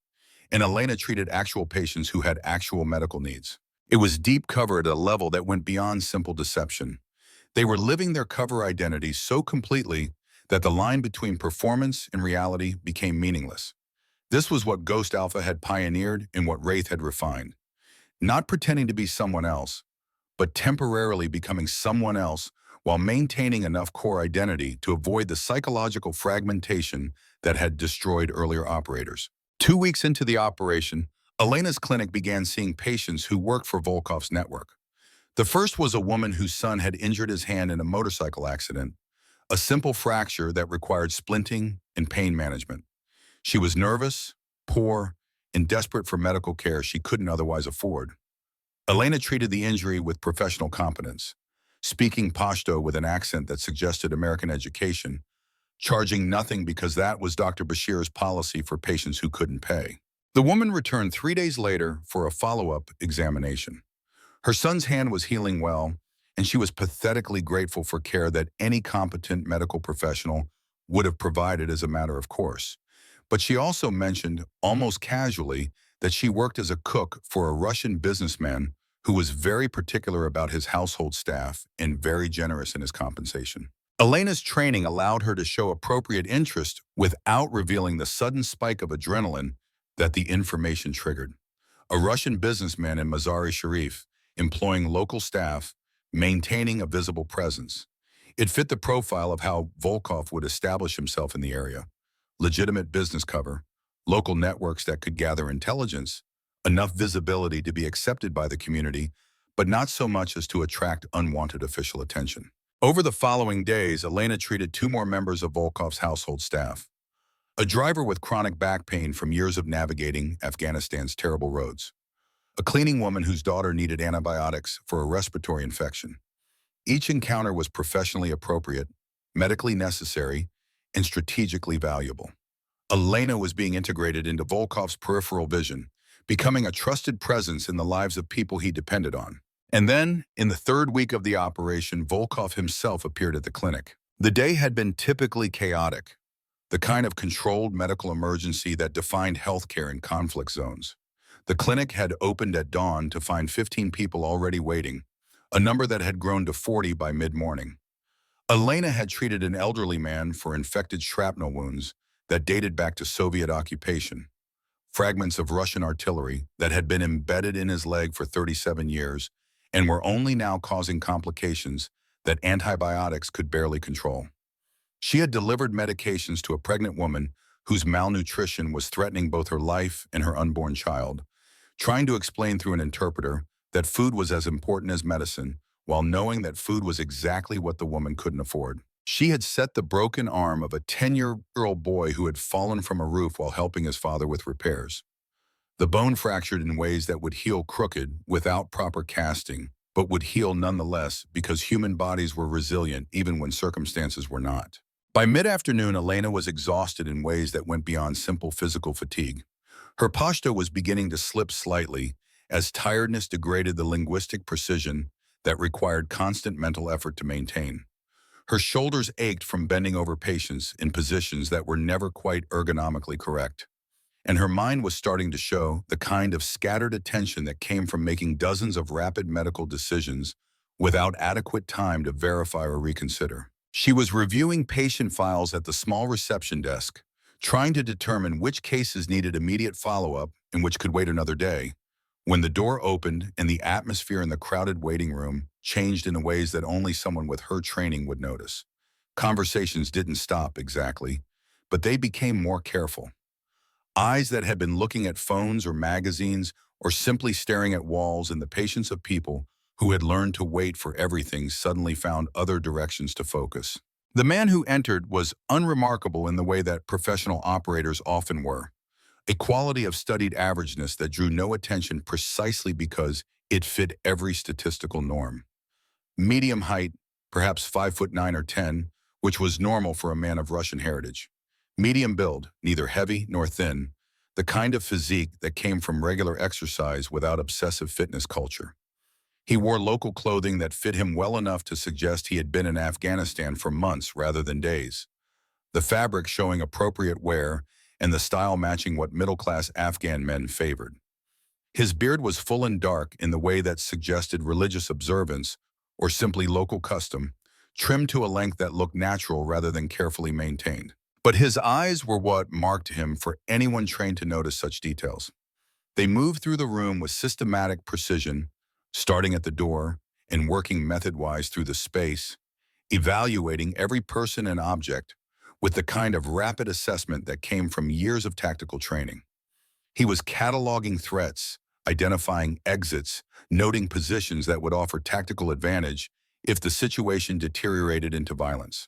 And Elena treated actual patients who had actual medical needs. It was deep cover at a level that went beyond simple deception. They were living their cover identities so completely that the line between performance and reality became meaningless. This was what Ghost Alpha had pioneered and what Wraith had refined. Not pretending to be someone else, but temporarily becoming someone else while maintaining enough core identity to avoid the psychological fragmentation that had destroyed earlier operators. 2 weeks into the operation, Elena's clinic began seeing patients who worked for Volkov's network. The first was a woman whose son had injured his hand in a motorcycle accident, a simple fracture that required splinting and pain management. She was nervous, poor, and desperate for medical care she couldn't otherwise afford. Elena treated the injury with professional competence, speaking Pashto with an accent that suggested American education, charging nothing because that was Dr. Bashir's policy for patients who couldn't pay. The woman returned 3 days later for a follow-up examination. Her son's hand was healing well, and she was pathetically grateful for care that any competent medical professional would have provided as a matter of course. But she also mentioned, almost casually, that she worked as a cook for a Russian businessman who was very particular about his household staff and very generous in his compensation. Elena's training allowed her to show appropriate interest without revealing the sudden spike of adrenaline that the information triggered. A Russian businessman in Mazar-e-Sharif, employing local staff, maintaining a visible presence. It fit the profile of how Volkov would establish himself in the area. Legitimate business cover, local networks that could gather intelligence, enough visibility to be accepted by the community, but not so much as to attract unwanted official attention. Over the following days, Elena treated 2 more members of Volkov's household staff. A driver with chronic back pain from years of navigating Afghanistan's terrible roads. A cleaning woman whose daughter needed antibiotics for a respiratory infection. Each encounter was professionally appropriate, medically necessary, and strategically valuable. Elena was being integrated into Volkov's peripheral vision, becoming a trusted presence in the lives of people he depended on. And then, in the third week of the operation, Volkov himself appeared at the clinic. The day had been typically chaotic, the kind of controlled medical emergency that defined healthcare in conflict zones. The clinic had opened at dawn to find 15 people already waiting, a number that had grown to 40 by mid-morning. Elena had treated an elderly man for infected shrapnel wounds that dated back to Soviet occupation, fragments of Russian artillery that had been embedded in his leg for 37 years and were only now causing complications that antibiotics could barely control. She had delivered medications to a pregnant woman whose malnutrition was threatening both her life and her unborn child, trying to explain through an interpreter that food was as important as medicine, while knowing that food was exactly what the woman couldn't afford. She had set the broken arm of a 10-year-old boy who had fallen from a roof while helping his father with repairs. The bone fractured in ways that would heal crooked without proper casting, but would heal nonetheless because human bodies were resilient even when circumstances were not. By mid-afternoon, Elena was exhausted in ways that went beyond simple physical fatigue. Her pashto was beginning to slip slightly as tiredness degraded the linguistic precision that required constant mental effort to maintain. Her shoulders ached from bending over patients in positions that were never quite ergonomically correct. And her mind was starting to show the kind of scattered attention that came from making dozens of rapid medical decisions without adequate time to verify or reconsider. She was reviewing patient files at the small reception desk, trying to determine which cases needed immediate follow-up and which could wait another day, when the door opened and the atmosphere in the crowded waiting room changed in ways that only someone with her training would notice. Conversations didn't stop exactly, but they became more careful. Eyes that had been looking at phones or magazines or simply staring at walls in the patience of people who had learned to wait for everything suddenly found other directions to focus. The man who entered was unremarkable in the way that professional operators often were, a quality of studied averageness that drew no attention precisely because it fit every statistical norm. Medium height, perhaps 5'9" or 10, which was normal for a man of Russian heritage. Medium build, neither heavy nor thin, the kind of physique that came from regular exercise without obsessive fitness culture. He wore local clothing that fit him well enough to suggest he had been in Afghanistan for months rather than days, the fabric showing appropriate wear and the style matching what middle-class Afghan men favored. His beard was full and dark in the way that suggested religious observance or simply local custom, trimmed to a length that looked natural rather than carefully maintained. But his eyes were what marked him for anyone trained to notice such details. They moved through the room with systematic precision, starting at the door and working method-wise through the space, evaluating every person and object with the kind of rapid assessment that came from years of tactical training. He was cataloging threats, identifying exits, noting positions that would offer tactical advantage if the situation deteriorated into violence.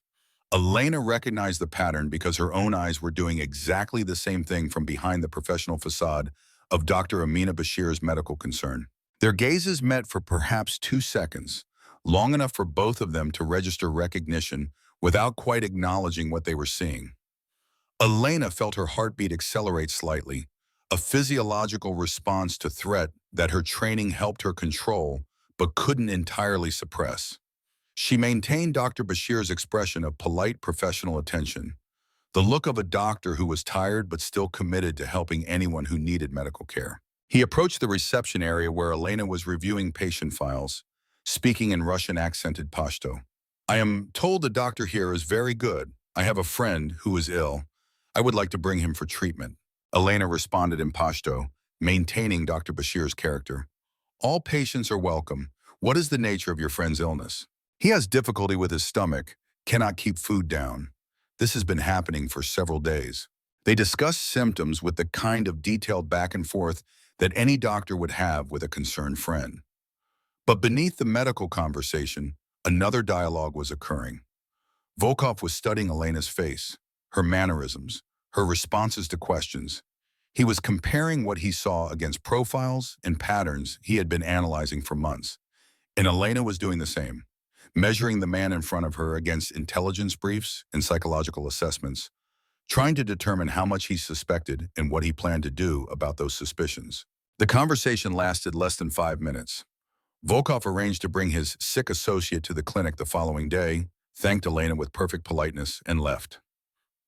Elena recognized the pattern because her own eyes were doing exactly the same thing from behind the professional facade of Dr. Amina Bashir's medical concern. Their gazes met for perhaps 2 seconds, long enough for both of them to register recognition without quite acknowledging what they were seeing. Elena felt her heartbeat accelerate slightly, a physiological response to threat that her training helped her control but couldn't entirely suppress. She maintained Dr. Bashir's expression of polite professional attention, the look of a doctor who was tired but still committed to helping anyone who needed medical care. He approached the reception area where Elena was reviewing patient files, speaking in Russian-accented Pashto. "I am told the doctor here is very good. I have a friend who is ill. I would like to bring him for treatment." Elena responded in Pashto, maintaining Dr. Bashir's character. "All patients are welcome. What is the nature of your friend's illness?" "He has difficulty with his stomach, cannot keep food down. This has been happening for several days." They discussed symptoms with the kind of detailed back and forth that any doctor would have with a concerned friend. But beneath the medical conversation, another dialogue was occurring. Volkov was studying Elena's face, her mannerisms, her responses to questions. He was comparing what he saw against profiles and patterns he had been analyzing for months. And Elena was doing the same, measuring the man in front of her against intelligence briefs and psychological assessments, trying to determine how much he suspected and what he planned to do about those suspicions. The conversation lasted less than 5 minutes. Volkov arranged to bring his sick associate to the clinic the following day, thanked Elena with perfect politeness, and left.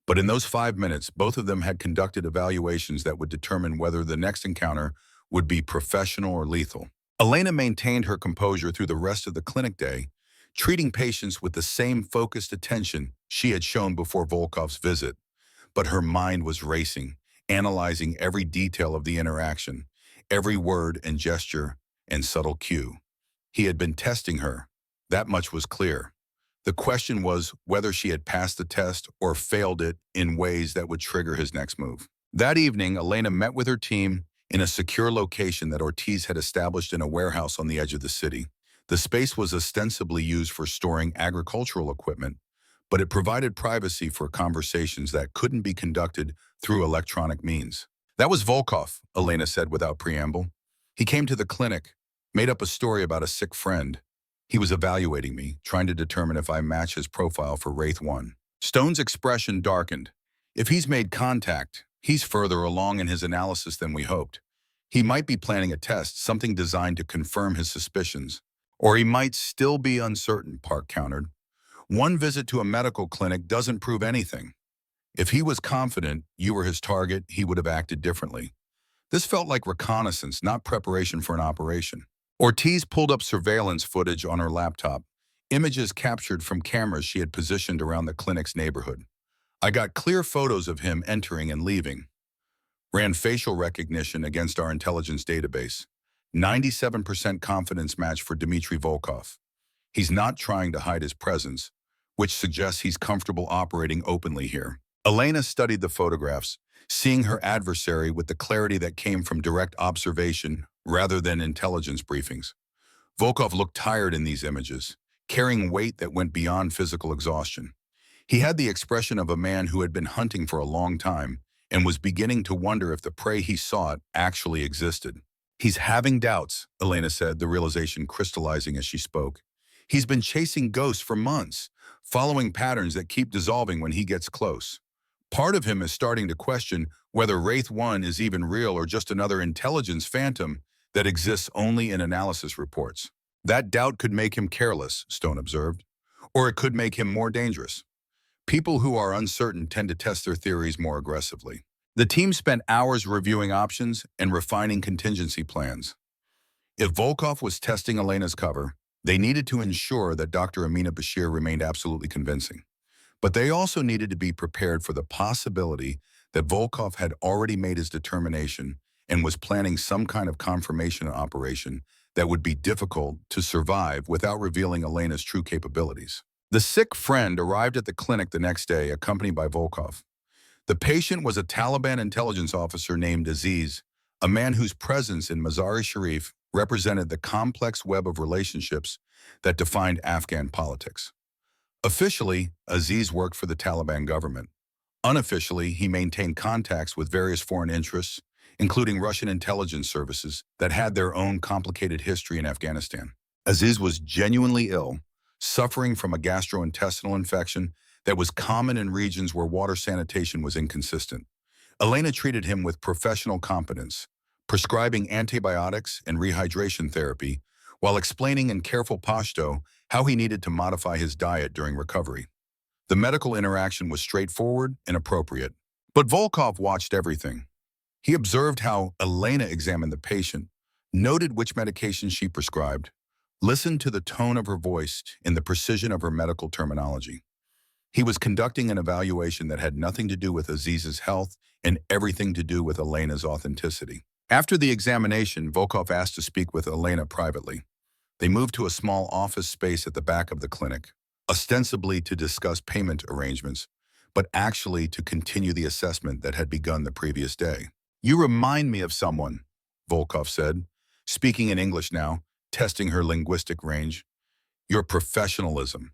But in those 5 minutes, both of them had conducted evaluations that would determine whether the next encounter would be professional or lethal. Elena maintained her composure through the rest of the clinic day, treating patients with the same focused attention she had shown before Volkov's visit. But her mind was racing, analyzing every detail of the interaction, every word and gesture and subtle cue. He had been testing her. That much was clear. The question was whether she had passed the test or failed it in ways that would trigger his next move. That evening, Elena met with her team in a secure location that Ortiz had established in a warehouse on the edge of the city. The space was ostensibly used for storing agricultural equipment, but it provided privacy for conversations that couldn't be conducted through electronic means. That was Volkov, Elena said without preamble. He came to the clinic, made up a story about a sick friend. He was evaluating me, trying to determine if I match his profile for Wraith 1. Stone's expression darkened. If he's made contact, he's further along in his analysis than we hoped. He might be planning a test, something designed to confirm his suspicions. Or he might still be uncertain, Park countered. One visit to a medical clinic doesn't prove anything. If he was confident you were his target, he would have acted differently. This felt like reconnaissance, not preparation for an operation. Ortiz pulled up surveillance footage on her laptop, images captured from cameras she had positioned around the clinic's neighborhood. I got clear photos of him entering and leaving. Ran facial recognition against our intelligence database. 97% confidence match for Dmitry Volkov. He's not trying to hide his presence, which suggests he's comfortable operating openly here. Elena studied the photographs, seeing her adversary with the clarity that came from direct observation rather than intelligence briefings. Volkov looked tired in these images, carrying weight that went beyond physical exhaustion. He had the expression of a man who had been hunting for a long time and was beginning to wonder if the prey he sought actually existed. He's having doubts, Elena said, the realization crystallizing as she spoke. He's been chasing ghosts for months, following patterns that keep dissolving when he gets close. Part of him is starting to question whether Wraith 1 is even real or just another intelligence phantom that exists only in analysis reports. That doubt could make him careless, Stone observed, or it could make him more dangerous. People who are uncertain tend to test their theories more aggressively. The team spent hours reviewing options and refining contingency plans. If Volkov was testing Elena's cover, they needed to ensure that Dr. Amina Bashir remained absolutely convincing. But they also needed to be prepared for the possibility that Volkov had already made his determination and was planning some kind of confirmation operation that would be difficult to survive without revealing Elena's true capabilities. The sick friend arrived at the clinic the next day, accompanied by Volkov. The patient was a Taliban intelligence officer named Aziz, a man whose presence in Mazar-e-Sharif represented the complex web of relationships that defined Afghan politics. Officially, Aziz worked for the Taliban government. Unofficially, he maintained contacts with various foreign interests, including Russian intelligence services that had their own complicated history in Afghanistan. Aziz was genuinely ill, suffering from a gastrointestinal infection that was common in regions where water sanitation was inconsistent. Elena treated him with professional competence, prescribing antibiotics and rehydration therapy, while explaining in careful Pashto how he needed to modify his diet during recovery. The medical interaction was straightforward and appropriate, but Volkov watched everything. He observed how Elena examined the patient, noted which medication she prescribed, listened to the tone of her voice and the precision of her medical terminology. He was conducting an evaluation that had nothing to do with Aziz's health and everything to do with Elena's authenticity. After the examination, Volkov asked to speak with Elena privately. They moved to a small office space at the back of the clinic, ostensibly to discuss payment arrangements, but actually to continue the assessment that had begun the previous day. "You remind me of someone," Volkov said, speaking in English now, testing her linguistic range. "Your professionalism,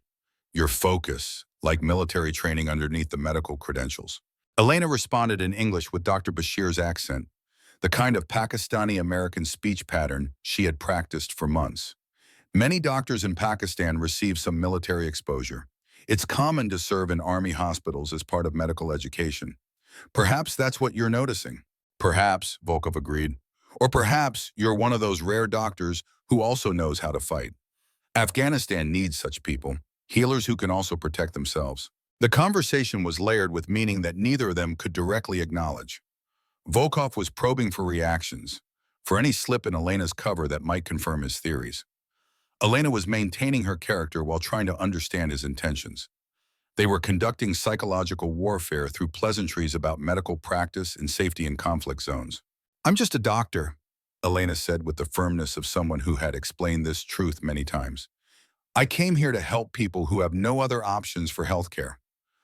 your focus, like military training underneath the medical credentials." Elena responded in English with Dr. Bashir's accent, the kind of Pakistani-American speech pattern she had practiced for months. Many doctors in Pakistan receive some military exposure. It's common to serve in army hospitals as part of medical education. Perhaps that's what you're noticing. Perhaps, Volkov agreed. Or perhaps you're one of those rare doctors who also knows how to fight. Afghanistan needs such people, healers who can also protect themselves. The conversation was layered with meaning that neither of them could directly acknowledge. Volkov was probing for reactions, for any slip in Elena's cover that might confirm his theories. Elena was maintaining her character while trying to understand his intentions. They were conducting psychological warfare through pleasantries about medical practice and safety in conflict zones. "I'm just a doctor," Elena said with the firmness of someone who had explained this truth many times. "I came here to help people who have no other options for healthcare.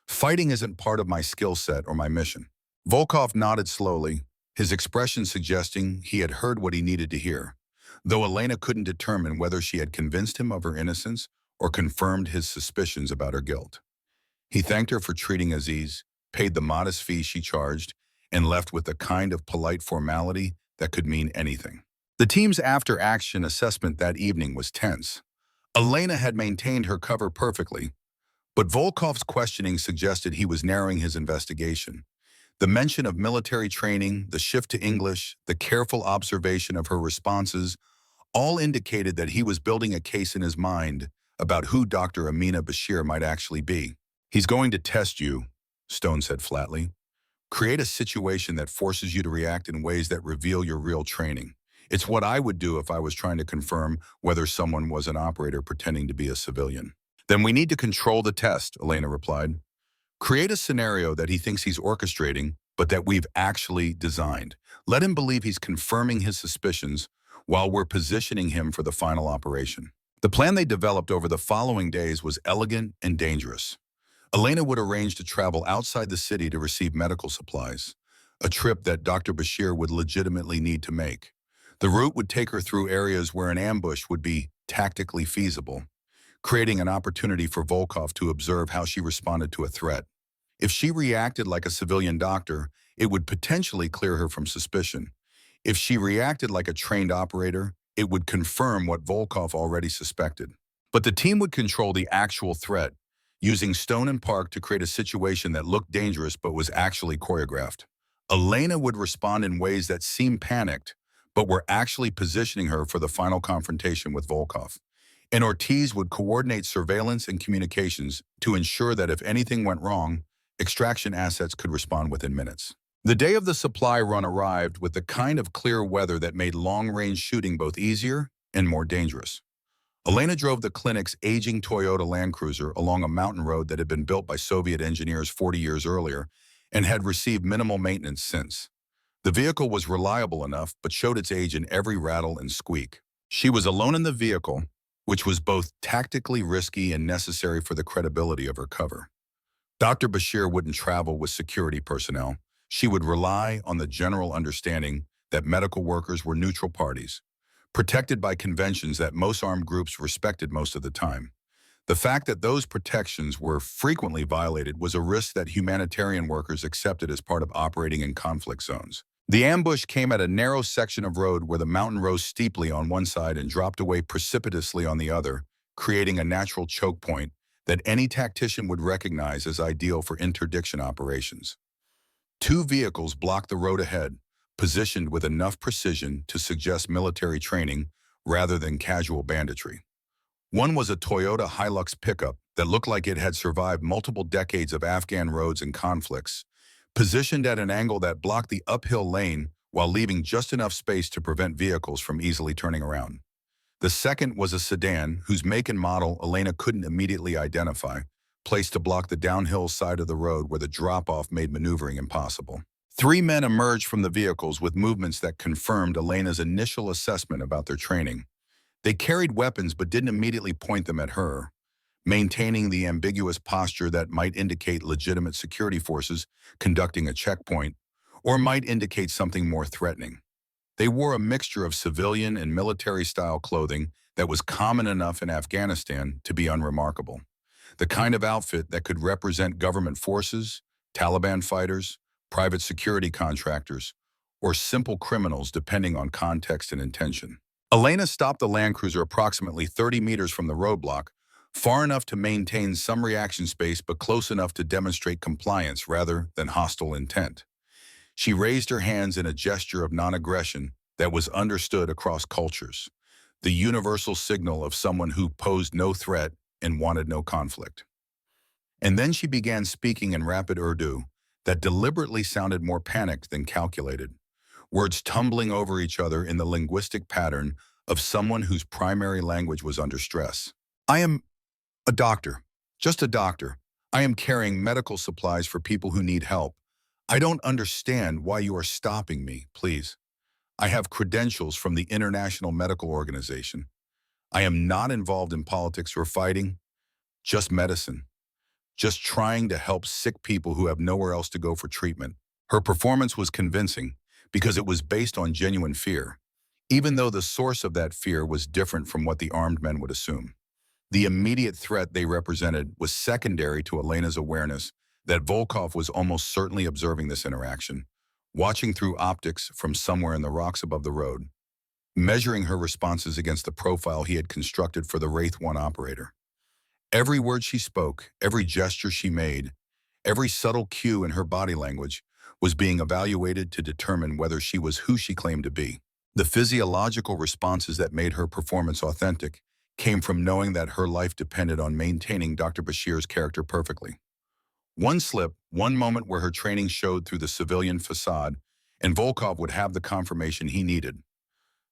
Fighting isn't part of my skill set or my mission." Volkov nodded slowly, his expression suggesting he had heard what he needed to hear, though Elena couldn't determine whether she had convinced him of her innocence or confirmed his suspicions about her guilt. He thanked her for treating Aziz, paid the modest fee she charged, and left with the kind of polite formality that could mean anything. The team's after-action assessment that evening was tense. Elena had maintained her cover perfectly, but Volkov's questioning suggested he was narrowing his investigation. The mention of military training, the shift to English, the careful observation of her responses, all indicated that he was building a case in his mind about who Dr. Amina Bashir might actually be. "He's going to test you," Stone said flatly. "Create a situation that forces you to react in ways that reveal your real training. It's what I would do if I was trying to confirm whether someone was an operator pretending to be a civilian." "Then we need to control the test," Elena replied. "Create a scenario that he thinks he's orchestrating, but that we've actually designed. Let him believe he's confirming his suspicions while we're positioning him for the final operation." The plan they developed over the following days was elegant and dangerous. Elena would arrange to travel outside the city to receive medical supplies, a trip that Dr. Bashir would legitimately need to make. The route would take her through areas where an ambush would be tactically feasible, creating an opportunity for Volkov to observe how she responded to a threat. If she reacted like a civilian doctor, it would potentially clear her from suspicion. If she reacted like a trained operator, it would confirm what Volkov already suspected. But the team would control the actual threat, using Stone and Park to create a situation that looked dangerous but was actually choreographed. Elena would respond in ways that seemed panicked, but were actually positioning her for the final confrontation with Volkov. And Ortiz would coordinate surveillance and communications to ensure that if anything went wrong, extraction assets could respond within minutes. The day of the supply run arrived with the kind of clear weather that made long-range shooting both easier and more dangerous. Elena drove the clinic's aging Toyota Land Cruiser along a mountain road that had been built by Soviet engineers 40 years earlier and had received minimal maintenance since. The vehicle was reliable enough but showed its age in every rattle and squeak. She was alone in the vehicle, which was both tactically risky and necessary for the credibility of her cover. Dr. Bashir wouldn't travel with security personnel. She would rely on the general understanding that medical workers were neutral parties, protected by conventions that most armed groups respected most of the time. The fact that those protections were frequently violated was a risk that humanitarian workers accepted as part of operating in conflict zones. The ambush came at a narrow section of road where the mountain rose steeply on one side and dropped away precipitously on the other, creating a natural choke point that any tactician would recognize as ideal for interdiction operations. Two vehicles blocked the road ahead, positioned with enough precision to suggest military training rather than casual banditry. One was a Toyota Hilux pickup that looked like it had survived multiple decades of Afghan roads and conflicts, positioned at an angle that blocked the uphill lane while leaving just enough space to prevent vehicles from easily turning around. The second was a sedan whose make and model Elena couldn't immediately identify, placed to block the downhill side of the road where the drop-off made maneuvering impossible. Three men emerged from the vehicles with movements that confirmed Elena's initial assessment about their training. They carried weapons but didn't immediately point them at her, maintaining the ambiguous posture that might indicate legitimate security forces conducting a checkpoint, or might indicate something more threatening. They wore a mixture of civilian and military-style clothing that was common enough in Afghanistan to be unremarkable. The kind of outfit that could represent government forces, Taliban fighters, private security contractors, or simple criminals depending on context and intention. Elena stopped the Land Cruiser approximately 30 meters from the roadblock, far enough to maintain some reaction space but close enough to demonstrate compliance rather than hostile intent. She raised her hands in a gesture of non-aggression that was understood across cultures, the universal signal of someone who posed no threat and wanted no conflict. And then she began speaking in rapid Urdu that deliberately sounded more panicked than calculated, words tumbling over each other in the linguistic pattern of someone whose primary language was under stress. I am a doctor, just a doctor. I am carrying medical supplies for people who need help. I don't understand why you are stopping me, please. I have credentials from the International Medical Organization. I am not involved in politics or fighting, just medicine. Just trying to help sick people who have nowhere else to go for treatment. Her performance was convincing because it was based on genuine fear, even though the source of that fear was different from what the armed men would assume. The immediate threat they represented was secondary to Elena's awareness that Volkov was almost certainly observing this interaction, watching through optics from somewhere in the rocks above the road, measuring her responses against the profile he had constructed for the Wraith 1 operator. Every word she spoke, every gesture she made, every subtle cue in her body language was being evaluated to determine whether she was who she claimed to be. The physiological responses that made her performance authentic came from knowing that her life depended on maintaining Dr. Bashir's character perfectly. One slip, one moment where her training showed through the civilian facade, and Volkov would have the confirmation he needed.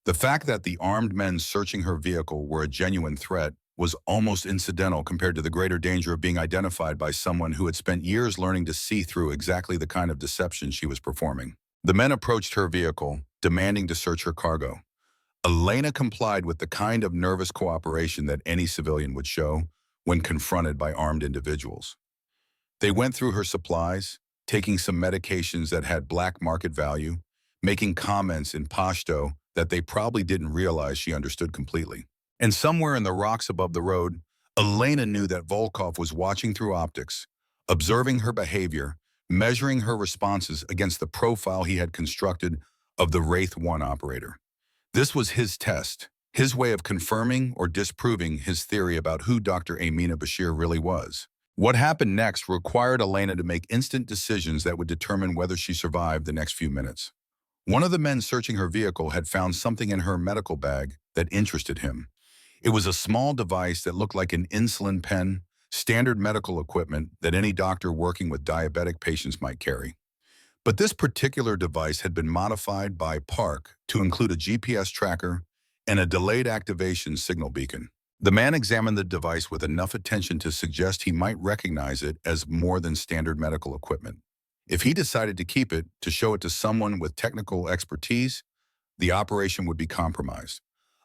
The fact that the armed men searching her vehicle were a genuine threat was almost incidental compared to the greater danger of being identified by someone who had spent years learning to see through exactly the kind of deception she was performing. The men approached her vehicle, demanding to search her cargo. Elena complied with the kind of nervous cooperation that any civilian would show when confronted by armed individuals. They went through her supplies, taking some medications that had black market value, making comments in Pashto that they probably didn't realize she understood completely. And somewhere in the rocks above the road, Elena knew that Volkov was watching through optics, observing her behavior, measuring her responses against the profile he had constructed of the Wraith 1 operator. This was his test, his way of confirming or disproving his theory about who Dr. Amina Bashir really was. What happened next required Elena to make instant decisions that would determine whether she survived the next few minutes. One of the men searching her vehicle had found something in her medical bag that interested him. It was a small device that looked like an insulin pen, standard medical equipment that any doctor working with diabetic patients might carry. But this particular device had been modified by Park to include a GPS tracker and a delayed activation signal beacon. The man examined the device with enough attention to suggest he might recognize it as more than standard medical equipment. If he decided to keep it to show it to someone with technical expertise, the operation would be compromised.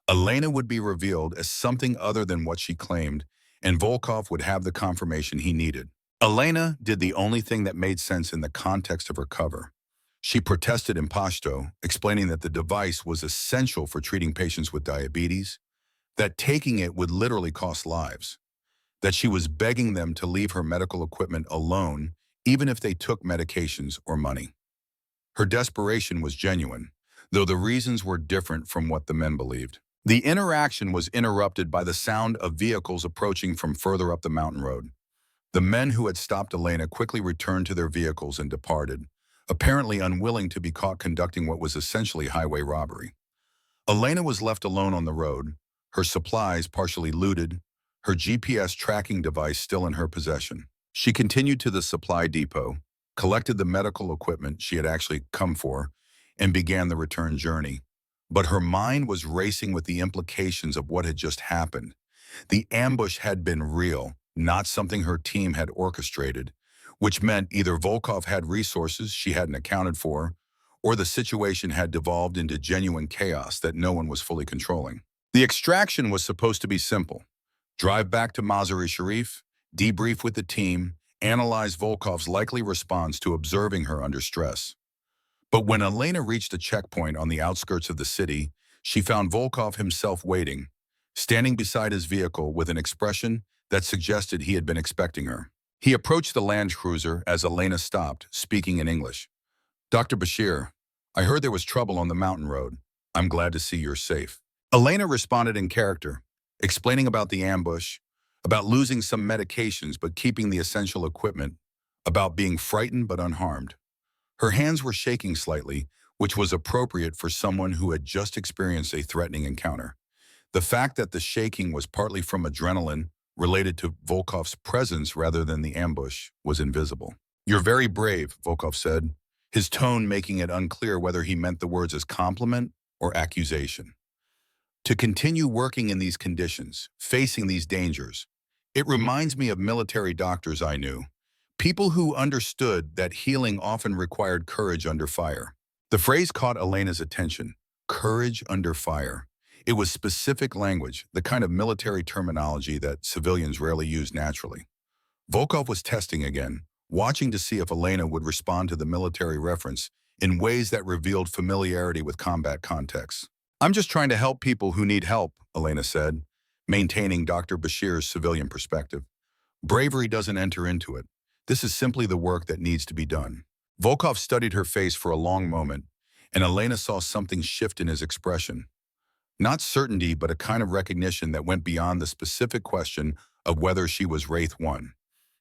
Elena would be revealed as something other than what she claimed, and Volkov would have the confirmation he needed. Elena did the only thing that made sense in the context of her cover. She protested in Pashto, explaining that the device was essential for treating patients with diabetes, that taking it would literally cost lives, that she was begging them to leave her medical equipment alone even if they took medications or money. Her desperation was genuine, though the reasons were different from what the men believed. The interaction was interrupted by the sound of vehicles approaching from further up the mountain road. The men who had stopped Elena quickly returned to their vehicles and departed, apparently unwilling to be caught conducting what was essentially highway robbery. Elena was left alone on the road, her supplies partially looted, her GPS tracking device still in her possession. She continued to the supply depot, collected the medical equipment she had actually come for, and began the return journey. But her mind was racing with the implications of what had just happened. The ambush had been real, not something her team had orchestrated, which meant either Volkov had resources she hadn't accounted for, or the situation had devolved into genuine chaos that no one was fully controlling. The extraction was supposed to be simple. Drive back to Mazar-e-Sharif, debrief with the team, analyze Volkov's likely response to observing her under stress. But when Elena reached a checkpoint on the outskirts of the city, she found Volkov himself waiting, standing beside his vehicle with an expression that suggested he had been expecting her. He approached the Land Cruiser as Elena stopped, speaking in English. Dr. Bashir, I heard there was trouble on the mountain road. I'm glad to see you're safe. Elena responded in character, explaining about the ambush, about losing some medications but keeping the essential equipment, about being frightened but unharmed. Her hands were shaking slightly, which was appropriate for someone who had just experienced a threatening encounter. The fact that the shaking was partly from adrenaline related to Volkov's presence rather than the ambush was invisible. You're very brave, Volkov said, his tone making it unclear whether he meant the words as compliment or accusation. To continue working in these conditions, facing these dangers, it reminds me of military doctors I knew, people who understood that healing often required courage under fire. The phrase caught Elena's attention, courage under fire. It was specific language, the kind of military terminology that civilians rarely use naturally. Volkov was testing again, watching to see if Elena would respond to the military reference in ways that revealed familiarity with combat contexts. I'm just trying to help people who need help, Elena said, maintaining Dr. Bashir's civilian perspective. Bravery doesn't enter into it. This is simply the work that needs to be done. Volkov studied her face for a long moment, and Elena saw something shift in his expression. Not certainty, but a kind of recognition that went beyond the specific question of whether she was Wraith 1.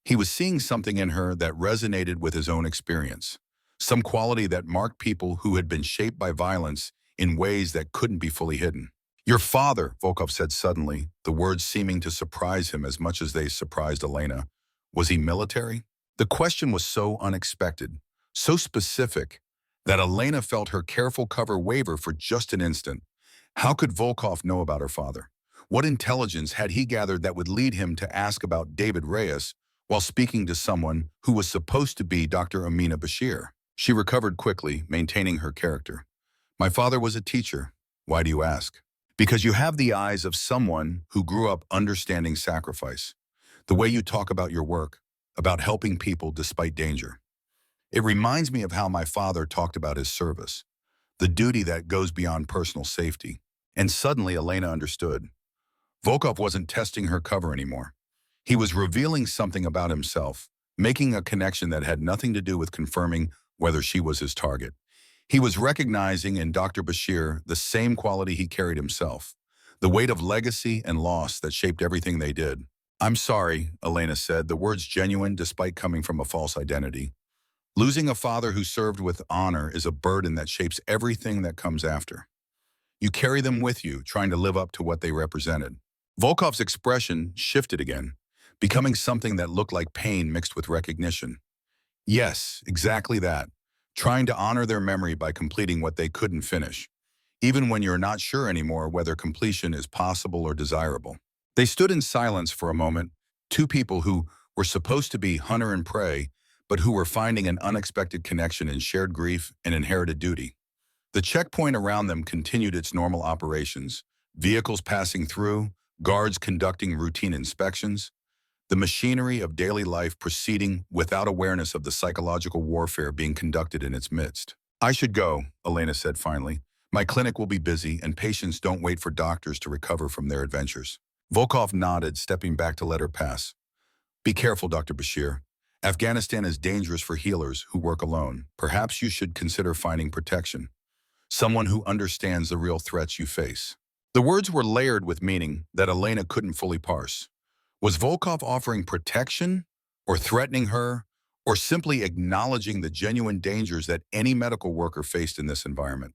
He was seeing something in her that resonated with his own experience, some quality that marked people who had been shaped by violence in ways that couldn't be fully hidden. Your father, Volkov said suddenly, the words seeming to surprise him as much as they surprised Elena. Was he military? The question was so unexpected, so specific, that Elena felt her careful cover waver for just an instant. How could Volkov know about her father? What intelligence had he gathered that would lead him to ask about David Reyes while speaking to someone who was supposed to be Dr. Amina Bashir? She recovered quickly, maintaining her character. My father was a teacher. Why do you ask? Because you have the eyes of someone who grew up understanding sacrifice. The way you talk about your work, about helping people despite danger. It reminds me of how my father talked about his service, the duty that goes beyond personal safety. And suddenly Elena understood. Volkov wasn't testing her cover anymore. He was revealing something about himself, making a connection that had nothing to do with confirming whether she was his target. He was recognizing in Dr. Bashir the same quality he carried himself, the weight of legacy and loss that shaped everything they did. I'm sorry, Elena said, the words genuine despite coming from a false identity. Losing a father who served with honor is a burden that shapes everything that comes after. You carry them with you, trying to live up to what they represented. Volkov's expression shifted again, becoming something that looked like pain mixed with recognition. Yes, exactly that. Trying to honor their memory by completing what they couldn't finish, even when you're not sure anymore whether completion is possible or desirable. They stood in silence for a moment, two people who were supposed to be hunter and prey, but who were finding an unexpected connection in shared grief and inherited duty. The checkpoint around them continued its normal operations, vehicles passing through, guards conducting routine inspections, the machinery of daily life proceeding without awareness of the psychological warfare being conducted in its midst. I should go, Elena said finally. My clinic will be busy and patients don't wait for doctors to recover from their adventures. Volkov nodded, stepping back to let her pass. Be careful, Dr. Bashir. Afghanistan is dangerous for healers who work alone. Perhaps you should consider finding protection. Someone who understands the real threats you face. The words were layered with meaning that Elena couldn't fully parse. Was Volkov offering protection, or threatening her, or simply acknowledging the genuine dangers that any medical worker faced in this environment?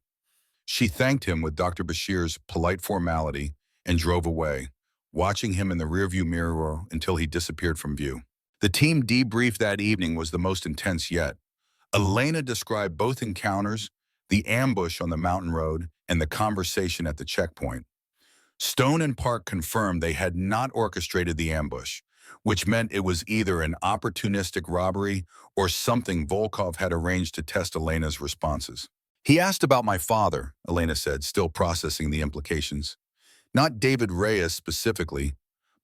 She thanked him with Dr. Bashir's polite formality and drove away, watching him in the rearview mirror until he disappeared from view. The team debrief that evening was the most intense yet. Elena described both encounters, the ambush on the mountain road and the conversation at the checkpoint. Stone and Park confirmed they had not orchestrated the ambush, which meant it was either an opportunistic robbery or something Volkov had arranged to test Elena's responses. He asked about my father, Elena said, still processing the implications. Not David Reyes specifically,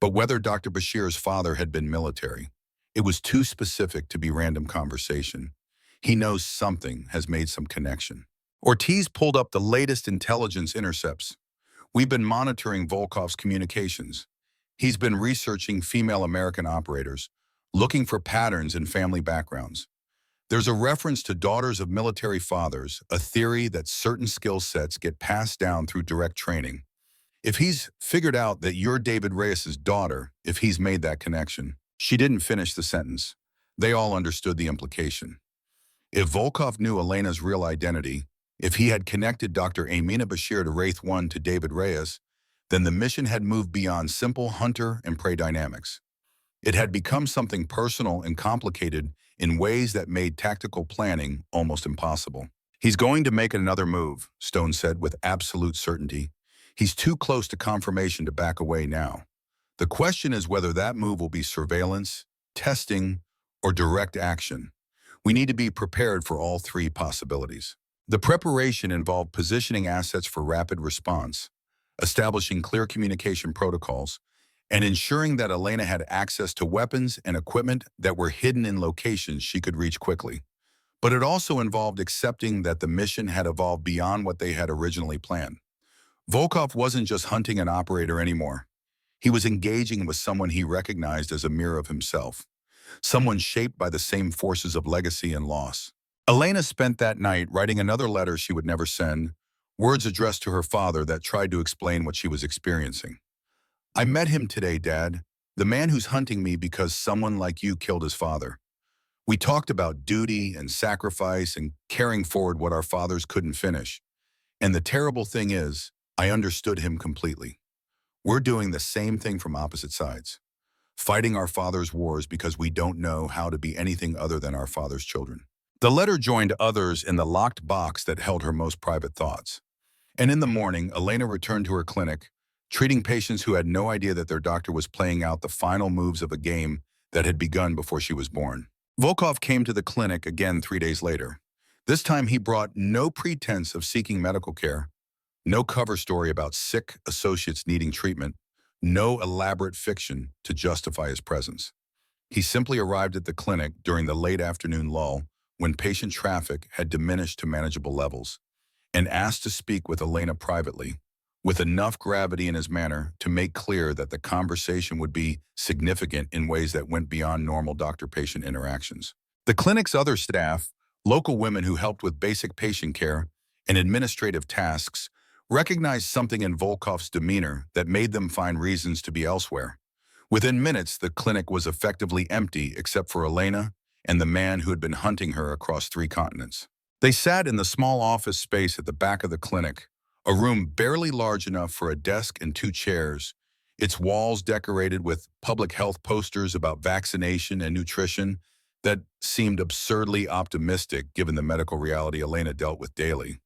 but whether Dr. Bashir's father had been military. It was too specific to be random conversation. He knows something has made some connection. Ortiz pulled up the latest intelligence intercepts. We've been monitoring Volkov's communications. He's been researching female American operators, looking for patterns in family backgrounds. There's a reference to daughters of military fathers, a theory that certain skill sets get passed down through direct training. If he's figured out that you're David Reyes's daughter, if he's made that connection, she didn't finish the sentence. They all understood the implication. If Volkov knew Elena's real identity, if he had connected Dr. Amina Bashir to Wraith 1 to David Reyes, then the mission had moved beyond simple hunter and prey dynamics. It had become something personal and complicated in ways that made tactical planning almost impossible. He's going to make another move, Stone said with absolute certainty. He's too close to confirmation to back away now. The question is whether that move will be surveillance, testing, or direct action. We need to be prepared for all three possibilities. The preparation involved positioning assets for rapid response, establishing clear communication protocols, and ensuring that Elena had access to weapons and equipment that were hidden in locations she could reach quickly. But it also involved accepting that the mission had evolved beyond what they had originally planned. Volkov wasn't just hunting an operator anymore. He was engaging with someone he recognized as a mirror of himself, someone shaped by the same forces of legacy and loss. Elena spent that night writing another letter she would never send, words addressed to her father that tried to explain what she was experiencing. I met him today, Dad, the man who's hunting me because someone like you killed his father. We talked about duty and sacrifice and carrying forward what our fathers couldn't finish. And the terrible thing is, I understood him completely. We're doing the same thing from opposite sides, fighting our father's wars because we don't know how to be anything other than our father's children. The letter joined others in the locked box that held her most private thoughts. And in the morning, Elena returned to her clinic, treating patients who had no idea that their doctor was playing out the final moves of a game that had begun before she was born. Volkov came to the clinic again 3 days later. This time he brought no pretense of seeking medical care, no cover story about sick associates needing treatment, no elaborate fiction to justify his presence. He simply arrived at the clinic during the late afternoon lull when patient traffic had diminished to manageable levels, and asked to speak with Elena privately, with enough gravity in his manner to make clear that the conversation would be significant in ways that went beyond normal doctor-patient interactions. The clinic's other staff, local women who helped with basic patient care and administrative tasks, recognized something in Volkov's demeanor that made them find reasons to be elsewhere. Within minutes, the clinic was effectively empty except for Elena and the man who had been hunting her across 3 continents. They sat in the small office space at the back of the clinic, a room barely large enough for a desk and 2 chairs, its walls decorated with public health posters about vaccination and nutrition that seemed absurdly optimistic given the medical reality Elena dealt with daily.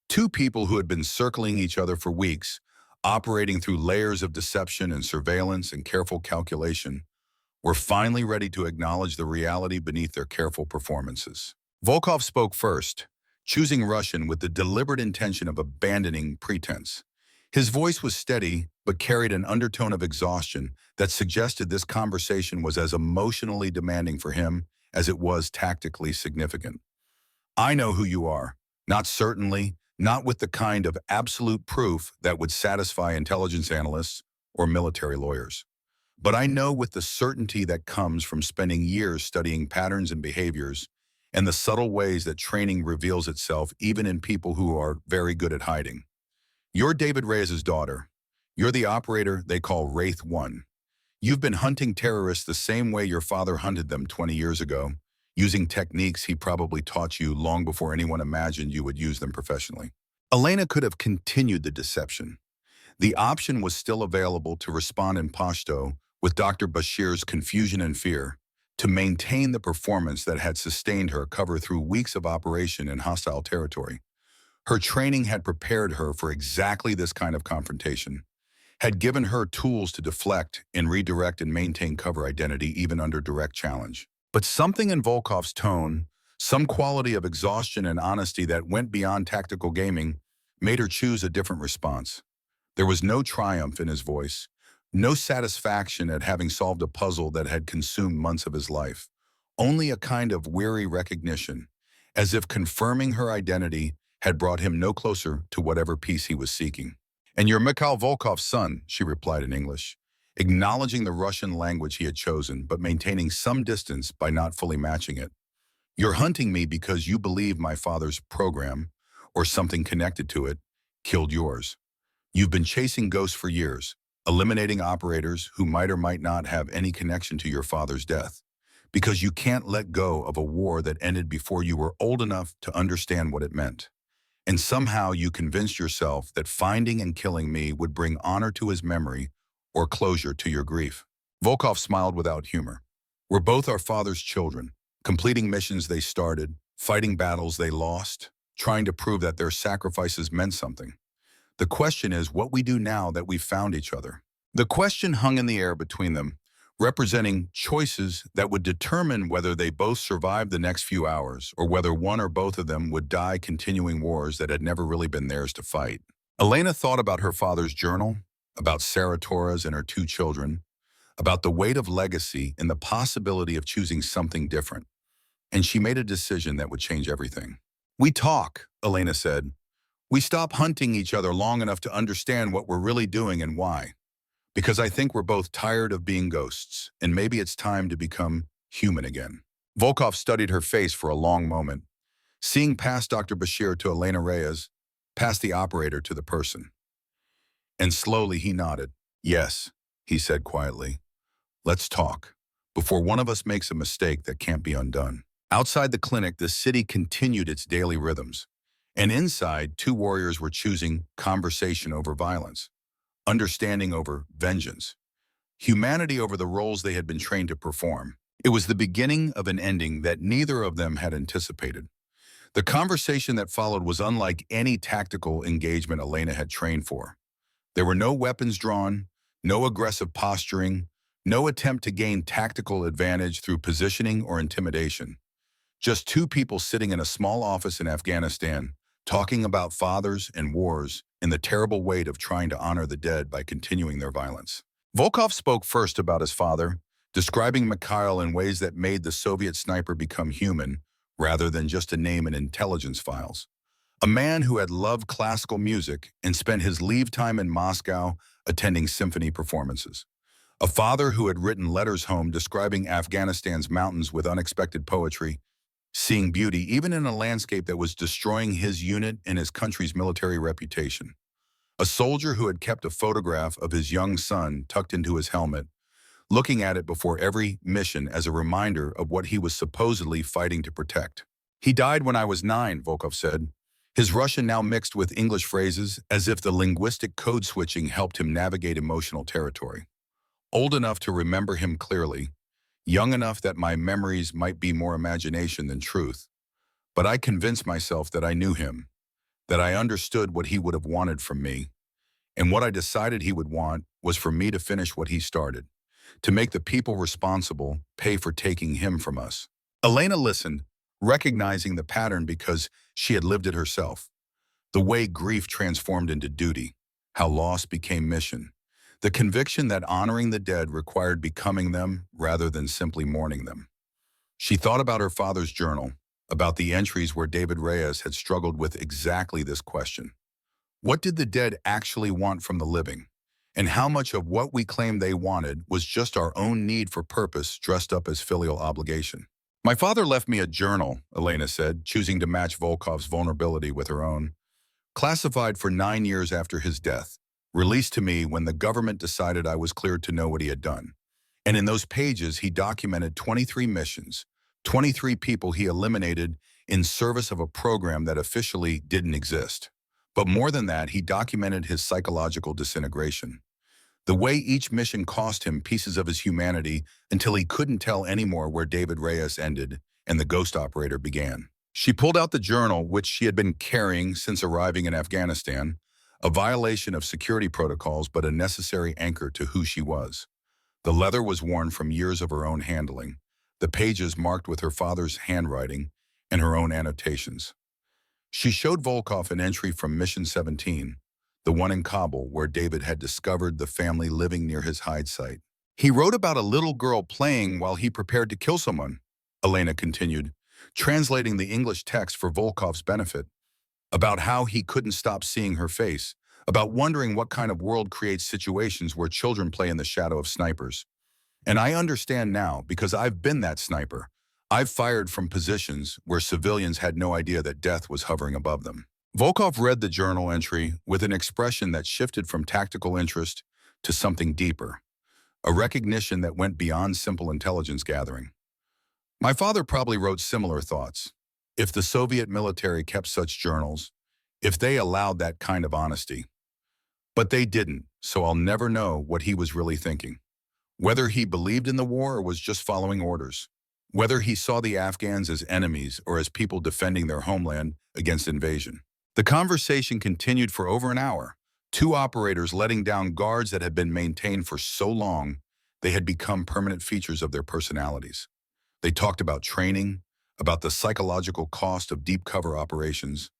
2 people who had been circling each other for weeks, operating through layers of deception and surveillance and careful calculation, were finally ready to acknowledge the reality beneath their careful performances. Volkov spoke first, choosing Russian with the deliberate intention of abandoning pretense. His voice was steady, but carried an undertone of exhaustion that suggested this conversation was as emotionally demanding for him as it was tactically significant. I know who you are, not certainly, not with the kind of absolute proof that would satisfy intelligence analysts or military lawyers. But I know with the certainty that comes from spending years studying patterns and behaviors and the subtle ways that training reveals itself even in people who are very good at hiding. You're David Reyes' daughter. You're the operator they call Wraith 1. You've been hunting terrorists the same way your father hunted them 20 years ago, using techniques he probably taught you long before anyone imagined you would use them professionally. Elena could have continued the deception. The option was still available to respond in Pashto with Dr. Bashir's confusion and fear, to maintain the performance that had sustained her cover through weeks of operation in hostile territory. Her training had prepared her for exactly this kind of confrontation, had given her tools to deflect and redirect and maintain cover identity even under direct challenge. But something in Volkov's tone, some quality of exhaustion and honesty that went beyond tactical gaming, made her choose a different response. There was no triumph in his voice, no satisfaction at having solved a puzzle that had consumed months of his life, only a kind of weary recognition, as if confirming her identity had brought him no closer to whatever peace he was seeking. "And you're Mikhail Volkov's son," she replied in English. acknowledging the Russian language he had chosen, but maintaining some distance by not fully matching it. You're hunting me because you believe my father's program, or something connected to it, killed yours. You've been chasing ghosts for years, eliminating operators who might or might not have any connection to your father's death, because you can't let go of a war that ended before you were old enough to understand what it meant. And somehow you convinced yourself that finding and killing me would bring honor to his memory or closure to your grief. Volkov smiled without humor. We're both our father's children, completing missions they started, fighting battles they lost, trying to prove that their sacrifices meant something. The question is what we do now that we've found each other. The question hung in the air between them, representing choices that would determine whether they both survived the next few hours or whether one or both of them would die continuing wars that had never really been theirs to fight. Elena thought about her father's journal, about Sarah Torres and her two children, about the weight of legacy and the possibility of choosing something different. And she made a decision that would change everything. We talk, Elena said. We stop hunting each other long enough to understand what we're really doing and why. Because I think we're both tired of being ghosts, and maybe it's time to become human again. Volkov studied her face for a long moment, seeing past Dr. Bashir to Elena Reyes, past the operator to the person. And slowly he nodded. Yes, he said quietly. Let's talk, before one of us makes a mistake that can't be undone. Outside the clinic, the city continued its daily rhythms. And inside, two warriors were choosing conversation over violence, understanding over vengeance, humanity over the roles they had been trained to perform. It was the beginning of an ending that neither of them had anticipated. The conversation that followed was unlike any tactical engagement Elena had trained for. There were no weapons drawn, no aggressive posturing, no attempt to gain tactical advantage through positioning or intimidation. Just two people sitting in a small office in Afghanistan, talking about fathers and wars and the terrible weight of trying to honor the dead by continuing their violence. Volkov spoke first about his father, describing Mikhail in ways that made the Soviet sniper become human rather than just a name in intelligence files. A man who had loved classical music and spent his leave time in Moscow attending symphony performances. A father who had written letters home describing Afghanistan's mountains with unexpected poetry, seeing beauty even in a landscape that was destroying his unit and his country's military reputation. A soldier who had kept a photograph of his young son tucked into his helmet, looking at it before every mission as a reminder of what he was supposedly fighting to protect. He died when I was 9, Volkov said, his Russian now mixed with English phrases as if the linguistic code switching helped him navigate emotional territory. Old enough to remember him clearly, young enough that my memories might be more imagination than truth, but I convinced myself that I knew him, that I understood what he would have wanted from me, and what I decided he would want was for me to finish what he started, to make the people responsible pay for taking him from us. Elena listened, recognizing the pattern because she had lived it herself. The way grief transformed into duty, how loss became mission, the conviction that honoring the dead required becoming them rather than simply mourning them. She thought about her father's journal, about the entries where David Reyes had struggled with exactly this question. What did the dead actually want from the living? And how much of what we claimed they wanted was just our own need for purpose dressed up as filial obligation? My father left me a journal, Elena said, choosing to match Volkov's vulnerability with her own. Classified for 9 years after his death, released to me when the government decided I was cleared to know what he had done. And in those pages, he documented 23 missions, 23 people he eliminated in service of a program that officially didn't exist. But more than that, he documented his psychological disintegration. The way each mission cost him pieces of his humanity until he couldn't tell anymore where David Reyes ended and the ghost operator began. She pulled out the journal, which she had been carrying since arriving in Afghanistan, a violation of security protocols but a necessary anchor to who she was. The leather was worn from years of her own handling, the pages marked with her father's handwriting and her own annotations. She showed Volkov an entry from Mission 17, the one in Kabul where David had discovered the family living near his hide site. He wrote about a little girl playing while he prepared to kill someone, Elena continued, translating the English text for Volkov's benefit, about how he couldn't stop seeing her face, about wondering what kind of world creates situations where children play in the shadow of snipers. And I understand now because I've been that sniper. I've fired from positions where civilians had no idea that death was hovering above them. Volkov read the journal entry with an expression that shifted from tactical interest to something deeper, a recognition that went beyond simple intelligence gathering. My father probably wrote similar thoughts. If the Soviet military kept such journals, if they allowed that kind of honesty. But they didn't, so I'll never know what he was really thinking. Whether he believed in the war or was just following orders. Whether he saw the Afghans as enemies or as people defending their homeland against invasion. The conversation continued for over an hour, two operators letting down guards that had been maintained for so long they had become permanent features of their personalities. They talked about training, about the psychological cost of deep cover operations,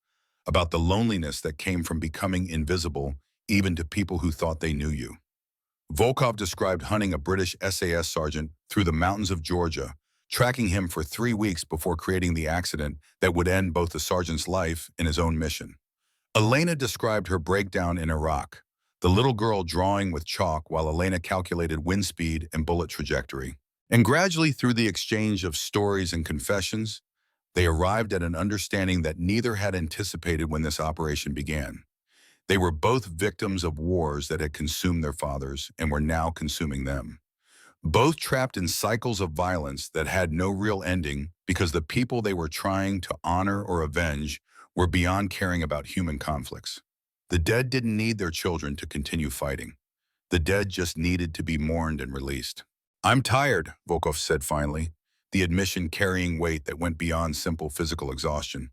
about the loneliness that came from becoming invisible even to people who thought they knew you. Volkov described hunting a British SAS sergeant through the mountains of Georgia, tracking him for 3 weeks before creating the accident that would end both the sergeant's life and his own mission. Elena described her breakdown in Iraq, the little girl drawing with chalk while Elena calculated wind speed and bullet trajectory. And gradually, through the exchange of stories and confessions, they arrived at an understanding that neither had anticipated when this operation began. They were both victims of wars that had consumed their fathers and were now consuming them. Both trapped in cycles of violence that had no real ending because the people they were trying to honor or avenge were beyond caring about human conflicts. The dead didn't need their children to continue fighting. The dead just needed to be mourned and released. "I'm tired," Volkov said finally, the admission carrying weight that went beyond simple physical exhaustion.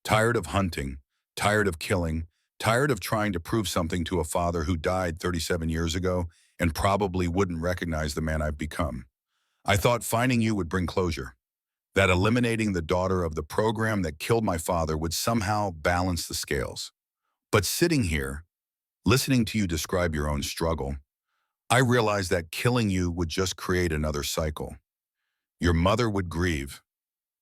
"Tired of hunting, tired of killing, tired of trying to prove something to a father who died 37 years ago and probably wouldn't recognize the man I've become. I thought finding you would bring closure, that eliminating the daughter of the program that killed my father would somehow balance the scales. But sitting here, listening to you describe your own struggle, I realized that killing you would just create another cycle. Your mother would grieve.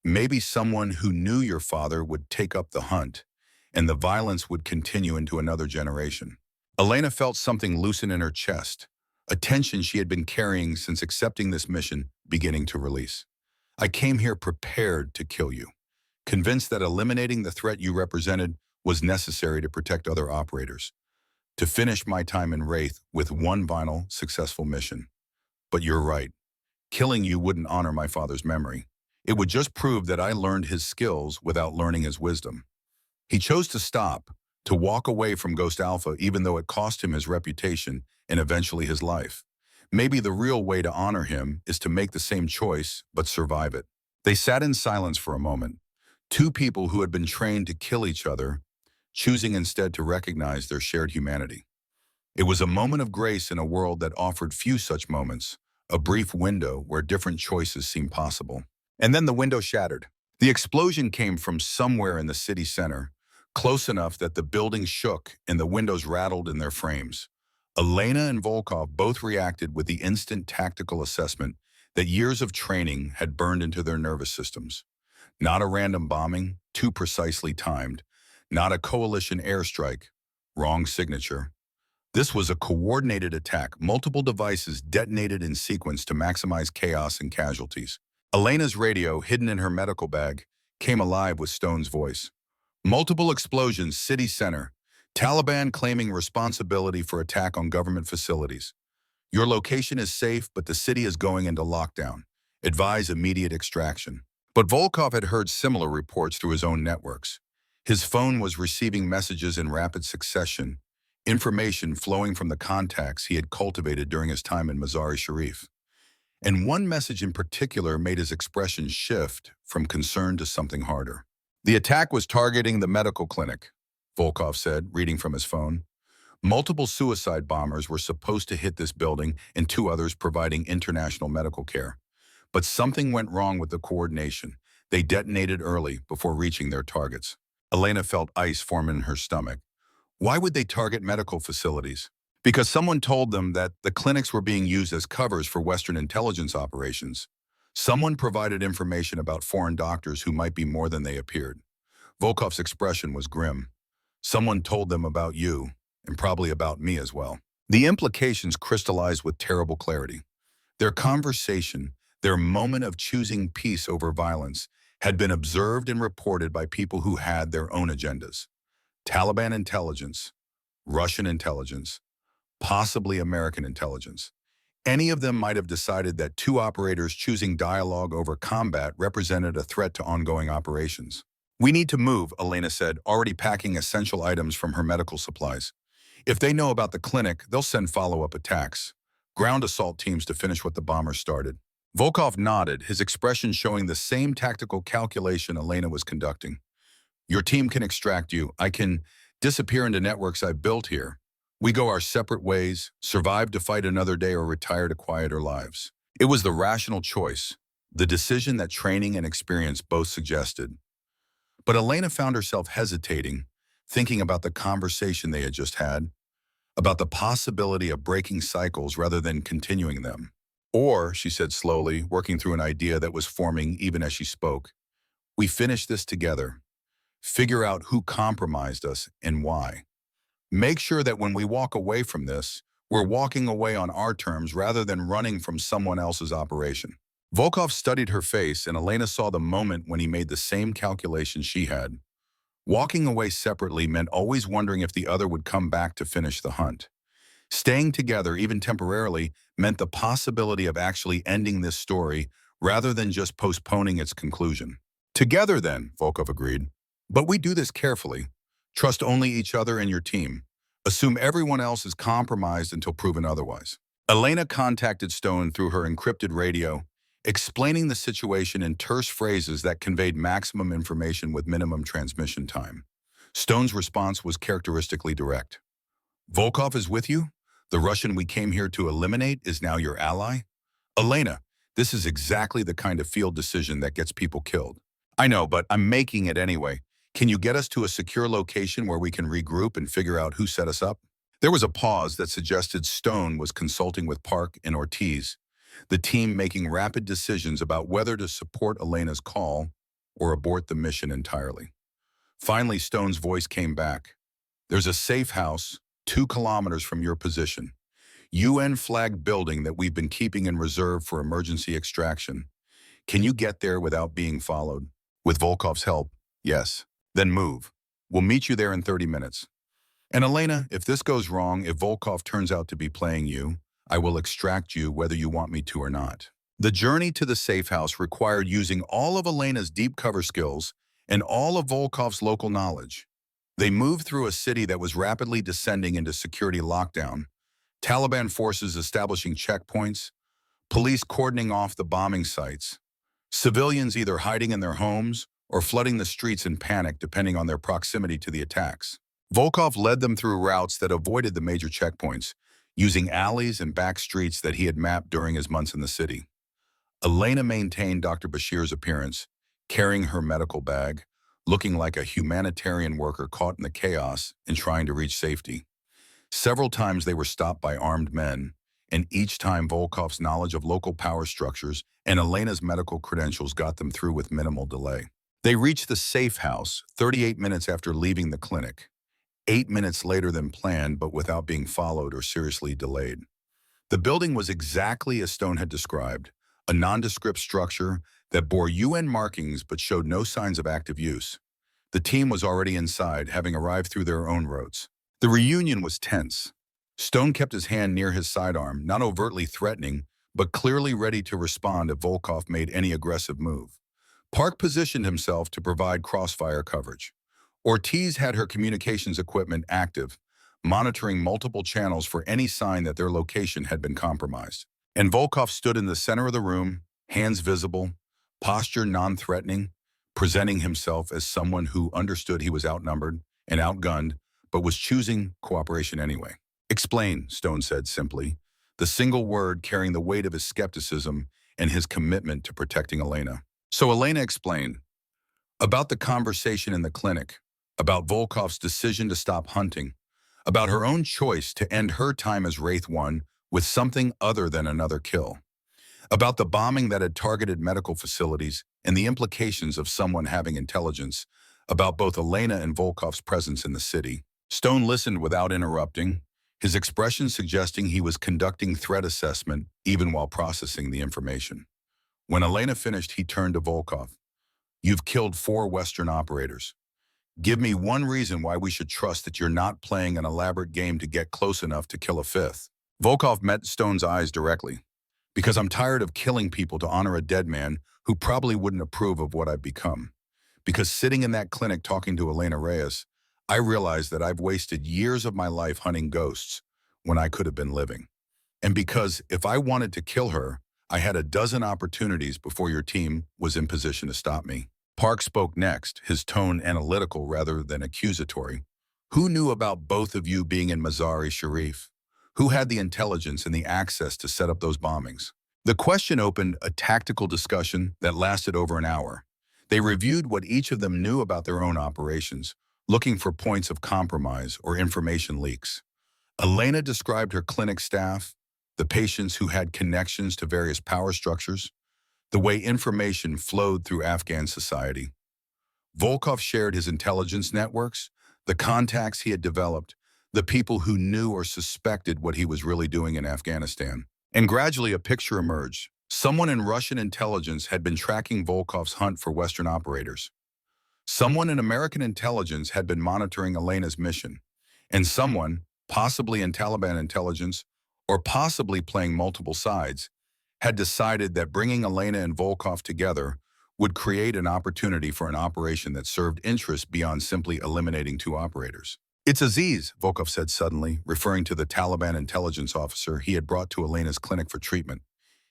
Maybe someone who knew your father would take up the hunt, and the violence would continue into another generation." Elena felt something loosen in her chest, a tension she had been carrying since accepting this mission beginning to release. "I came here prepared to kill you, convinced that eliminating the threat you represented was necessary to protect other operators, to finish my time in Wraith with one final, successful mission. But you're right, killing you wouldn't honor my father's memory. It would just prove that I learned his skills without learning his wisdom. He chose to stop, to walk away from Ghost Alpha even though it cost him his reputation and eventually his life. Maybe the real way to honor him is to make the same choice, but survive it." They sat in silence for a moment, two people who had been trained to kill each other, choosing instead to recognize their shared humanity. It was a moment of grace in a world that offered few such moments, a brief window where different choices seemed possible. And then the window shattered. The explosion came from somewhere in the city center, close enough that the building shook and the windows rattled in their frames. Elena and Volkov both reacted with the instant tactical assessment that years of training had burned into their nervous systems. Not a random bombing, too precisely timed. Not a coalition airstrike, wrong signature. This was a coordinated attack, multiple devices detonated in sequence to maximize chaos and casualties. Elena's radio, hidden in her medical bag, came alive with Stone's voice. "Multiple explosions, city center. Taliban claiming responsibility for attack on government facilities. Your location is safe, but the city is going into lockdown. Advise immediate extraction." But Volkov had heard similar reports through his own networks. His phone was receiving messages in rapid succession, information flowing from the contacts he had cultivated during his time in Mazar-e-Sharif. And one message in particular made his expression shift from concern to something harder. "The attack was targeting the medical clinic," Volkov said, reading from his phone. "Multiple suicide bombers were supposed to hit this building and two others providing international medical care. But something went wrong with the coordination. They detonated early before reaching their targets." Elena felt ice form in her stomach. Why would they target medical facilities? Because someone told them that the clinics were being used as covers for Western intelligence operations. Someone provided information about foreign doctors who might be more than they appeared. Volkov's expression was grim. "Someone told them about you, and probably about me as well. The implications crystallized with terrible clarity. Their conversation, their moment of choosing peace over violence, had been observed and reported by people who had their own agendas. Taliban intelligence, Russian intelligence, possibly American intelligence. Any of them might have decided that two operators choosing dialogue over combat represented a threat to ongoing operations. We need to move, Elena said, already packing essential items from her medical supplies. If they know about the clinic, they'll send follow-up attacks. Ground assault teams to finish what the bombers started. Volkov nodded, his expression showing the same tactical calculation Elena was conducting. Your team can extract you. I can disappear into networks I've built here. We go our separate ways, survive to fight another day or retire to quieter lives. It was the rational choice, the decision that training and experience both suggested. But Elena found herself hesitating, thinking about the conversation they had just had, about the possibility of breaking cycles rather than continuing them. Or, she said slowly, working through an idea that was forming even as she spoke, we finish this together. Figure out who compromised us and why. Make sure that when we walk away from this, we're walking away on our terms rather than running from someone else's operation. Volkov studied her face, and Elena saw the moment when he made the same calculation she had. Walking away separately meant always wondering if the other would come back to finish the hunt. Staying together, even temporarily, meant the possibility of actually ending this story rather than just postponing its conclusion. Together then, Volkov agreed. But we do this carefully. Trust only each other and your team. Assume everyone else is compromised until proven otherwise. Elena contacted Stone through her encrypted radio, explaining the situation in terse phrases that conveyed maximum information with minimum transmission time. Stone's response was characteristically direct. Volkov is with you? The Russian we came here to eliminate is now your ally? Elena, this is exactly the kind of field decision that gets people killed. I know, but I'm making it anyway. Can you get us to a secure location where we can regroup and figure out who set us up? There was a pause that suggested Stone was consulting with Park and Ortiz, the team making rapid decisions about whether to support Elena's call or abort the mission entirely. Finally, Stone's voice came back. There's a safe house 2 kilometers from your position. UN-flagged building that we've been keeping in reserve for emergency extraction. Can you get there without being followed? With Volkov's help, yes. Then move. We'll meet you there in 30 minutes. And Elena, if this goes wrong, if Volkov turns out to be playing you, I will extract you whether you want me to or not. The journey to the safe house required using all of Elena's deep cover skills and all of Volkov's local knowledge. They moved through a city that was rapidly descending into security lockdown, Taliban forces establishing checkpoints, police cordoning off the bombing sites, civilians either hiding in their homes or flooding the streets in panic depending on their proximity to the attacks. Volkov led them through routes that avoided the major checkpoints, using alleys and back streets that he had mapped during his months in the city. Elena maintained Dr. Bashir's appearance, carrying her medical bag, looking like a humanitarian worker caught in the chaos and trying to reach safety. Several times they were stopped by armed men, and each time Volkov's knowledge of local power structures and Elena's medical credentials got them through with minimal delay. They reached the safe house 38 minutes after leaving the clinic, 8 minutes later than planned but without being followed or seriously delayed. The building was exactly as Stone had described, a nondescript structure that bore UN markings but showed no signs of active use. The team was already inside, having arrived through their own roads. The reunion was tense. Stone kept his hand near his sidearm, not overtly threatening, but clearly ready to respond if Volkov made any aggressive move. Park positioned himself to provide crossfire coverage. Ortiz had her communications equipment active, monitoring multiple channels for any sign that their location had been compromised. And Volkov stood in the center of the room, hands visible, posture non-threatening, presenting himself as someone who understood he was outnumbered and outgunned, but was choosing cooperation anyway. Explain, Stone said simply, the single word carrying the weight of his skepticism and his commitment to protecting Elena. So Elena explained about the conversation in the clinic, about Volkov's decision to stop hunting, about her own choice to end her time as Wraith 1 with something other than another kill, about the bombing that had targeted medical facilities and the implications of someone having intelligence, about both Elena and Volkov's presence in the city. Stone listened without interrupting, his expression suggesting he was conducting threat assessment even while processing the information. When Elena finished, he turned to Volkov. You've killed 4 Western operators. Give me one reason why we should trust that you're not playing an elaborate game to get close enough to kill a 5th. Volkov met Stone's eyes directly. Because I'm tired of killing people to honor a dead man who probably wouldn't approve of what I've become. Because sitting in that clinic talking to Elena Reyes, I realized that I've wasted years of my life hunting ghosts when I could have been living. And because if I wanted to kill her, I had a dozen opportunities before your team was in position to stop me. Park spoke next, his tone analytical rather than accusatory. Who knew about both of you being in Mazar-e-Sharif? Who had the intelligence and the access to set up those bombings? The question opened a tactical discussion that lasted over an hour. They reviewed what each of them knew about their own operations, looking for points of compromise or information leaks. Elena described her clinic staff, the patients who had connections to various power structures, the way information flowed through Afghan society. Volkov shared his intelligence networks, the contacts he had developed, the people who knew or suspected what he was really doing in Afghanistan. And gradually a picture emerged. Someone in Russian intelligence had been tracking Volkov's hunt for Western operators. Someone in American intelligence had been monitoring Elena's mission. And someone, possibly in Taliban intelligence, or possibly playing multiple sides, had decided that bringing Elena and Volkov together would create an opportunity for an operation that served interests beyond simply eliminating 2 operators. It's Aziz, Volkov said suddenly, referring to the Taliban intelligence officer he had brought to Elena's clinic for treatment.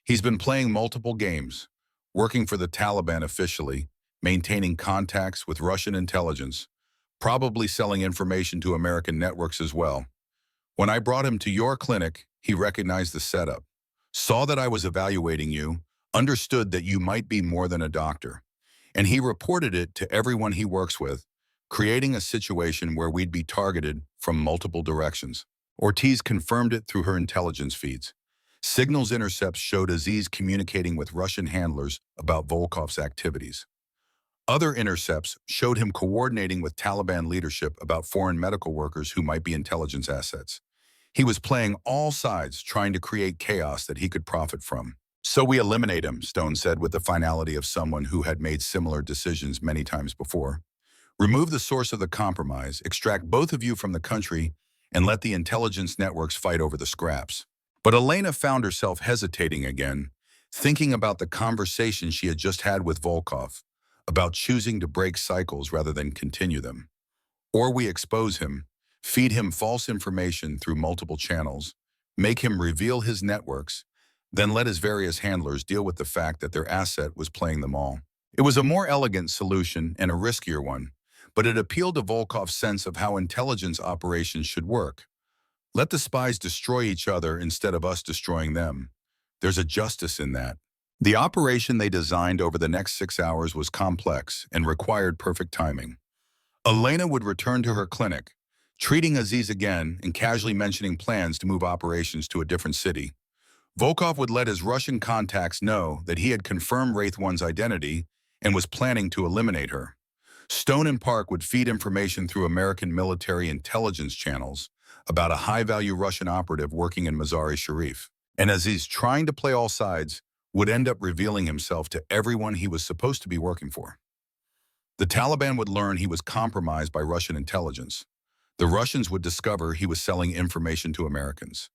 He's been playing multiple games, working for the Taliban officially, maintaining contacts with Russian intelligence, probably selling information to American networks as well. When I brought him to your clinic, he recognized the setup, saw that I was evaluating you, understood that you might be more than a doctor, and he reported it to everyone he works with, creating a situation where we'd be targeted from multiple directions. Ortiz confirmed it through her intelligence feeds. Signals intercepts showed Aziz communicating with Russian handlers about Volkov's activities. Other intercepts showed him coordinating with Taliban leadership about foreign medical workers who might be intelligence assets. He was playing all sides, trying to create chaos that he could profit from. So we eliminate him, Stone said with the finality of someone who had made similar decisions many times before. Remove the source of the compromise, extract both of you from the country, and let the intelligence networks fight over the scraps. But Elena found herself hesitating again, thinking about the conversation she had just had with Volkov, about choosing to break cycles rather than continue them. Or we expose him, feed him false information through multiple channels, make him reveal his networks, then let his various handlers deal with the fact that their asset was playing them all. It was a more elegant solution and a riskier one, but it appealed to Volkov's sense of how intelligence operations should work. Let the spies destroy each other instead of us destroying them. There's a justice in that. The operation they designed over the next 6 hours was complex and required perfect timing. Elena would return to her clinic, treating Aziz again and casually mentioning plans to move operations to a different city. Volkov would let his Russian contacts know that he had confirmed Wraith One's identity and was planning to eliminate her. Stone and Park would feed information through American military intelligence channels about a high-value Russian operative working in Mazar-e-Sharif. And Aziz, trying to play all sides, would end up revealing himself to everyone he was supposed to be working for. The Taliban would learn he was compromised by Russian intelligence. The Russians would discover he was selling information to Americans.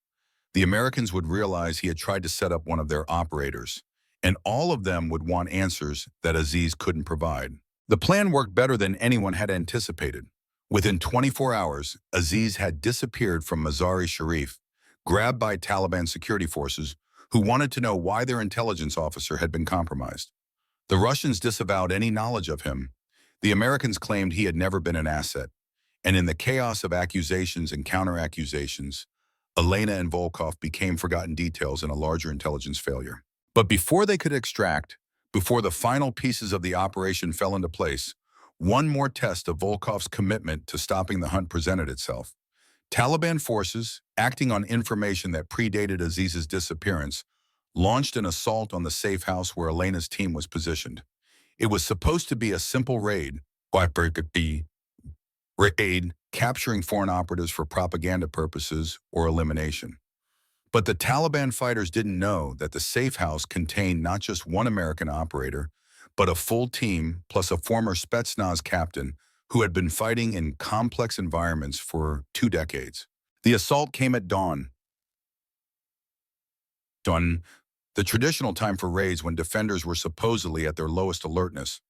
The Americans would realize he had tried to set up one of their operators, and all of them would want answers that Aziz couldn't provide. The plan worked better than anyone had anticipated. Within 24 hours, Aziz had disappeared from Mazar-e-Sharif, grabbed by Taliban security forces who wanted to know why their intelligence officer had been compromised. The Russians disavowed any knowledge of him. The Americans claimed he had never been an asset. And in the chaos of accusations and counter-accusations, Elena and Volkov became forgotten details in a larger intelligence failure. But before they could extract, before the final pieces of the operation fell into place, one more test of Volkov's commitment to stopping the hunt presented itself. Taliban forces, acting on information that predated Aziz's disappearance, launched an assault on the safe house where Elena's team was positioned. It was supposed to be a simple raid, raid, capturing foreign operatives for propaganda purposes or elimination. But the Taliban fighters didn't know that the safe house contained not just one American operator, but a full team plus a former Spetsnaz captain who had been fighting in complex environments for 2 decades. The assault came at dawn, the traditional time for raids when defenders were supposedly at their lowest alertness.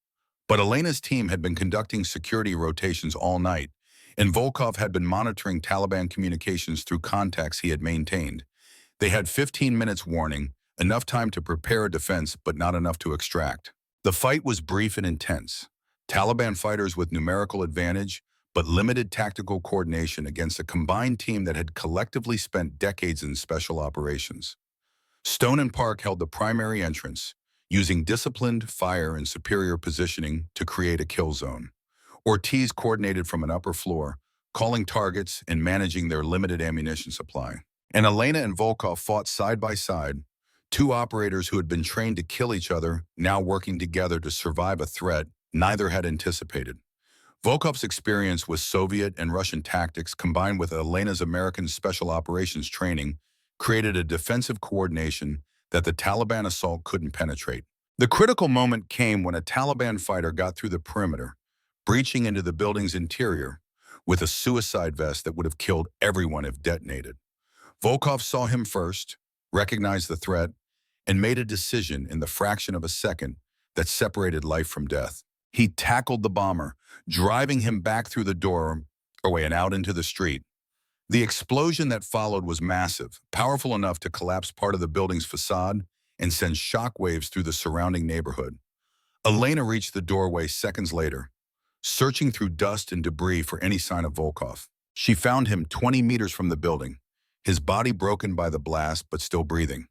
But Elena's team had been conducting security rotations all night, and Volkov had been monitoring Taliban communications through contacts he had maintained. They had 15 minutes warning, enough time to prepare a defense but not enough to extract. The fight was brief and intense. Taliban fighters with numerical advantage, but limited tactical coordination against a combined team that had collectively spent decades in special operations. Stone and Park held the primary entrance, using disciplined fire and superior positioning to create a kill zone. Ortiz coordinated from an upper floor, calling targets and managing their limited ammunition supply. And Elena and Volkov fought side by side, two operators who had been trained to kill each other, now working together to survive a threat neither had anticipated. Volkov's experience with Soviet and Russian tactics combined with Elena's American special operations training created a defensive coordination that the Taliban assault couldn't penetrate. The critical moment came when a Taliban fighter got through the perimeter, breaching into the building's interior with a suicide vest that would have killed everyone if detonated. Volkov saw him first, recognized the threat, and made a decision in the fraction of a second that separated life from death. He tackled the bomber, driving him back through the doorway and out into the street. The explosion that followed was massive, powerful enough to collapse part of the building's facade and send shockwaves through the surrounding neighborhood. Elena reached the doorway seconds later, searching through dust and debris for any sign of Volkov. She found him 20 meters from the building, his body broken by the blast but still breathing.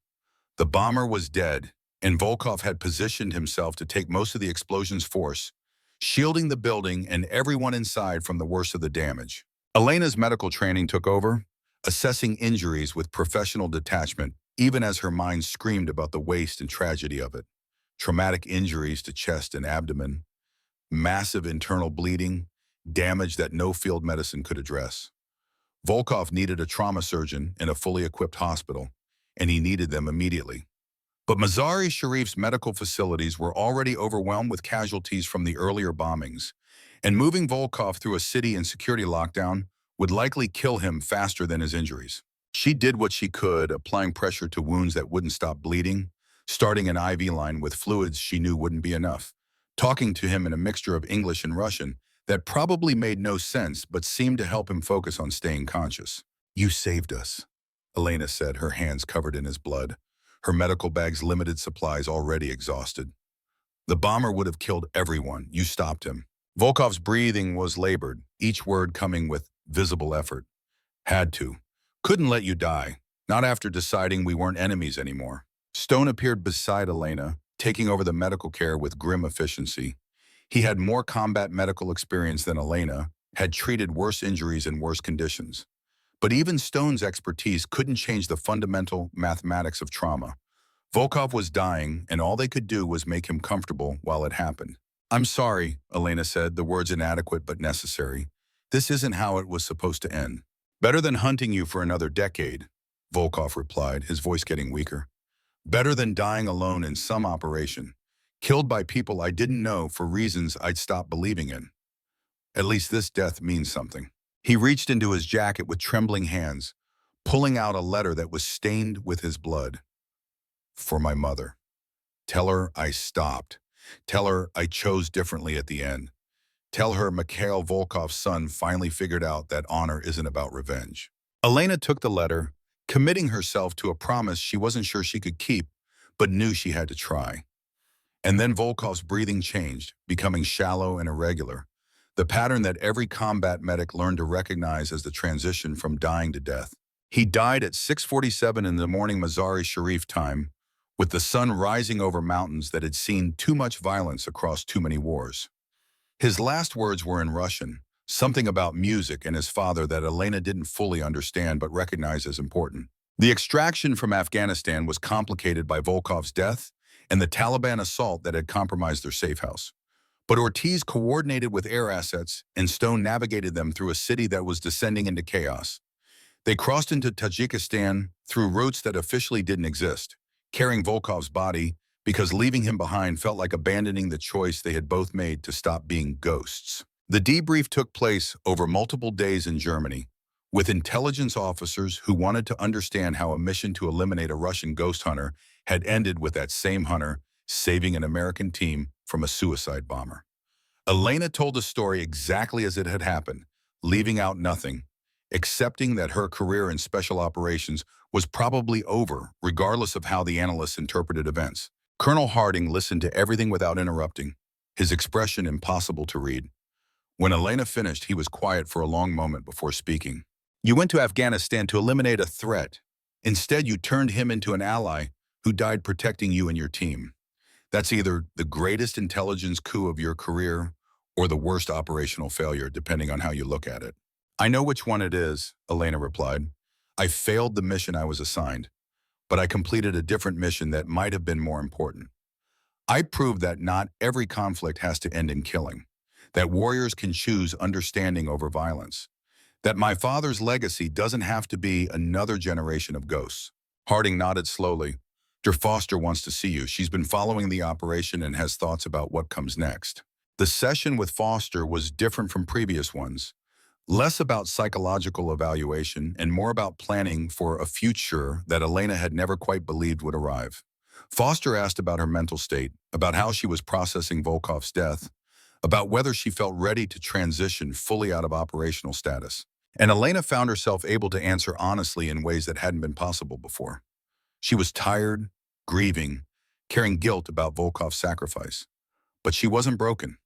The bomber was dead, and Volkov had positioned himself to take most of the explosion's force, shielding the building and everyone inside from the worst of the damage. Elena's medical training took over, assessing injuries with professional detachment, even as her mind screamed about the waste and tragedy of it. Traumatic injuries to chest and abdomen, massive internal bleeding, damage that no field medicine could address. Volkov needed a trauma surgeon in a fully equipped hospital, and he needed them immediately. But Mazar-e-Sharif's medical facilities were already overwhelmed with casualties from the earlier bombings, and moving Volkov through a city in security lockdown would likely kill him faster than his injuries. She did what she could, applying pressure to wounds that wouldn't stop bleeding, starting an IV line with fluids she knew wouldn't be enough, talking to him in a mixture of English and Russian that probably made no sense but seemed to help him focus on staying conscious. "You saved us," Elena said, her hands covered in his blood, her medical bag's limited supplies already exhausted. "The bomber would have killed everyone. You stopped him." Volkov's breathing was labored, each word coming with visible effort. "Had to. Couldn't let you die. Not after deciding we weren't enemies anymore." Stone appeared beside Elena, taking over the medical care with grim efficiency. He had more combat medical experience than Elena, had treated worse injuries in worse conditions. But even Stone's expertise couldn't change the fundamental mathematics of trauma. Volkov was dying, and all they could do was make him comfortable while it happened. "I'm sorry," Elena said, the words inadequate but necessary. "This isn't how it was supposed to end." "Better than hunting you for another decade," Volkov replied, his voice getting weaker. "Better than dying alone in some operation, killed by people I didn't know for reasons I'd stopped believing in. At least this death means something." He reached into his jacket with trembling hands, pulling out a letter that was stained with his blood. "For my mother. Tell her I stopped. Tell her I chose differently at the end. Tell her Mikhail Volkov's son finally figured out that honor isn't about revenge." Elena took the letter, committing herself to a promise she wasn't sure she could keep, but knew she had to try. And then Volkov's breathing changed, becoming shallow and irregular, the pattern that every combat medic learned to recognize as the transition from dying to death. He died at 6:47 in the morning Mazar-e-Sharif time, with the sun rising over mountains that had seen too much violence across too many wars. His last words were in Russian, something about music and his father that Elena didn't fully understand but recognized as important. The extraction from Afghanistan was complicated by Volkov's death and the Taliban assault that had compromised their safe house. But Ortiz coordinated with air assets, and Stone navigated them through a city that was descending into chaos. They crossed into Tajikistan through routes that officially didn't exist, carrying Volkov's body because leaving him behind felt like abandoning the choice they had both made to stop being ghosts. The debrief took place over multiple days in Germany, with intelligence officers who wanted to understand how a mission to eliminate a Russian ghost hunter had ended with that same hunter saving an American team from a suicide bomber. Elena told the story exactly as it had happened, leaving out nothing, accepting that her career in special operations was probably over, regardless of how the analysts interpreted events. Colonel Harding listened to everything without interrupting, his expression impossible to read. When Elena finished, he was quiet for a long moment before speaking. You went to Afghanistan to eliminate a threat. Instead, you turned him into an ally who died protecting you and your team. That's either the greatest intelligence coup of your career or the worst operational failure, depending on how you look at it. I know which one it is, Elena replied. I failed the mission I was assigned, but I completed a different mission that might have been more important. I proved that not every conflict has to end in killing, that warriors can choose understanding over violence, that my father's legacy doesn't have to be another generation of ghosts. Harding nodded slowly. Dr. Foster wants to see you. She's been following the operation and has thoughts about what comes next. The session with Foster was different from previous ones, less about psychological evaluation and more about planning for a future that Elena had never quite believed would arrive. Foster asked about her mental state, about how she was processing Volkov's death, about whether she felt ready to transition fully out of operational status. And Elena found herself able to answer honestly in ways that hadn't been possible before. She was tired, grieving, carrying guilt about Volkov's sacrifice. But she wasn't broken.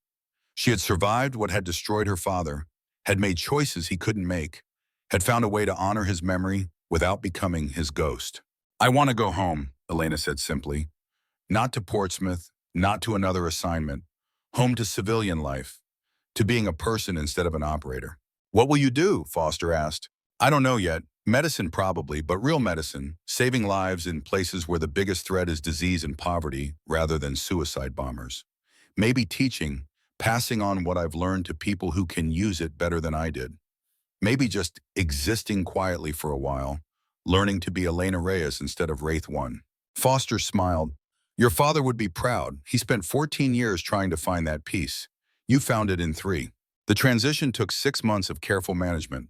She had survived what had destroyed her father, had made choices he couldn't make, had found a way to honor his memory without becoming his ghost. I want to go home, Elena said simply. Not to Portsmouth, not to another assignment. Home to civilian life, to being a person instead of an operator. What will you do? Foster asked. I don't know yet. Medicine probably, but real medicine, saving lives in places where the biggest threat is disease and poverty rather than suicide bombers. Maybe teaching, passing on what I've learned to people who can use it better than I did. Maybe just existing quietly for a while, learning to be Elena Reyes instead of Wraith 1. Foster smiled. Your father would be proud. He spent 14 years trying to find that peace. You found it in 3. The transition took 6 months of careful management.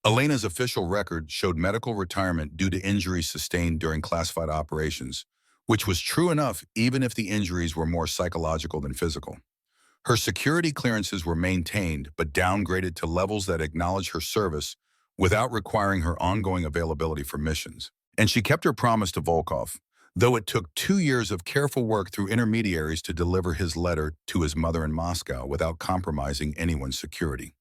Elena's official record showed medical retirement due to injuries sustained during classified operations, which was true enough even if the injuries were more psychological than physical. Her security clearances were maintained but downgraded to levels that acknowledge her service without requiring her ongoing availability for missions. And she kept her promise to Volkov, though it took 2 years of careful work through intermediaries to deliver his letter to his mother in Moscow without compromising anyone's security.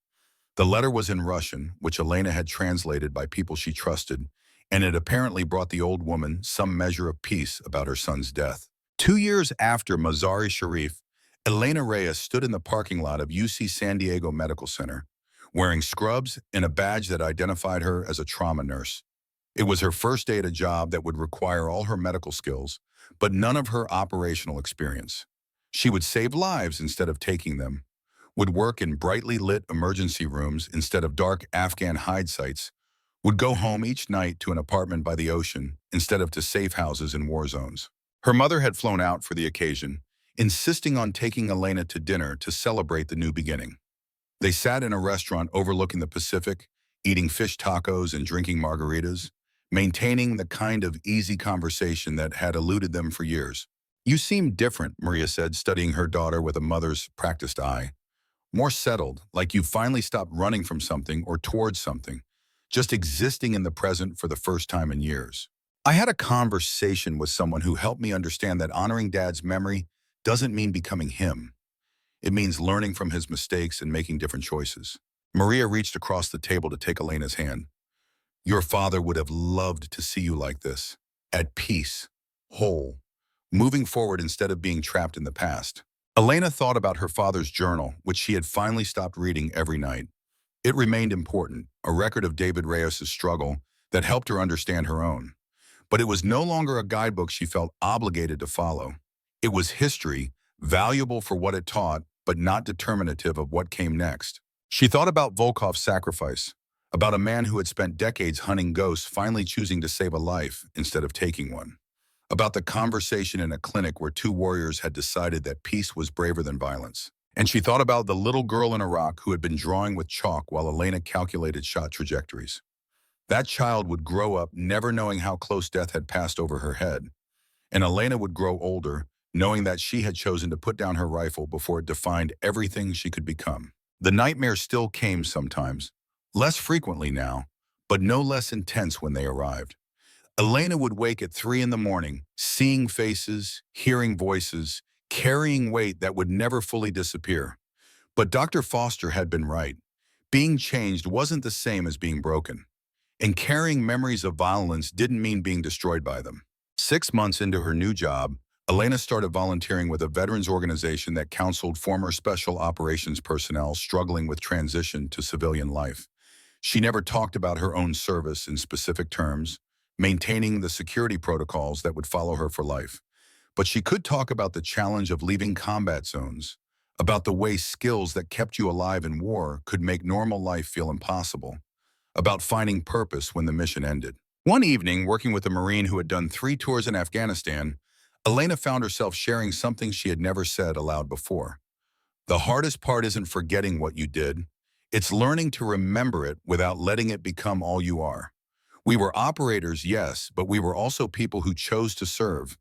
The letter was in Russian, which Elena had translated by people she trusted, and it apparently brought the old woman some measure of peace about her son's death. 2 years after Mazari Sharif, Elena Reyes stood in the parking lot of UC San Diego Medical Center, wearing scrubs and a badge that identified her as a trauma nurse. It was her first day at a job that would require all her medical skills, but none of her operational experience. She would save lives instead of taking them, would work in brightly lit emergency rooms instead of dark Afghan hide sites, would go home each night to an apartment by the ocean instead of to safe houses in war zones. Her mother had flown out for the occasion, insisting on taking Elena to dinner to celebrate the new beginning. They sat in a restaurant overlooking the Pacific, eating fish tacos and drinking margaritas, maintaining the kind of easy conversation that had eluded them for years. You seem different, Maria said, studying her daughter with a mother's practiced eye. More settled, like you finally stopped running from something or towards something, just existing in the present for the first time in years. I had a conversation with someone who helped me understand that honoring Dad's memory doesn't mean becoming him. It means learning from his mistakes and making different choices. Maria reached across the table to take Elena's hand. Your father would have loved to see you like this, at peace, whole, moving forward instead of being trapped in the past. Elena thought about her father's journal, which she had finally stopped reading every night. It remained important, a record of David Reyes' struggle that helped her understand her own. But it was no longer a guidebook she felt obligated to follow. It was history, valuable for what it taught, but not determinative of what came next. She thought about Volkov's sacrifice, about a man who had spent decades hunting ghosts finally choosing to save a life instead of taking one, about the conversation in a clinic where two warriors had decided that peace was braver than violence. And she thought about the little girl in Iraq who had been drawing with chalk while Elena calculated shot trajectories. That child would grow up never knowing how close death had passed over her head, and Elena would grow older, knowing that she had chosen to put down her rifle before it defined everything she could become. The nightmares still came sometimes, less frequently now, but no less intense when they arrived. Elena would wake at 3 in the morning, seeing faces, hearing voices, carrying weight that would never fully disappear. But Dr. Foster had been right. Being changed wasn't the same as being broken. And carrying memories of violence didn't mean being destroyed by them. 6 months into her new job, Elena started volunteering with a veterans organization that counseled former special operations personnel struggling with transition to civilian life. She never talked about her own service in specific terms, maintaining the security protocols that would follow her for life. But she could talk about the challenge of leaving combat zones, about the way skills that kept you alive in war could make normal life feel impossible, about finding purpose when the mission ended. One evening, working with a Marine who had done 3 tours in Afghanistan, Elena found herself sharing something she had never said aloud before. The hardest part isn't forgetting what you did. It's learning to remember it without letting it become all you are. We were operators, yes, but we were also people who chose to serve.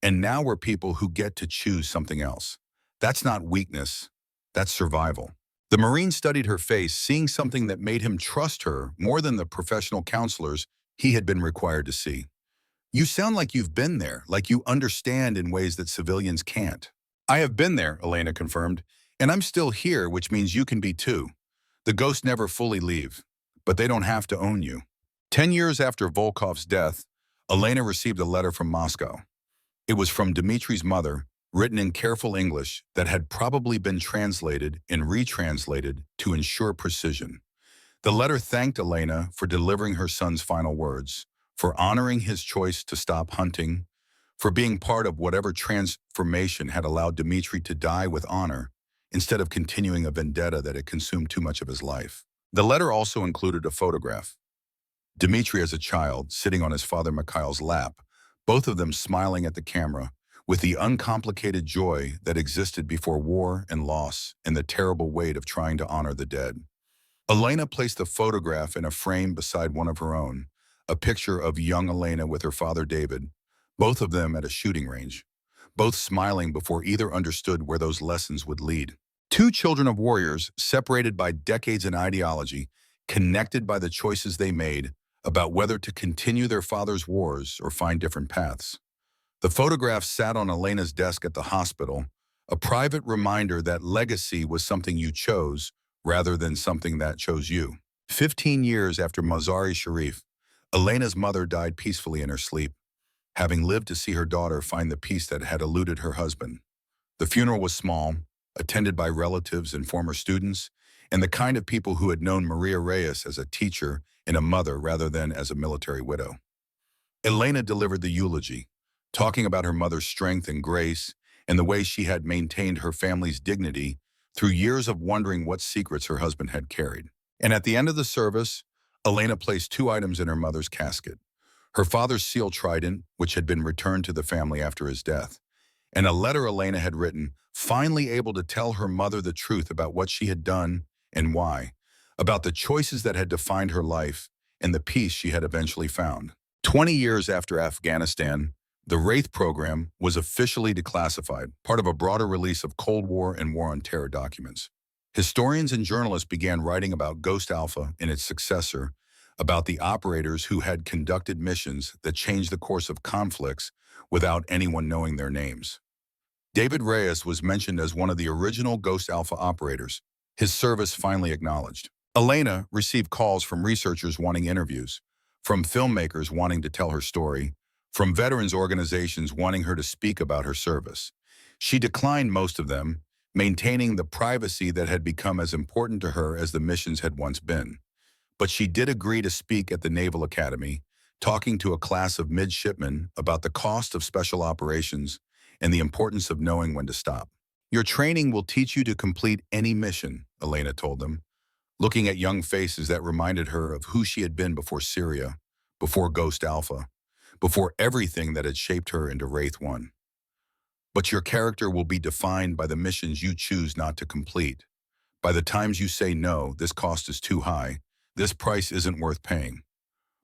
And now we're people who get to choose something else. That's not weakness. That's survival. The Marine studied her face, seeing something that made him trust her more than the professional counselors he had been required to see. You sound like you've been there, like you understand in ways that civilians can't. I have been there, Elena confirmed, and I'm still here, which means you can be too. The ghosts never fully leave, but they don't have to own you. 10 years after Volkov's death, Elena received a letter from Moscow. It was from Dmitri's mother, written in careful English that had probably been translated and retranslated to ensure precision. The letter thanked Elena for delivering her son's final words, for honoring his choice to stop hunting, for being part of whatever transformation had allowed Dmitri to die with honor instead of continuing a vendetta that had consumed too much of his life. The letter also included a photograph. Dmitri as a child, sitting on his father Mikhail's lap, both of them smiling at the camera, with the uncomplicated joy that existed before war and loss and the terrible weight of trying to honor the dead. Elena placed the photograph in a frame beside one of her own, a picture of young Elena with her father David, both of them at a shooting range, both smiling before either understood where those lessons would lead. 2 children of warriors, separated by decades in ideology, connected by the choices they made about whether to continue their father's wars or find different paths. The photograph sat on Elena's desk at the hospital, a private reminder that legacy was something you chose rather than something that chose you. 15 years after Mazar-e Sharif, Elena's mother died peacefully in her sleep, having lived to see her daughter find the peace that had eluded her husband. The funeral was small, attended by relatives and former students, and the kind of people who had known Maria Reyes as a teacher and a mother rather than as a military widow. Elena delivered the eulogy, talking about her mother's strength and grace and the way she had maintained her family's dignity through years of wondering what secrets her husband had carried. And at the end of the service, Elena placed 2 items in her mother's casket: her father's seal trident, which had been returned to the family after his death, and a letter Elena had written, finally able to tell her mother the truth about what she had done and why, about the choices that had defined her life and the peace she had eventually found. 20 years after Afghanistan, the Wraith program was officially declassified, part of a broader release of Cold War and War on Terror documents. Historians and journalists began writing about Ghost Alpha and its successor, about the operators who had conducted missions that changed the course of conflicts without anyone knowing their names. David Reyes was mentioned as one of the original Ghost Alpha operators, his service finally acknowledged. Elena received calls from researchers wanting interviews, from filmmakers wanting to tell her story, from veterans organizations wanting her to speak about her service. She declined most of them, maintaining the privacy that had become as important to her as the missions had once been. But she did agree to speak at the Naval Academy, talking to a class of midshipmen about the cost of special operations and the importance of knowing when to stop. Your training will teach you to complete any mission, Elena told them, looking at young faces that reminded her of who she had been before Syria, before Ghost Alpha, before everything that had shaped her into Wraith 1. But your character will be defined by the missions you choose not to complete. By the times you say no, this cost is too high, this price isn't worth paying.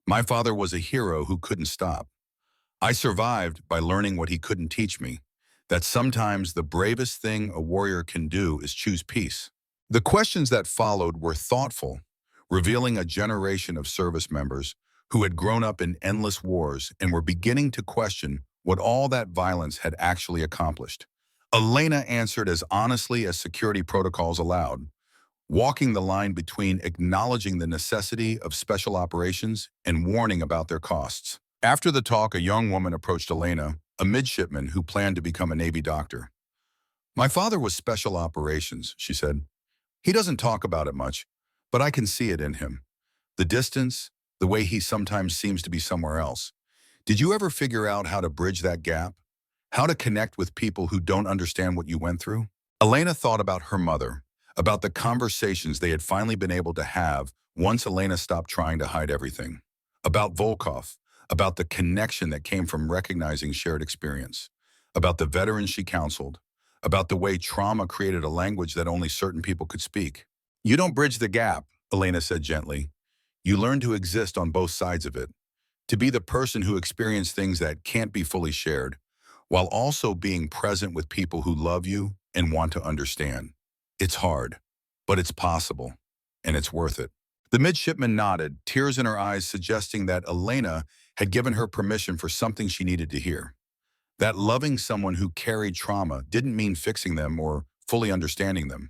My father was a hero who couldn't stop. I survived by learning what he couldn't teach me, that sometimes the bravest thing a warrior can do is choose peace. The questions that followed were thoughtful, revealing a generation of service members who had grown up in endless wars and were beginning to question what all that violence had actually accomplished. Elena answered as honestly as security protocols allowed, walking the line between acknowledging the necessity of special operations and warning about their costs. After the talk, a young woman approached Elena, a midshipman who planned to become a Navy doctor. My father was special operations, she said. He doesn't talk about it much, but I can see it in him. The distance, the way he sometimes seems to be somewhere else. Did you ever figure out how to bridge that gap? How to connect with people who don't understand what you went through? Elena thought about her mother, about the conversations they had finally been able to have once Elena stopped trying to hide everything. About Volkov, about the connection that came from recognizing shared experience. About the veterans she counseled. About the way trauma created a language that only certain people could speak. You don't bridge the gap, Elena said gently. You learn to exist on both sides of it. To be the person who experienced things that can't be fully shared, while also being present with people who love you and want to understand. It's hard, but it's possible, and it's worth it. The midshipman nodded, tears in her eyes suggesting that Elena had given her permission for something she needed to hear. That loving someone who carried trauma didn't mean fixing them or fully understanding them,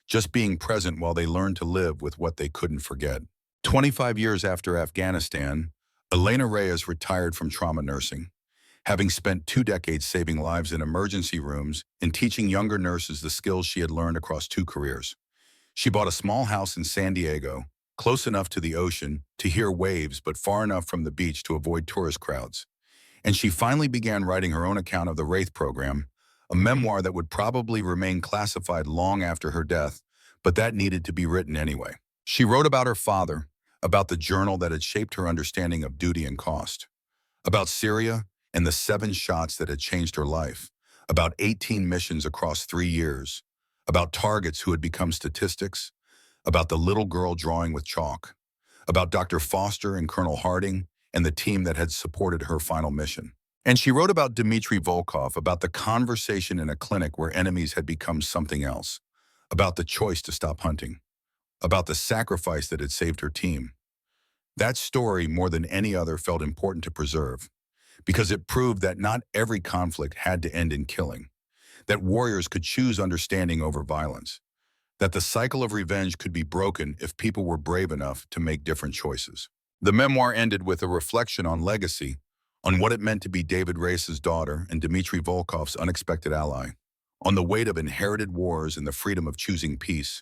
just being present while they learned to live with what they couldn't forget. 25 years after Afghanistan, Elena Reyes retired from trauma nursing, having spent 2 decades saving lives in emergency rooms and teaching younger nurses the skills she had learned across 2 careers. She bought a small house in San Diego, close enough to the ocean to hear waves but far enough from the beach to avoid tourist crowds. And she finally began writing her own account of the Wraith program, a memoir that would probably remain classified long after her death, but that needed to be written anyway. She wrote about her father, about the journal that had shaped her understanding of duty and cost, about Syria and the 7 shots that had changed her life, about 18 missions across 3 years, about targets who had become statistics, about the little girl drawing with chalk, about Dr. Foster and Colonel Harding and the team that had supported her final mission. And she wrote about Dmitry Volkov, about the conversation in a clinic where enemies had become something else, about the choice to stop hunting, about the sacrifice that had saved her team. That story, more than any other, felt important to preserve, because it proved that not every conflict had to end in killing, that warriors could choose understanding over violence, that the cycle of revenge could be broken if people were brave enough to make different choices. The memoir ended with a reflection on legacy, on what it meant to be David Reyes' daughter and Dmitry Volkov's unexpected ally, on the weight of inherited wars and the freedom of choosing peace,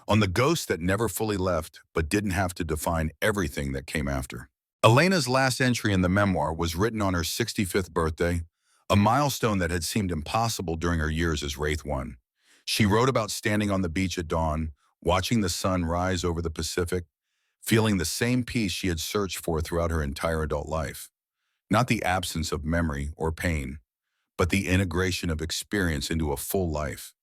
on the ghost that never fully left but didn't have to define everything that came after. Elena's last entry in the memoir was written on her 65th birthday, a milestone that had seemed impossible during her years as Wraith 1. She wrote about standing on the beach at dawn, watching the sun rise over the Pacific, feeling the same peace she had searched for throughout her entire adult life. Not the absence of memory or pain, but the integration of experience into a full life.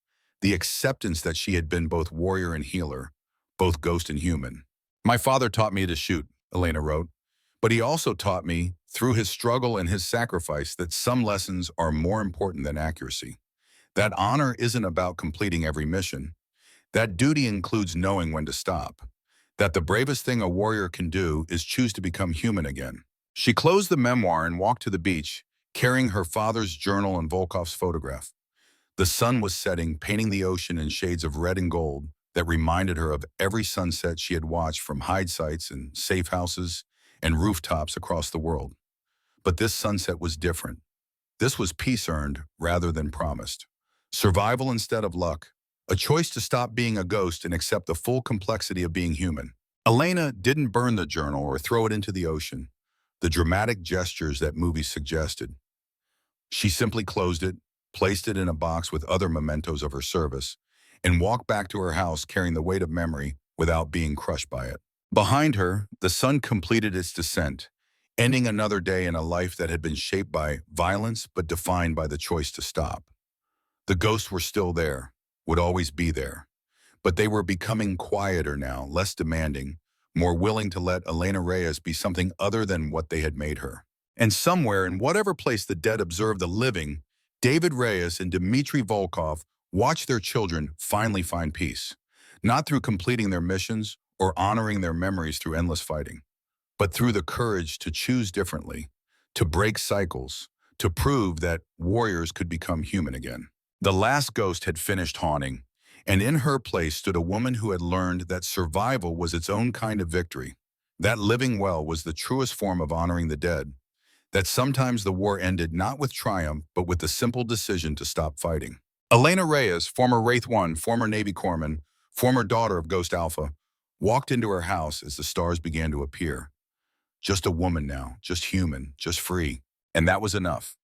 The acceptance that she had been both warrior and healer, both ghost and human. My father taught me to shoot, Elena wrote, but he also taught me, through his struggle and his sacrifice, that some lessons are more important than accuracy. That honor isn't about completing every mission. That duty includes knowing when to stop. That the bravest thing a warrior can do is choose to become human again. She closed the memoir and walked to the beach, carrying her father's journal and Volkov's photograph. The sun was setting, painting the ocean in shades of red and gold that reminded her of every sunset she had watched from hide sites and safe houses and rooftops across the world. But this sunset was different. This was peace earned rather than promised. Survival instead of luck. A choice to stop being a ghost and accept the full complexity of being human. Elena didn't burn the journal or throw it into the ocean, the dramatic gestures that movies suggested. She simply closed it, placed it in a box with other mementos of her service, and walked back to her house carrying the weight of memory without being crushed by it. Behind her, the sun completed its descent, ending another day in a life that had been shaped by violence but defined by the choice to stop. The ghosts were still there, would always be there, but they were becoming quieter now, less demanding, more willing to let Elena Reyes be something other than what they had made her. And somewhere, in whatever place the dead observed the living, David Reyes and Dmitry Volkov watched their children finally find peace, not through completing their missions or honoring their memories through endless fighting, but through the courage to choose differently, to break cycles, to prove that warriors could become human again. The last ghost had finished haunting, and in her place stood a woman who had learned that survival was its own kind of victory, that living well was the truest form of honoring the dead, that sometimes the war ended not with triumph, but with the simple decision to stop fighting. Elena Reyes, former Wraith 1, former Navy corpsman, former daughter of Ghost Alpha, walked into her house as the stars began to appear. Just a woman now, just human, just free. And that was enough.